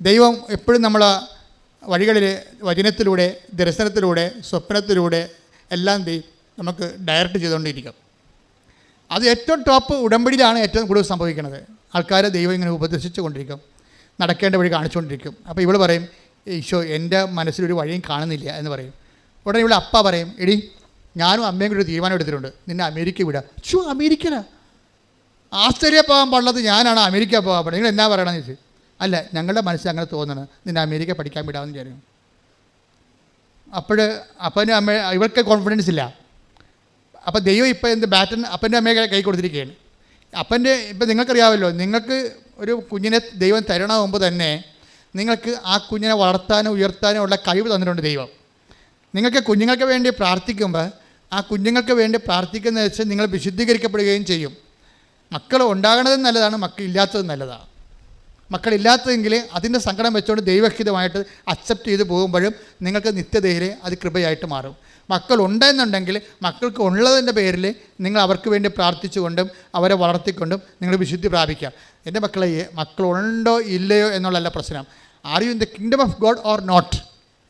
ദൈവം എപ്പോഴും നമ്മൾ വഴികളിൽ വചനത്തിലൂടെ, ദർശനത്തിലൂടെ, സ്വപ്നത്തിലൂടെ എല്ലാം നമുക്ക് ഡയറക്റ്റ് ചെയ്തുകൊണ്ടിരിക്കും. അത് ഏറ്റവും ടോപ്പ് ഉടമ്പടിയിലാണ് ഏറ്റവും കൂടുതൽ സംഭവിക്കുന്നത്. ആൾക്കാരെ ദൈവം ഇങ്ങനെ ഉപദേശിച്ചു കൊണ്ടിരിക്കും, നടക്കേണ്ട വഴി കാണിച്ചുകൊണ്ടിരിക്കും. അപ്പോൾ ഇവൾ പറയും, ഈശോ എൻ്റെ മനസ്സിലൊരു വഴിയും കാണുന്നില്ല എന്ന് പറയും. ഉടനെ ഇവിടെ അപ്പ പറയും, എടി ഞാനും അമ്മയും കൂടി ഒരു തീരുമാനം എടുത്തിട്ടുണ്ട്, നിന്നെ അമേരിക്ക വിടാം. അമേരിക്കനാ? ആസ്ട്രേലിയ പോകാൻ പാടുള്ളത് ഞാനാണ്, അമേരിക്ക പോകാൻ പാടില്ല, നിങ്ങൾ എന്നാ പറയണമെന്ന് ചോദിച്ചു. അല്ല, ഞങ്ങളുടെ മനസ്സിൽ അങ്ങനെ തോന്നണം, നിന്നെ അമേരിക്ക പഠിക്കാൻ വിടാമെന്ന് വിചാരിക്കും. അപ്പനും അമ്മ ഇവർക്ക് കോൺഫിഡൻസ് ഇല്ല. അപ്പോൾ ദൈവം ഇപ്പോൾ ബാറ്റൺ അപ്പൻ്റെ അമ്മയെ കൈ കൊടുത്തിരിക്കുകയാണ്. ഇപ്പം നിങ്ങൾക്കറിയാമല്ലോ, നിങ്ങൾക്ക് ഒരു കുഞ്ഞിനെ ദൈവം തരണ മുമ്പ് തന്നെ നിങ്ങൾക്ക് ആ കുഞ്ഞിനെ വളർത്താനും ഉയർത്താനും ഉള്ള കഴിവ് തന്നിട്ടുണ്ട് ദൈവം. നിങ്ങൾക്ക് കുഞ്ഞുങ്ങൾക്ക് വേണ്ടി പ്രാർത്ഥിക്കുമ്പോൾ ആ കുഞ്ഞുങ്ങൾക്ക് വേണ്ടി പ്രാർത്ഥിക്കുന്നത് വെച്ച് നിങ്ങൾ വിശുദ്ധീകരിക്കപ്പെടുകയും ചെയ്യും. മക്കൾ ഉണ്ടാകണതും നല്ലതാണ്, മക്കളില്ലാത്തതും നല്ലതാണ്. മക്കളില്ലാത്തതെങ്കിൽ അതിൻ്റെ സങ്കടം വെച്ചുകൊണ്ട് ദൈവഹിതമായിട്ട് അക്സെപ്റ്റ് ചെയ്ത് പോകുമ്പോഴും നിങ്ങൾക്ക് നിത്യതയിൽ അത് കൃപയായിട്ട് മാറും. മക്കളുണ്ടെന്നുണ്ടെങ്കിൽ മക്കൾക്ക് ഉള്ളതിൻ്റെ പേരിൽ നിങ്ങൾ അവർക്ക് വേണ്ടി പ്രാർത്ഥിച്ചുകൊണ്ടും അവരെ വളർത്തിക്കൊണ്ടും നിങ്ങൾ വിശുദ്ധി പ്രാപിക്കാം. എൻ്റെ മക്കളുണ്ടോ ഇല്ലയോ എന്നുള്ളതല്ല പ്രശ്നം. Are you in the kingdom of God or not?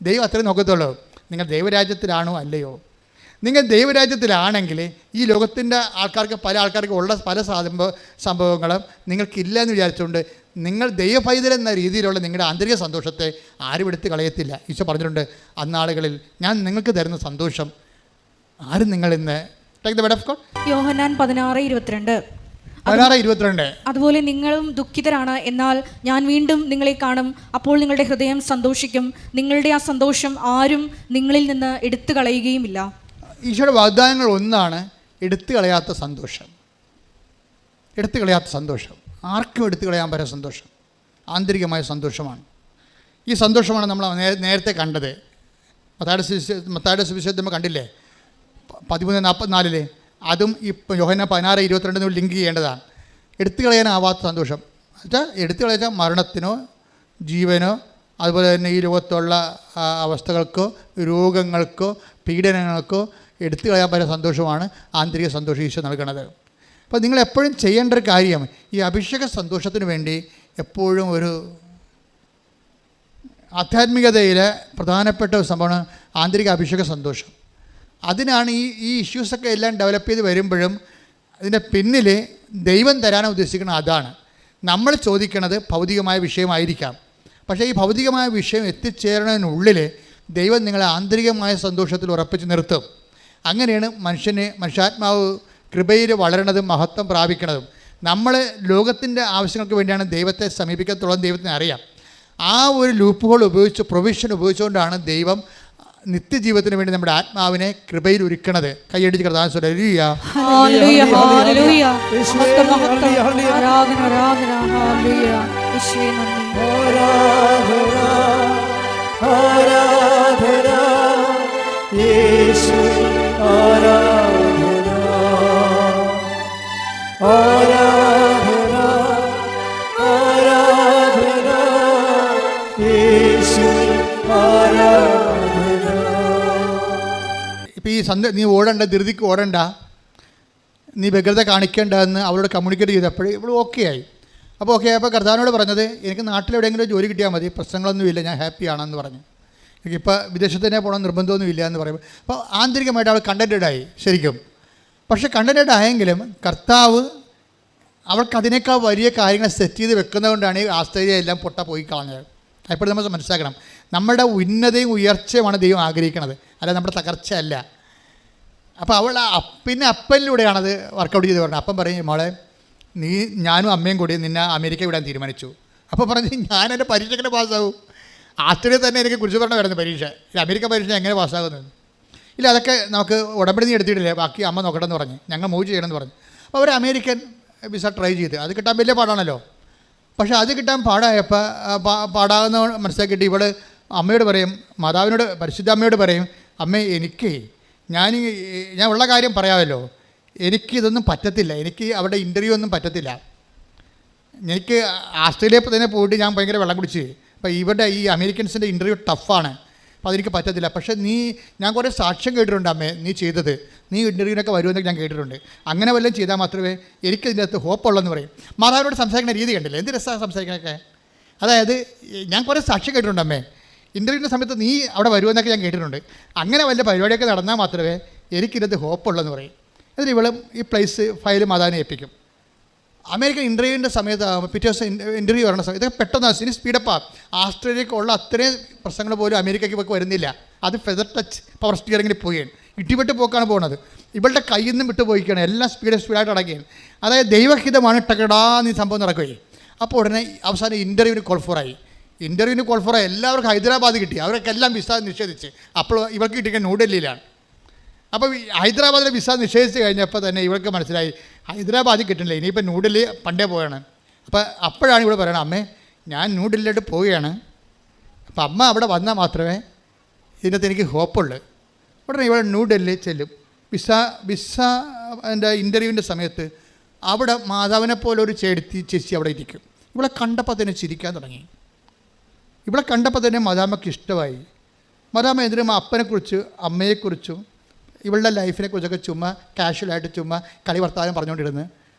ദൈവം അത്രയും നോക്കത്തുള്ളൂ. നിങ്ങൾ ദൈവരാജ്യത്തിലാണോ അല്ലയോ? നിങ്ങൾ ദൈവരാജ്യത്തിലാണെങ്കിൽ ഈ ലോകത്തിൻ്റെ പല ആൾക്കാർക്ക് ഉള്ള പല സംഭവങ്ങളും നിങ്ങൾക്കില്ല എന്ന് വിചാരിച്ചുകൊണ്ട് നിങ്ങൾ ദൈവപൈതൽ എന്ന രീതിയിലുള്ള നിങ്ങളുടെ ആന്തരിക സന്തോഷത്തെ ആരും എടുത്ത് കളയത്തില്ല. ഈശോ പറഞ്ഞിട്ടുണ്ട്, അന്നാളുകളിൽ ഞാൻ നിങ്ങൾക്ക് തരുന്ന സന്തോഷം ആരും നിങ്ങൾ ഇന്ന് take the word of God. യോഹന്നാൻ 16:22. അതുപോലെ നിങ്ങളും ദുഃഖിതരാണ്, എന്നാൽ ഞാൻ വീണ്ടും നിങ്ങളെ കാണും, അപ്പോൾ നിങ്ങളുടെ ഹൃദയം സന്തോഷിക്കും, നിങ്ങളുടെ ആ സന്തോഷം ആരും നിങ്ങളിൽ നിന്ന് എടുത്തു കളയുകയുമില്ല. ഈശോയുടെ വാഗ്ദാനങ്ങൾ ഒന്നാണ് എടുത്തു കളയാത്ത സന്തോഷം. എടുത്തു കളയാത്ത സന്തോഷം ആർക്കും എടുത്തു കളയാൻ പറ്റുന്ന സന്തോഷം ആന്തരികമായ സന്തോഷമാണ്. ഈ സന്തോഷമാണ് നമ്മൾ നേരത്തെ കണ്ടത്. മത്തായിയുടെ സുവിശേഷത്തിൽ നമ്മൾ കണ്ടില്ലേ 13:44. അതും ഇപ്പോൾ യോഹന്നാൻ 16:22 ലിങ്ക് ചെയ്യേണ്ടതാണ്. എടുത്തു കളയാനാവാത്ത സന്തോഷം എന്നുവെച്ചാൽ എടുത്തു കളയാൻ മരണത്തിനോ ജീവനോ അതുപോലെ തന്നെ ഈ ലോകത്തുള്ള അവസ്ഥകൾക്കോ രോഗങ്ങൾക്കോ പീഡനങ്ങൾക്കോ എടുത്തു കളയാൻ പറ്റുന്ന സന്തോഷമാണ് ആന്തരിക സന്തോഷം ഈശോ നൽകുന്നത്. അപ്പോൾ നിങ്ങൾ എപ്പോഴും ചെയ്യേണ്ട ഒരു കാര്യം ഈ അഭിഷേക സന്തോഷത്തിന് വേണ്ടി എപ്പോഴും ഒരു ആധ്യാത്മികതയിലെ പ്രധാനപ്പെട്ട ഒരു സംഭവമാണ് ആന്തരിക അഭിഷേക സന്തോഷം. അതിനാണ് ഈ ഇഷ്യൂസൊക്കെ എല്ലാം ഡെവലപ്പ് ചെയ്ത് വരുമ്പോഴും അതിൻ്റെ പിന്നിൽ ദൈവം തരാനാണ് ഉദ്ദേശിക്കുന്നത്. അതാണ് നമ്മൾ ചോദിക്കുന്നത്. ഭൗതികമായ വിഷയമായിരിക്കാം, പക്ഷേ ഈ ഭൗതികമായ വിഷയം എത്തിച്ചേരുന്നതിനുള്ളിൽ ദൈവം നിങ്ങളെ ആന്തരികമായ സന്തോഷത്തിൽ ഉറപ്പിച്ച് നിർത്തും. അങ്ങനെയാണ് മനുഷ്യാത്മാവ് കൃപയിൽ വളരണതും മഹത്വം പ്രാപിക്കുന്നതും. നമ്മൾ ലോകത്തിൻ്റെ ആവശ്യങ്ങൾക്ക് വേണ്ടിയാണ് ദൈവത്തെ സമീപിക്കത്തുള്ളത്. ദൈവത്തിന് അറിയാം. ആ ഒരു ലൂപ്പ് ഹോൾ പ്രൊവിഷൻ ഉപയോഗിച്ചുകൊണ്ടാണ് ദൈവം നിത്യജീവിതത്തിന് വേണ്ടി നമ്മുടെ ആത്മാവിനെ കൃപയിൽ ഒരുക്കണത്. കൈയടിച്ച് കർത്താവിനെ ഹല്ലേലൂയ ഹല്ലേലൂയ ഹല്ലേലൂയ ആരാധന ആരാധന ഹല്ലേലൂയ യേശുവേ നന്ദി ആരാധന യേശു ആരാധന ആരാധന ആരാധന യേശു ആരാധന. ഇപ്പോൾ ഈ നീ ഓടണ്ട, ധൃതിക്ക് ഓടണ്ട, നീ വ്യഗ്രത കാണിക്കേണ്ട എന്ന് അവളോട് കമ്മ്യൂണിക്കേറ്റ് ചെയ്തപ്പോൾ ഇവൾ ഓക്കെ ആയി. അപ്പോൾ ഓക്കെ അപ്പോൾ കർത്താവിനോട് പറഞ്ഞത് എനിക്ക് നാട്ടിലെവിടെയെങ്കിലും ജോലി കിട്ടിയാൽ മതി, പ്രശ്നങ്ങളൊന്നുമില്ല, ഞാൻ ഹാപ്പിയാണെന്ന് പറഞ്ഞു. എനിക്കിപ്പോൾ വിദേശത്ത് തന്നെ പോകണം നിർബന്ധമൊന്നുമില്ല എന്ന് പറയുമ്പോൾ അപ്പോൾ ആന്തരികമായിട്ട് അവൾ കണ്ടൻറ്റഡായി ശരിക്കും. പക്ഷേ കണ്ടൻറ്റഡ് ആയെങ്കിലും കർത്താവ് അവൾക്ക് അതിനേക്കാൾ വലിയ കാര്യങ്ങൾ സെറ്റ് ചെയ്ത് വെക്കുന്നതുകൊണ്ടാണ് ഈ ആശ്ചര്യം എല്ലാം പോയി കളഞ്ഞത്. അപ്പോൾ നമ്മൾ മനസ്സിലാക്കണം, നമ്മുടെ ഉന്നതയും ഉയർച്ചയുമാണ് ദൈവം ആഗ്രഹിക്കുന്നത്, അല്ല നമ്മുടെ തകർച്ചയല്ല. അപ്പോൾ അവൾ പിന്നെ അപ്പനിലൂടെയാണത് വർക്കൗട്ട് ചെയ്ത് പറഞ്ഞത്. അപ്പം പറയും, മോളെ ഞാനും അമ്മയും കൂടി നിന്നെ അമേരിക്ക വിടാൻ തീരുമാനിച്ചു. അപ്പോൾ പറഞ്ഞ് ഞാൻ എൻ്റെ പരീക്ഷയ്ക്ക് പാസ്സാവും. ആസ്ട്രേലിയ തന്നെ എനിക്ക് കുറിച്ച് പറഞ്ഞ വരുന്നത് പരീക്ഷ, അമേരിക്ക പരീക്ഷ എങ്ങനെ പാസ്സാകുന്നത്? ഇല്ല, അതൊക്കെ നമുക്ക് ഉടമ്പടി നീ എടുത്തിട്ടില്ലേ, ബാക്കി അമ്മ നോക്കട്ടെന്ന് പറഞ്ഞ് ഞങ്ങൾ മൂവ് ചെയ്യണമെന്ന് പറഞ്ഞു. അപ്പോൾ അവർ അമേരിക്കൻ വിസ ട്രൈ ചെയ്ത് അത് കിട്ടാൻ വലിയ പാടാണല്ലോ. പക്ഷേ അത് കിട്ടാൻ പാടാകുന്ന മനസ്സിലാക്കിയിട്ട് ഇവൾ അമ്മയോട് പറയും, മാതാവിനോട് പരിശുദ്ധ അമ്മയോട് പറയും, അമ്മേ എനിക്ക് ഞാൻ ഉള്ള കാര്യം പറയാമല്ലോ, എനിക്കിതൊന്നും പറ്റത്തില്ല, എനിക്ക് അവിടെ ഇൻ്റർവ്യൂ ഒന്നും പറ്റത്തില്ല. എനിക്ക് ആസ്ട്രേലിയയിൽ തന്നെ പോയിട്ട് ഞാൻ ഭയങ്കര വെള്ളം കുടിച്ച്. അപ്പോൾ ഇവിടെ ഈ അമേരിക്കൻസിൻ്റെ ഇൻ്റർവ്യൂ ടഫാണ്, അപ്പോൾ അതെനിക്ക് പറ്റത്തില്ല. പക്ഷേ ഞാൻ കുറേ സാക്ഷ്യം കേട്ടിട്ടുണ്ട് അമ്മേ നീ ചെയ്തത്, നീ ഇൻ്റർവ്യൂവിനൊക്കെ വരുമെന്നൊക്കെ ഞാൻ കേട്ടിട്ടുണ്ട്. അങ്ങനെ വല്ലതും ചെയ്താൽ മാത്രമേ എനിക്കതിൻ്റെ അകത്ത് ഹോപ്പുള്ളെന്ന് പറയും. മാതാവിനോട് സംസാരിക്കുന്ന രീതി കണ്ടില്ല, എന്ത് രസമാണ് സംസാരിക്കാനൊക്കെ. അതായത് ഞാൻ കുറേ സാക്ഷ്യം കേട്ടിട്ടുണ്ട് അമ്മേ, ഇൻ്റർവ്യൂവിൻ്റെ സമയത്ത് നീ അവിടെ വരുമെന്നൊക്കെ ഞാൻ കേട്ടിട്ടുണ്ട്. അങ്ങനെ വല്ല പരിപാടിയൊക്കെ നടന്നാൽ മാത്രമേ എനിക്കിതിനകത്ത് ഹോപ്പുള്ളെന്ന് പറയും. എന്നിട്ട് ഇവളും ഈ ഫയൽ മാതാവിനെ ഏൽപ്പിക്കും. അമേരിക്കൻ ഇൻ്റർവ്യൂവിൻ്റെ സമയത്ത് പിറ്റേ ദിവസം ഇൻ്റർവ്യൂ വരുന്ന സമയത്ത് ഇതൊക്കെ പെട്ടെന്ന് ഇനി സ്പീഡപ്പാണ്. ആസ്ട്രേലിയക്ക് ഉള്ള അത്രയും പ്രശ്നങ്ങൾ പോലും അമേരിക്കയ്ക്ക് ഇപ്പോൾ വരുന്നില്ല. അത് ഫെദർ ടച്ച് പവർ സ്റ്റിയറിങ്ങിൽ പോവുകയാണ്, ഇടിവിട്ട് പോക്കാണ് പോകുന്നത്. ഇവളുടെ കയ്യിൽ നിന്നും വിട്ട് പോയിക്കുകയാണ്, എല്ലാം സ്പീഡായിട്ട് അടക്കുകയാണ്. അതായത് ദൈവഹിതമാണ് ടക്കടാന്ന് ഈ സംഭവം നടക്കുകയും. അപ്പോൾ ഉടനെ അവസാനം ഇൻ്റർവ്യൂവിന് കോൾഫോറായി. എല്ലാവർക്കും ഹൈദരാബാദ് കിട്ടി, അവർക്കെല്ലാം വിസ നിഷേധിച്ച്. അപ്പോൾ ഇവർക്ക് കിട്ടിയ ന്യൂഡൽഹിയിലാണ്. അപ്പോൾ ഹൈദരാബാദിലെ വിസ നിഷേധിച്ച് കഴിഞ്ഞപ്പോൾ തന്നെ ഇവർക്ക് മനസ്സിലായി ഹൈദരാബാദിൽ കിട്ടുന്നില്ല, ഇനിയിപ്പോൾ ന്യൂഡൽഹി പണ്ടേ പോവുകയാണ്. അപ്പോഴാണ് ഇവിടെ പറയണത്, അമ്മേ ഞാൻ ന്യൂഡൽഹിയിലോട്ട് പോവുകയാണ്, അപ്പോൾ അമ്മ അവിടെ വന്നാൽ മാത്രമേ ഇതിനകത്ത് എനിക്ക് ഹോപ്പുള്ളൂ. ഉടനെ ഇവിടെ ന്യൂഡൽഹി ചെല്ലും. വിസ എൻ്റെ ഇൻ്റർവ്യൂവിൻ്റെ സമയത്ത് അവിടെ മാതാവിനെ പോലെ ഒരു ചേച്ചി അവിടെ ഇരിക്കും. ഇവിടെ കണ്ടപ്പോൾ തന്നെ ചിരിക്കാൻ തുടങ്ങി. ഇവിടെ കണ്ടപ്പോൾ തന്നെ മദാമയ്ക്ക് ഇഷ്ടമായി. മദാമ എന്തിനും അപ്പനെക്കുറിച്ച് അമ്മയെക്കുറിച്ചും ഇവളുടെ ലൈഫിനെ കുറിച്ചൊക്കെ ചുമ്മാ കാഷ്വലായിട്ട് ചുമ്മാ കളി വർത്താനം പറഞ്ഞുകൊണ്ടിരുന്ന്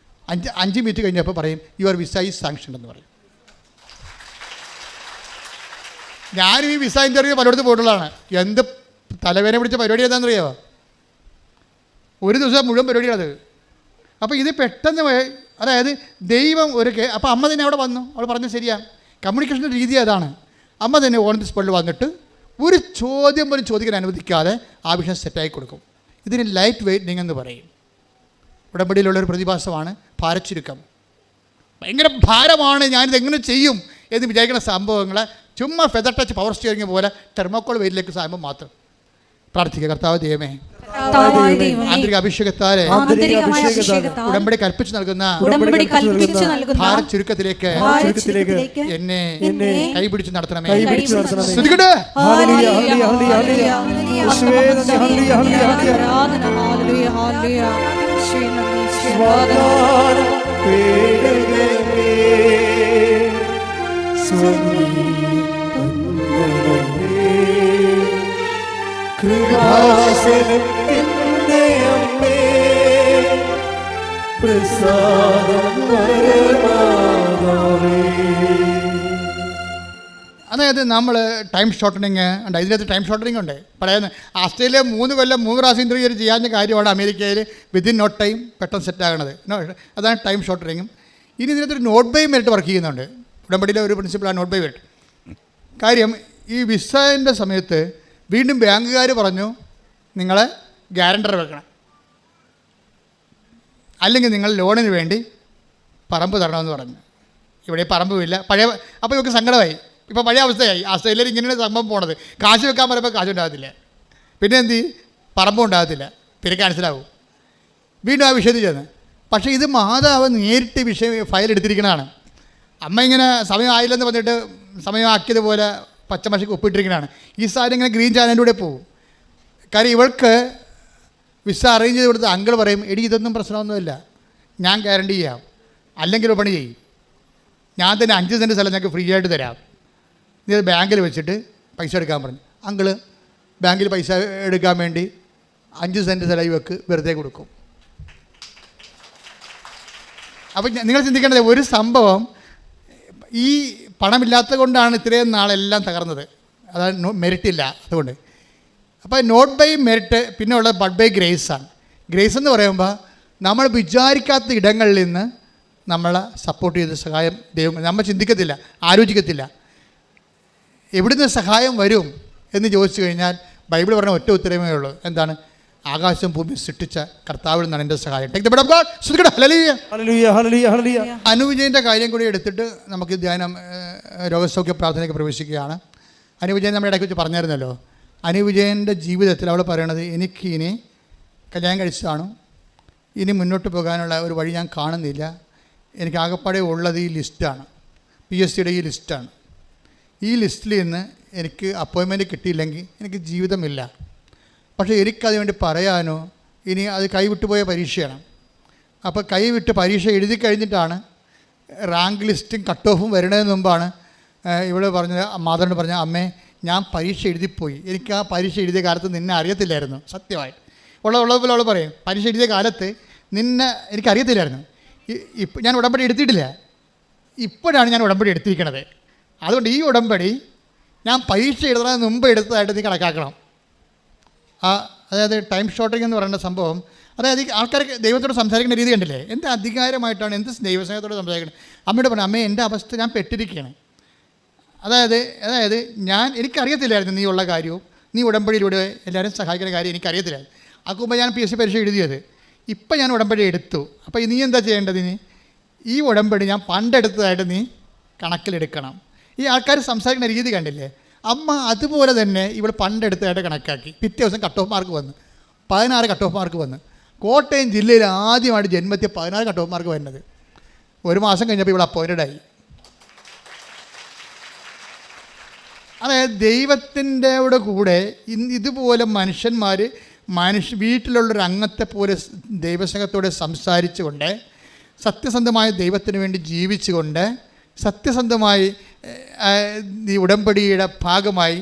5 മിനിറ്റ് കഴിഞ്ഞപ്പോൾ പറയും യുവർ വിസ ഈസ് സാങ്ഷൻ എന്ന് പറയും. ഞാനും ഈ വിസ ഇൻ്റർവ്യൂ പലയിടത്ത് പോയിട്ടുള്ളതാണ്. എന്ത് തലവേദന പിടിച്ച പരിപാടി ഏതാണെന്ന് അറിയാമോ? ഒരു ദിവസം മുഴുവൻ പരിപാടിയാണത്. അപ്പോൾ ഇത് പെട്ടെന്ന് അതായത് ദൈവം അപ്പോൾ അമ്മ തന്നെ അവിടെ വന്നു. അവൾ പറഞ്ഞത് ശരിയാണ്. കമ്മ്യൂണിക്കേഷൻ്റെ രീതി അതാണ്. അമ്മ തന്നെ ഓൺ ദി സ്പോട്ടിൽ വന്നിട്ട് ഒരു ചോദ്യം പോലും ചോദിക്കാൻ അനുവദിക്കാതെ ആ വിഷയം സെറ്റായി കൊടുക്കും. ഇതിന് ലൈറ്റ് വെയ്റ്റിംഗ് എന്ന് പറയും. ഉടമ്പടിയിലുള്ളൊരു പ്രതിഭാസമാണ് ഭാരച്ചുരുക്കം. ഭയങ്കര ഭാരമാണ്, ഞാനിതെങ്ങനെ ചെയ്യും എന്ന് വിചാരിക്കുന്ന സംഭവങ്ങളെ ചുമ്മാ ഫെദർ ടച്ച് പവർ സ്റ്റിയറിംഗ് പോലെ തെർമോക്കോൾ വെയിലേക്ക് സാകുമ്പോൾ മാത്രം പ്രാർത്ഥിക്കുക. കർത്താവ് ദൈവമേ, ആന്തരിക അഭിഷേകത്താലെ ഉടമ്പടി കൽപ്പിച്ചു നൽകുന്ന ഭാരച്ചുരുക്കത്തിലേക്ക് എന്നെ കൈപിടിച്ച് നടത്തണമേ. അതായത് നമ്മൾ ടൈം ഷോർട്ടനിങ് ഉണ്ട്. ഇതിനകത്ത് ടൈം ഷോർട്ടനിങ് ഉണ്ട്. പറയുന്നത് ആസ്ട്രേലിയ 3 കൊല്ലം 3 പ്രാവശ്യം ഇൻ്റർവ്യൂ ചെയ്യാവുന്ന കാര്യമാണ് അമേരിക്കയിൽ വിതിൻ നോ ടൈം പെട്ടെന്ന് സെറ്റാകണത്. അതാണ് ടൈം ഷോർട്ടനിങ്ങും. ഇനി ഇതിനകത്തൊരു നോട്ട് ബൈ മെറിറ്റ് വർക്ക് ചെയ്യുന്നുണ്ട്. ഉടമ്പടിയിലെ ഒരു പ്രിൻസിപ്പിളാണ് നോട്ട് ബൈ മെറിറ്റ്. കാര്യം ഈ വിസേൻ്റെ സമയത്ത് വീണ്ടും ബാങ്കുകാർ പറഞ്ഞു നിങ്ങളെ ഗ്യാരണ്ടർ വെക്കണം, അല്ലെങ്കിൽ നിങ്ങൾ ലോണിന് വേണ്ടി പറമ്പ് തരണമെന്ന് പറഞ്ഞു. ഇവിടെ പറമ്പുമില്ല. അപ്പോൾ ഇവർക്ക് സങ്കടമായി. ഇപ്പോൾ പഴയ അവസ്ഥയായി. ആസ്ട്രേലിയയിൽ ഇങ്ങനെയാണ് സംഭവം പോണത്. കാശ് വെക്കാൻ പറയുമ്പോൾ കാശ് ഉണ്ടാകത്തില്ല, പിന്നെ എന്ത് പറമ്പും ഉണ്ടാകത്തില്ല, പിന്നെ ക്യാൻസലാവും. വീണ്ടും ആ വിഷയത്തിൽ ചെന്ന്. പക്ഷേ ഇത് മാതാവ് നേരിട്ട് ഫയൽ എടുത്തിരിക്കുന്നതാണ്. അമ്മ ഇങ്ങനെ സമയമായില്ലെന്ന് പറഞ്ഞിട്ട് സമയമാക്കിയതുപോലെ പച്ചമഷിക്ക് ഒപ്പിട്ടിരിക്കുന്നതാണ്. ഈ സാധനം ഇങ്ങനെ ഗ്രീൻ ചാനലിലൂടെ പോകും. കാര്യം ഇവൾക്ക് വിസ അറേഞ്ച് ചെയ്ത് കൊടുത്ത് അങ്കിൾ പറയും എടി ഇതൊന്നും പ്രശ്നമൊന്നുമില്ല, ഞാൻ ഗ്യാരണ്ടി ചെയ്യാം, അല്ലെങ്കിൽ പണി ചെയ്യും, ഞാൻ തന്നെ 5 സെൻറ്റ് സ്ഥലം ഞങ്ങൾക്ക് ഫ്രീ ആയിട്ട് തരാം, നീ അത് ബാങ്കിൽ വെച്ചിട്ട് പൈസ എടുക്കാൻ പറഞ്ഞു. അങ്കിള് ബാങ്കിൽ പൈസ എടുക്കാൻ വേണ്ടി 5 സെൻറ്റ് സ്ഥലം ഇവക്ക് വെറുതെ കൊടുക്കും. അപ്പം നിങ്ങൾ ചിന്തിക്കേണ്ടത് ഒരു സംഭവം ഈ പണമില്ലാത്തത് കൊണ്ടാണ് ഇത്രയും നാളെല്ലാം തകർന്നത്. അതാണ് മെറിറ്റ് ഇല്ല അതുകൊണ്ട്. അപ്പോൾ നോട്ട് ബൈ മെറിറ്റ്, പിന്നെ ഉള്ളത് ബട്ട് ബൈ ഗ്രേസാണ്. ഗ്രേസ് എന്ന് പറയുമ്പോൾ നമ്മൾ വിചാരിക്കാത്ത ഇടങ്ങളിൽ നിന്ന് നമ്മളെ സപ്പോർട്ട് ചെയ്ത സഹായം ദൈവം നമ്മൾ ചിന്തിക്കത്തില്ല, ആലോചിക്കത്തില്ല. എവിടുന്ന് സഹായം വരും എന്ന് ചോദിച്ചു കഴിഞ്ഞാൽ ബൈബിൾ പറഞ്ഞ ഒറ്റ ഉത്തരമേ ഉള്ളൂ. എന്താണ്? ആകാശം ഭൂമി സൃഷ്ടിച്ച കർത്താവിൽ നിന്നാണ് എൻ്റെ സഹായം. അനുവിജയൻ്റെ കാര്യം കൂടി എടുത്തിട്ട് നമുക്ക് ധ്യാനം രോഗസൗഖ്യ പ്രാർത്ഥനയ്ക്ക് പ്രവേശിക്കുകയാണ്. അനുവിജയൻ നമ്മുടെ ഇടയ്ക്ക് വെച്ച് പറഞ്ഞായിരുന്നല്ലോ. അനുവിജയൻ്റെ ജീവിതത്തിൽ അവൾ പറയണത് എനിക്ക് ഇനി കല്യാണം കഴിച്ചതാണ്, ഇനി മുന്നോട്ട് പോകാനുള്ള ഒരു വഴി ഞാൻ കാണുന്നില്ല, എനിക്ക് ആകെപ്പാടെ ഉള്ളത് ഈ ലിസ്റ്റാണ്, PSCയുടെ ഈ ലിസ്റ്റാണ്. ഈ ലിസ്റ്റിൽ നിന്ന് എനിക്ക് അപ്പോയിൻമെൻറ്റ് കിട്ടിയില്ലെങ്കിൽ എനിക്ക് ജീവിതമില്ല. പക്ഷേ എനിക്കതിന് വേണ്ടി പറയാനോ, ഇനി അത് കൈവിട്ടുപോയ പരീക്ഷയാണ്. അപ്പോൾ കൈവിട്ട് പരീക്ഷ എഴുതി കഴിഞ്ഞിട്ടാണ് റാങ്ക് ലിസ്റ്റും കട്ട് ഓഫും വരുന്നതിന് മുമ്പാണ് ഇവൾ പറഞ്ഞത്, മാതാവിനോട് പറഞ്ഞ അമ്മേ ഞാൻ പരീക്ഷ എഴുതിപ്പോയി, എനിക്ക് ആ പരീക്ഷ എഴുതിയ കാലത്ത് നിന്നെ അറിയത്തില്ലായിരുന്നു. സത്യമായിട്ട് ഉള്ളതുപോലെ അവൾ പറയും, പരീക്ഷ എഴുതിയ കാലത്ത് നിന്നെ എനിക്കറിയത്തില്ലായിരുന്നു. ഇപ്പം ഞാൻ ഉടമ്പടി എടുത്തിട്ടില്ല, ഇപ്പോഴാണ് ഞാൻ ഉടമ്പടി എടുത്തിരിക്കണത്. അതുകൊണ്ട് ഈ ഉടമ്പടി ഞാൻ പരീക്ഷ എഴുതുന്നതിന് മുമ്പ് എടുത്തതായിട്ട് നീ കണക്കാക്കണം. അതായത് ടൈം ഷോർട്ടിങ് എന്ന് പറയുന്ന സംഭവം, അതായത് ആൾക്കാർക്ക് ദൈവത്തോട് സംസാരിക്കുന്ന രീതി കണ്ടില്ലേ, എന്ത് അധികാരമായിട്ടാണ്, എന്ത് ദൈവസ്നേഹത്തോട് സംസാരിക്കുന്നത്. അമ്മയോട് പറഞ്ഞു, അമ്മേ എൻ്റെ അവസ്ഥ ഞാൻ പെട്ടിരിക്കുകയാണ്. അതായത് എനിക്കറിയത്തില്ലായിരുന്നു നീ ഉള്ള കാര്യവും നീ ഉടമ്പടിയിലൂടെ എല്ലാവരും സഹായിക്കുന്ന കാര്യം എനിക്കറിയത്തില്ലായിരുന്നു. ആക്കുമ്പോൾ ഞാൻ PSC പരീക്ഷ എഴുതിയത്, ഇപ്പം ഞാൻ ഉടമ്പടി എടുത്തു. അപ്പോൾ നീ എന്താ ചെയ്യേണ്ടത്? ഈ ഉടമ്പടി ഞാൻ പണ്ടെടുത്തതായിട്ട് നീ കണക്കിലെടുക്കണം. ഈ ആൾക്കാർ സംസാരിക്കുന്ന രീതി കണ്ടില്ലേ. അമ്മ അതുപോലെ തന്നെ ഇവിടെ പണ്ടെടുത്തതായിട്ട് കണക്കാക്കി. പിറ്റേ ദിവസം കട്ട് ഓഫ് മാർക്ക് വന്നു, 16 കട്ട് ഓഫ് മാർക്ക് വന്നു. കോട്ടയം ജില്ലയിൽ ആദ്യമായിട്ട് ജന്മത്തിൽ 16 കട്ട് ഓഫ് മാർക്ക് വരുന്നത്. 1 മാസം കഴിഞ്ഞപ്പോൾ ഇവിടെ അപ്പോയിൻറ്റഡ് ആയി. അതായത് ദൈവത്തിൻ്റെ കൂടെ ഇതുപോലെ മനുഷ്യന്മാർ വീട്ടിലുള്ളൊരു അംഗത്തെ പോലെ ദൈവസ്നേഹത്തോടെ സംസാരിച്ചുകൊണ്ട്, സത്യസന്ധമായ ദൈവത്തിന് വേണ്ടി ജീവിച്ചുകൊണ്ട്, സത്യസന്ധമായി ഈ ഉടമ്പടിയുടെ ഭാഗമായി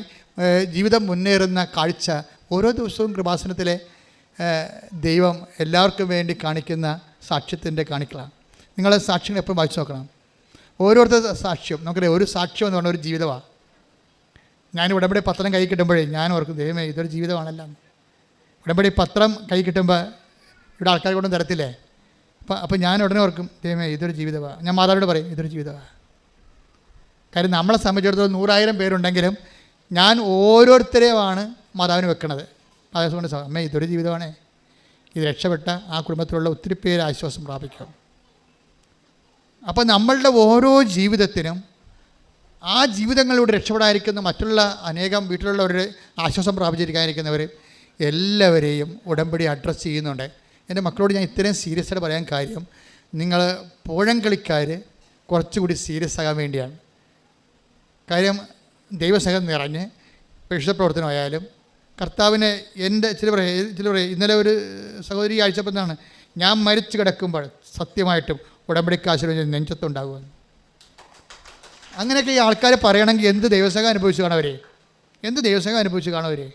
ജീവിതം മുന്നേറുന്ന കാഴ്ച ഓരോ ദിവസവും കൃപാസനത്തിലെ ദൈവം എല്ലാവർക്കും വേണ്ടി കാണിക്കുന്ന സാക്ഷ്യത്തിൻ്റെ കാണിക്കളാണ്. നിങ്ങളെ സാക്ഷ്യങ്ങൾ എപ്പോഴും വായിച്ചു നോക്കണം. ഓരോരുത്തരുടെ സാക്ഷ്യം നമുക്കറിയാം. ഒരു സാക്ഷ്യം എന്ന് പറഞ്ഞ ഒരു ജീവിതമാണ്. ഞാൻ ഉടമ്പടി പത്രം കൈ കിട്ടുമ്പോഴേ ഞാൻ ഓർക്കും, ദൈവമേ ഇതൊരു ജീവിതമാണല്ലോ. ഉടമ്പടി പത്രം കൈ കിട്ടുമ്പോൾ ഇവിടെ ആൾക്കാർ കൊണ്ടും തരത്തില്ലേ. അപ്പോൾ ഞാൻ ഉടനെ ഓർക്കും, ദൈവമേ ഇതൊരു ജീവിതമാണ്. ഞാൻ മാതാവിനോട് പറയും ഇതൊരു ജീവിതമാണ്. കാര്യം നമ്മളെ സംബന്ധിച്ചിടത്തോളം 100,000 പേരുണ്ടെങ്കിലും ഞാൻ ഓരോരുത്തരെയുമാണ് മാതാവിന് വെക്കണത്. അതേപോലെ അമ്മേ ഇതൊരു ജീവിതമാണേ, ഇത് രക്ഷപ്പെട്ട ആ കുടുംബത്തിലുള്ള ഒത്തിരി പേര് ആശ്വാസം പ്രാപിക്കും. അപ്പോൾ നമ്മളുടെ ഓരോ ജീവിതത്തിനും ആ ജീവിതങ്ങളിലൂടെ രക്ഷപ്പെടാതിരിക്കുന്ന മറ്റുള്ള അനേകം വീട്ടിലുള്ളവർ ആശ്വാസം പ്രാപിച്ചിരിക്കാതിരിക്കുന്നവർ എല്ലാവരെയും ഉടമ്പടി അഡ്രസ്സ് ചെയ്യുന്നുണ്ട്. എൻ്റെ മക്കളോട് ഞാൻ ഇത്രയും സീരിയസ് ആയിട്ട് പറയാൻ കാര്യം, നിങ്ങൾ പോഴംകളിക്കാർ കുറച്ചുകൂടി സീരിയസ് ആകാൻ വേണ്ടിയാണ്. കാര്യം ദൈവസ്നേഹം നിറഞ്ഞ് പരിശുദ്ധ പ്രവർത്തനമായാലും കർത്താവിനെ എൻ്റെ ചില പറയും. ഇന്നലെ ഒരു സഹോദരി അയച്ചപ്പോൾ എന്താണ്, ഞാൻ മരിച്ചു കിടക്കുമ്പോൾ സത്യമായിട്ടും ഉടമ്പടിക്കാശീർവദിച്ച് നെഞ്ചത്തുണ്ടാകുമെന്ന്. അങ്ങനെയൊക്കെ ഈ ആൾക്കാർ പറയണമെങ്കിൽ എന്ത് ദൈവസ്നേഹം അനുഭവിച്ച് കാണവരെ, എന്ത് ദൈവസ്നേഹം അനുഭവിച്ച് കാണവരെ.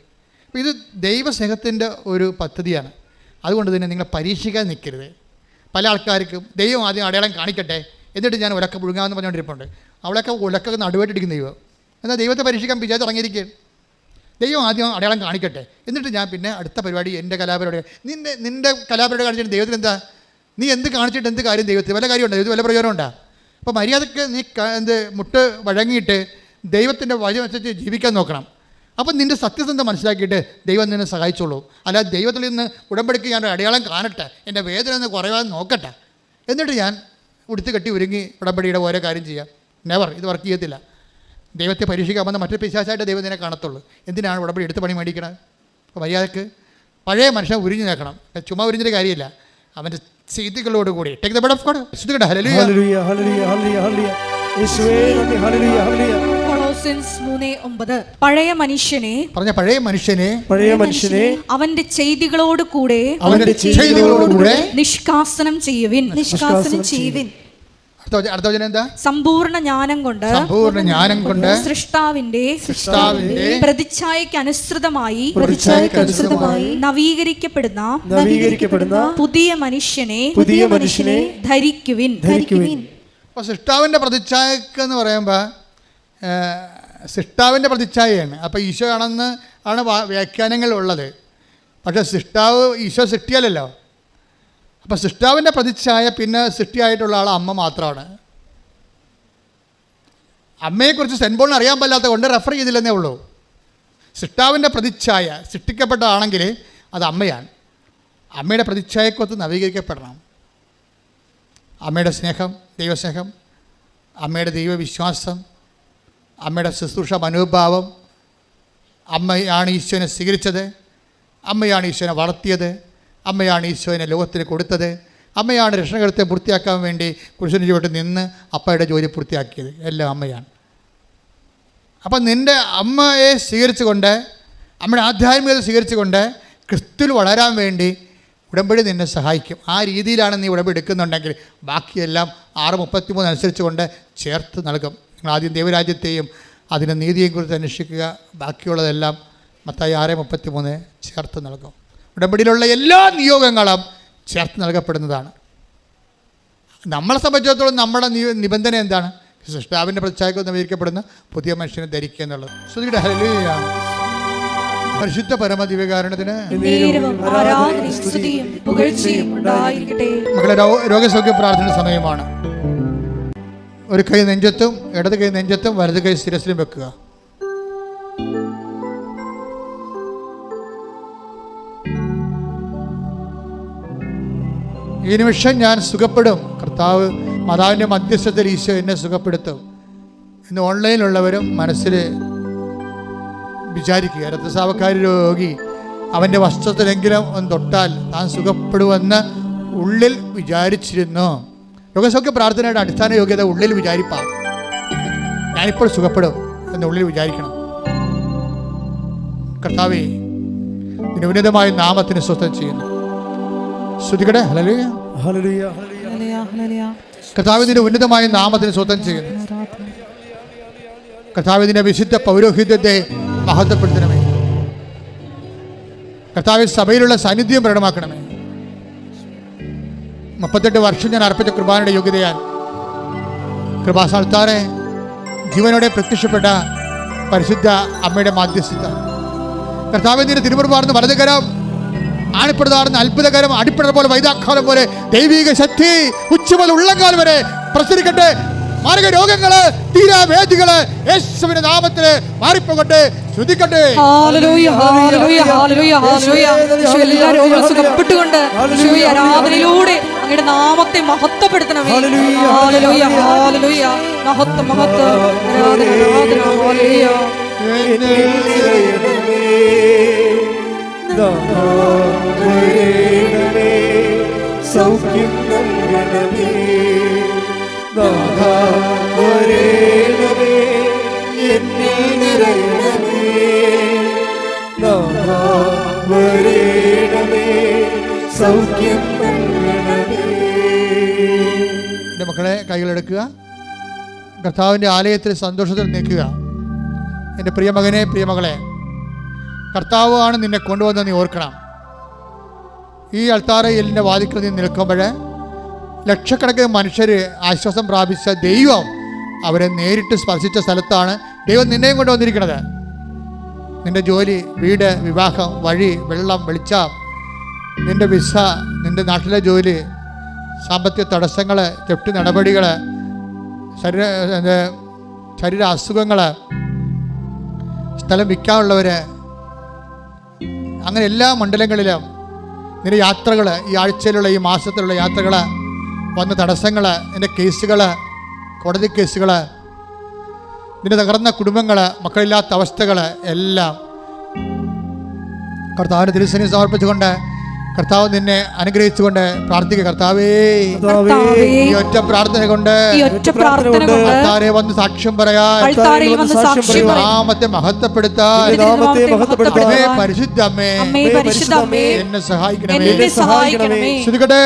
അപ്പോൾ ഇത് ദൈവസ്നേഹത്തിൻ്റെ ഒരു പദ്ധതിയാണ്. അതുകൊണ്ട് തന്നെ നിങ്ങൾ പരീക്ഷിക്കാൻ നിൽക്കരുത്. പല ആൾക്കാർക്കും ദൈവം ആദ്യം അടയാളം കാണിക്കട്ടെ എന്നിട്ട് ഞാൻ ഉലക്ക പുഴുങ്ങാമെന്ന് പറഞ്ഞുകൊണ്ടിരിപ്പുണ്ട്. അവളൊക്കെ ഉലക്കൊക്കെ നടുവായിട്ടിരിക്കുന്ന ദൈവം. എന്നാൽ ദൈവത്തെ പരീക്ഷിക്കാൻ വിചാരിച്ചിറങ്ങിയിരിക്കുകയാണ്. ദൈവം ആദ്യം അടയാളം കാണിക്കട്ടെ എന്നിട്ട് ഞാൻ പിന്നെ അടുത്ത പരിപാടി എൻ്റെ കലാപരിപാടി. നിൻ്റെ കലാപരിപാടി കാണിച്ചിട്ട് ദൈവത്തിന് എന്താ? നീ എന്ത് കാണിച്ചിട്ട് എന്ത് കാര്യം? ദൈവത്തിന് വല്ല കാര്യമുണ്ടോ? ദൈവത്തിന് വല്ല പ്രയോജനമുണ്ടോ? അപ്പോൾ മര്യാദയ്ക്ക് നീ മുട്ട് വഴങ്ങിയിട്ട് ദൈവത്തിൻ്റെ വചനമനുസരിച്ച് ജീവിക്കാൻ നോക്കണം. അപ്പം നിൻ്റെ സത്യസന്ധത മനസ്സിലാക്കിയിട്ട് ദൈവം നിന്നെ സഹായിച്ചോളൂ. അല്ലാതെ ദൈവത്തിൽ നിന്ന് ഉടമ്പടിക്ക് ഞാൻ അടയാളം കാണട്ടെ, എൻ്റെ വേദന ഒന്ന് കുറയാൻ നോക്കട്ടെ, എന്നിട്ട് ഞാൻ ഉടുത്ത് കെട്ടി ഒരുങ്ങി ഉടമ്പടിയുടെ ഓരോ കാര്യം ചെയ്യാം. നെവർ, ഇത് വർക്ക് ചെയ്യത്തില്ല. ദൈവത്തെ പരീക്ഷിക്കാൻ വന്ന മറ്റൊരു പിശാചായിട്ട് ദൈവം നിന്നെ കാണത്തുള്ളൂ. എന്തിനാണ് ഉടമ്പടി എടുത്ത് പണി മേടിക്കണത്? അപ്പോൾ മര്യാദക്ക് പഴയ മനുഷ്യൻ ഉരിഞ്ഞു നേക്കണം. ചുമ്മാ ഉരിഞ്ഞിട്ട് കാര്യമില്ല, അവൻ്റെ ചെയ്തികളോട് കൂടി take the blood of God. Hallelujah ഹല്ലേലൂയ ഹല്ലേലൂയ ഹല്ലേലൂയ. യേശുവേ നന്ദി. ഹല്ലേലൂയ ഹല്ലേലൂയ. കൊളോസ്യൻസ് 3:9 പഴയ മനുഷ്യനെ അവന്റെ ചെയ്തികളോട് കൂടെ നിഷ്കാസനം ചെയ്യുവിൻ. അടുത്ത വചനം എന്താ? സമ്പൂർണ്ണ ജ്ഞാനം കൊണ്ട് സൃഷ്ടാവിന്റെ പ്രതിച്ഛായയ്ക്ക് അനുസൃതമായി നവീകരിക്കപ്പെടുന്ന പുതിയ മനുഷ്യനെ ധരിക്കുവിൻ. അപ്പോൾ സൃഷ്ടാവിൻ്റെ പ്രതിച്ഛായക്ക് എന്ന് പറയുമ്പോൾ സൃഷ്ടാവിൻ്റെ പ്രതിച്ഛായയാണ്. അപ്പോൾ ഈശോ ആണെന്ന് ആണ് വ്യാഖ്യാനങ്ങളുള്ളത്. പക്ഷേ സൃഷ്ടാവ് ഈശോ സൃഷ്ടിയല്ലല്ലോ. അപ്പോൾ സൃഷ്ടാവിൻ്റെ പ്രതിച്ഛായ പിന്നെ സൃഷ്ടിയായിട്ടുള്ള ആൾ അമ്മ മാത്രമാണ്. അമ്മയെക്കുറിച്ച് സെൻറ്റ് പോളിന് അറിയാൻ പാടില്ലാത്ത കൊണ്ട് റെഫർ ചെയ്തില്ലെന്നേ ഉള്ളൂ. സൃഷ്ടാവിൻ്റെ പ്രതിച്ഛായ സൃഷ്ടിക്കപ്പെട്ടതാണെങ്കിൽ അത് അമ്മയാണ്. അമ്മയുടെ പ്രതിച്ഛായക്കൊത്ത് നവീകരിക്കപ്പെടണം. അമ്മയുടെ സ്നേഹം, ദൈവസ്നേഹം, അമ്മയുടെ ദൈവവിശ്വാസം, അമ്മയുടെ ശുശ്രൂഷ മനോഭാവം, അമ്മയാണ് ഈശോനെ സ്വീകരിച്ചത്, അമ്മയാണ് ഈശോനെ വളർത്തിയത്, അമ്മയാണ് ഈശോനെ ലോകത്തിന് കൊടുത്തത്, അമ്മയാണ് രക്ഷകരത്തെ പൂർത്തിയാക്കാൻ വേണ്ടി പുരുഷന് ചുവട്ട് നിന്ന് അപ്പയുടെ ജോലി പൂർത്തിയാക്കിയത്. എല്ലാം അമ്മയാണ്. അപ്പം നിൻ്റെ അമ്മയെ സ്വീകരിച്ചുകൊണ്ട്, അമ്മയുടെ ആധ്യാത്മികത സ്വീകരിച്ചുകൊണ്ട് ക്രിസ്തുവിൽ വളരാൻ വേണ്ടി ഉടമ്പടി നിന്നെ സഹായിക്കും. ആ രീതിയിലാണ് നീ ഉടമ്പടി എടുക്കുന്നുണ്ടെങ്കിൽ ബാക്കിയെല്ലാം 6:33 അനുസരിച്ച് കൊണ്ട് ചേർത്ത് നൽകും. നിങ്ങൾ ആദ്യം ദൈവരാജ്യത്തെയും അതിൻ്റെ നീതിയെയും കുറിച്ച് അന്വേഷിക്കുക. ബാക്കിയുള്ളതെല്ലാം മത്തായി 6:33 ചേർത്ത് നൽകും. ഉടമ്പടിയിലുള്ള എല്ലാ നിയോഗങ്ങളും ചേർത്ത് നൽകപ്പെടുന്നതാണ്. നമ്മളെ സംബന്ധിച്ചിടത്തോളം നമ്മുടെ നിബന്ധന എന്താണ്? സൃഷ്ടാവിൻ്റെ പ്രതിച്ഛായക്ക് നവീകരിക്കപ്പെടുന്ന പുതിയ മനുഷ്യനെ ധരിക്കുക എന്നുള്ളത്. ശ്രുതിയുടെ ഹല്ലേലൂയ. പരിശുദ്ധ പരമദിവ്യകാരുണ്യത്തിന് മക്കളെ രോഗസൗഖ്യ പ്രാർത്ഥന സമയമാണ്. ഒരു കൈ നെഞ്ചത്തും ഇടത് കൈ നെഞ്ചത്തും വലത് കൈ ശിരസിലും വെക്കുക. ഈ നിമിഷം ഞാൻ സുഖപ്പെടും. കർത്താവ് മാതാവിൻ്റെ മധ്യസ്ഥതയിൽ ഈശോ എന്നെ സുഖപ്പെടുത്തും. ഇന്ന് ഓൺലൈനിലുള്ളവരും മനസ്സിൽ വിചാരിക്കുക, രക്തസ്രാവക്കാരി രോഗി അവൻ്റെ വസ്ത്രത്തിലെങ്കിലും ഒന്ന് തൊട്ടാൽ താൻ സുഖപ്പെടുമെന്ന് ഉള്ളിൽ വിചാരിച്ചിരുന്നു. രോഗസൗഖ്യ പ്രാർത്ഥനയുടെ അടിസ്ഥാന യോഗ്യത ഉള്ളിൽ വിചാരിപ്പാം. ഞാനിപ്പോൾ സുഖപ്പെടും എന്ന് ഉള്ളിൽ വിചാരിക്കണം. കർത്താവേ, നിന്റെ ഉന്നതമായ നാമത്തിന് സ്വസ്ഥം ചെയ്യുന്നു. ശ്രുതികടെ ഹല്ലേലൂയ ഹല്ലേലൂയ ഹല്ലേലൂയ. കർത്താവേ, നിന്റെ ഉന്നതമായ നാമത്തിന് സ്വസ്ഥം ചെയ്യുന്നു. കർത്താവേ, നിന്റെ വിശുദ്ധ പൗരോഹിത്യത്തെ മഹത്വപ്പെടുത്തണമേ. കർത്താവ് സഭയിലുള്ള സാന്നിധ്യം പ്രകടമാക്കണമേ. 38 വർഷം ഞാൻ അർപ്പിച്ച കൃപാനയുടെ യോഗ്യതയാൽ കൃപാസ്ഥാനത്താറെ ജീവനോടെ പ്രത്യക്ഷപ്പെട്ട പരിശുദ്ധ അമ്മയുടെ മാധ്യസ്ഥത കർത്താവിന്റെ തിരുമുറുപാർന്ന് വലതുകരം ആണിപ്പെടുതാർന്ന് അത്ഭുതകരം അടിപ്പിട പോലെ വൈദാക്കാലം പോലെ ദൈവിക ശക്തി ഉച്ചമുതൽ ഉള്ളംകാലം വരെ പ്രസരിക്കട്ടെ. മാരക രോഗങ്ങള് തീരാവേദികള് യേശുവിന്റെ നാമത്തില് മാറിപ്പോകട്ടെ. ശ്രുതിക്കട്ടെ. ഹല്ലേലൂയ ഹല്ലേലൂയ ഹല്ലേലൂയ ഹല്ലേലൂയ. എല്ലാ രോഗങ്ങളും സുഖപ്പെട്ടുകൊണ്ട് ആരാധനയിലൂടെ അങ്ങയുടെ നാമത്തെ മഹത്വപ്പെടുത്തണമേ. Hallelujah hallelujah. മഹത്വം മഹത്വം ആരാധന ആരാധന. ഹല്ലേലൂയ. സൗഖ്യം നൽകണമേ. വരേണമേ എന്നിൽ നിറയണമേ. വരേണമേ സൗഖ്യം നൽകണമേ. എൻ്റെ മക്കളെ കൈകളെടുക്കുക. കർത്താവിൻ്റെ ആലയത്തിൽ സന്തോഷത്തിൽ നിൽക്കുക. എൻ്റെ പ്രിയമകനെ പ്രിയമകളെ, കർത്താവ് ആണ് നിന്നെ കൊണ്ടുവന്ന് നീ ഓർക്കണം. ഈ അൾത്താരയിലിൻ്റെ വാതിക്കൽ നീ നിൽക്കുമ്പോൾ ലക്ഷക്കണക്കിന് മനുഷ്യർ ആശ്വാസം പ്രാപിച്ച ദൈവം അവരെ നേരിട്ട് സ്പർശിച്ച സ്ഥലത്താണ് ദൈവം നിന്നെയും കൊണ്ട് വന്നിരിക്കുന്നത്. നിൻ്റെ ജോലി, വീട്, വിവാഹം, വഴി, വെള്ളം, വെളിച്ചം, നിൻ്റെ വിസ, നിൻ്റെ നാട്ടിലെ ജോലി, സാമ്പത്തിക തടസ്സങ്ങൾ, ജപ്തി നടപടികൾ, ശരീര അസുഖങ്ങൾ, സ്ഥലം വിൽക്കാനുള്ളവർ, അങ്ങനെ എല്ലാ മണ്ഡലങ്ങളിലും നിന്റെ യാത്രകൾ, ഈ ആഴ്ചയിലുള്ള ഈ മാസത്തിലുള്ള യാത്രകൾ, വന്ന തടസ്സങ്ങൾ, നിൻ്റെ കേസുകൾ, കോടതി കേസുകൾ, നിന്റെ തകർന്ന കുടുംബങ്ങൾ, മക്കളില്ലാത്ത അവസ്ഥകൾ എല്ലാം കർത്താവിൻ്റെ തിരുസന്നിധിയിൽ സമർപ്പിച്ചുകൊണ്ട് കർത്താവ് നിന്നെ അനുഗ്രഹിച്ചുകൊണ്ട് പ്രാർത്ഥിക്കുക. കർത്താവേ, ഈ ഒറ്റ പ്രാർത്ഥന കൊണ്ട് കർത്താവേ വന്ന് സാക്ഷ്യം പറയാൻ, നാമത്തെ മഹത്വപ്പെടുത്താൻ പരിശുദ്ധ അമ്മേ എന്നെ സഹായിക്കണമേ. ശ്രുതികട്ടെ.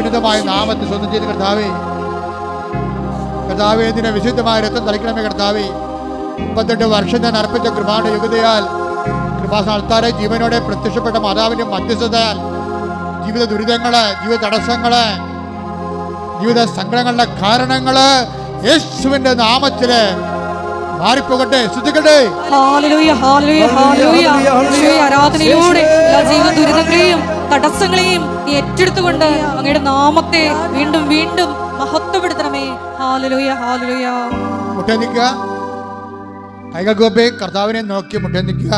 വിനീതമായ നാമത്തെ സ്വന്തം ചെയ്ത് കർത്താവേ, കർത്താവേ നിന്നെ വിശുദ്ധമായ രക്തം തളിക്കണമേ. കർത്താവേ, 38 വർഷം ഞാൻ അർപ്പിച്ച കൃപാന്റെ യോഗ്യതയാൽ കൃപാസ്ഥാനത്താരെ ജീവനോടെ പ്രത്യക്ഷപ്പെട്ട മാതാവിന്റെ മധ്യസ്ഥതയാൽ ജീവിത ദുരിതങ്ങള്, ജീവിത തടസ്സങ്ങള്, ജീവിത സങ്കടങ്ങളുടെ കാരണങ്ങള് യേശുവിന്റെ നാമത്തില് മാറിപ്പോകട്ടെ. ശ്രദ്ധിക്കട്ടെ. ഹല്ലേലൂയ ഹല്ലേലൂയ ഹല്ലേലൂയ. ആരാധനയിലൂടെ എല്ലാ ജീവിത ദുരിതങ്ങളെയും തടസ്സങ്ങളെയും നീ ഏറ്റെടുത്തുകൊണ്ട് അങ്ങയുടെ നാമത്തെ വീണ്ടും വീണ്ടും മഹത്വപ്പെടുത്തണമേ. Hallelujah hallelujah. മുട്ടേ നിൽക്കുക. കൈകൾക്കൊപ്പേ കർത്താവിനെ നോക്കി മുട്ടേ നിൽക്കുക.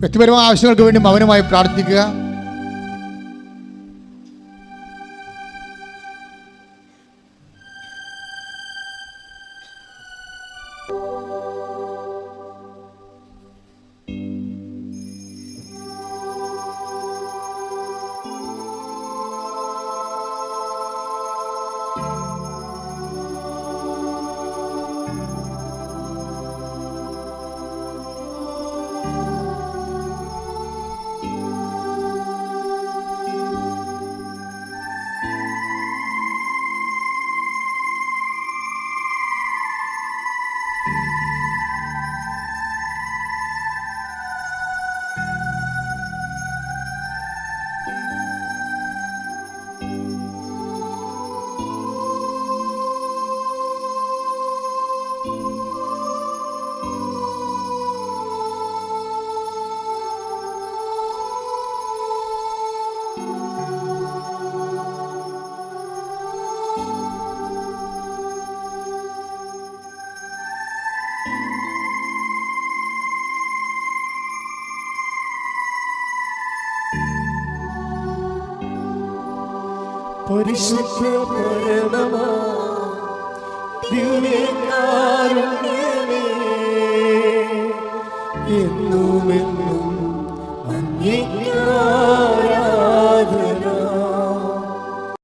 വ്യക്തിപരമായ ആവശ്യങ്ങൾക്ക് വേണ്ടി മൗനമായി പ്രാർത്ഥിക്കുക. പരിശുദ്ധ പരമമാ ദിവ്യകാരുണ്യമേ, എന്നുമെന്നും അങ്ങേക്ക്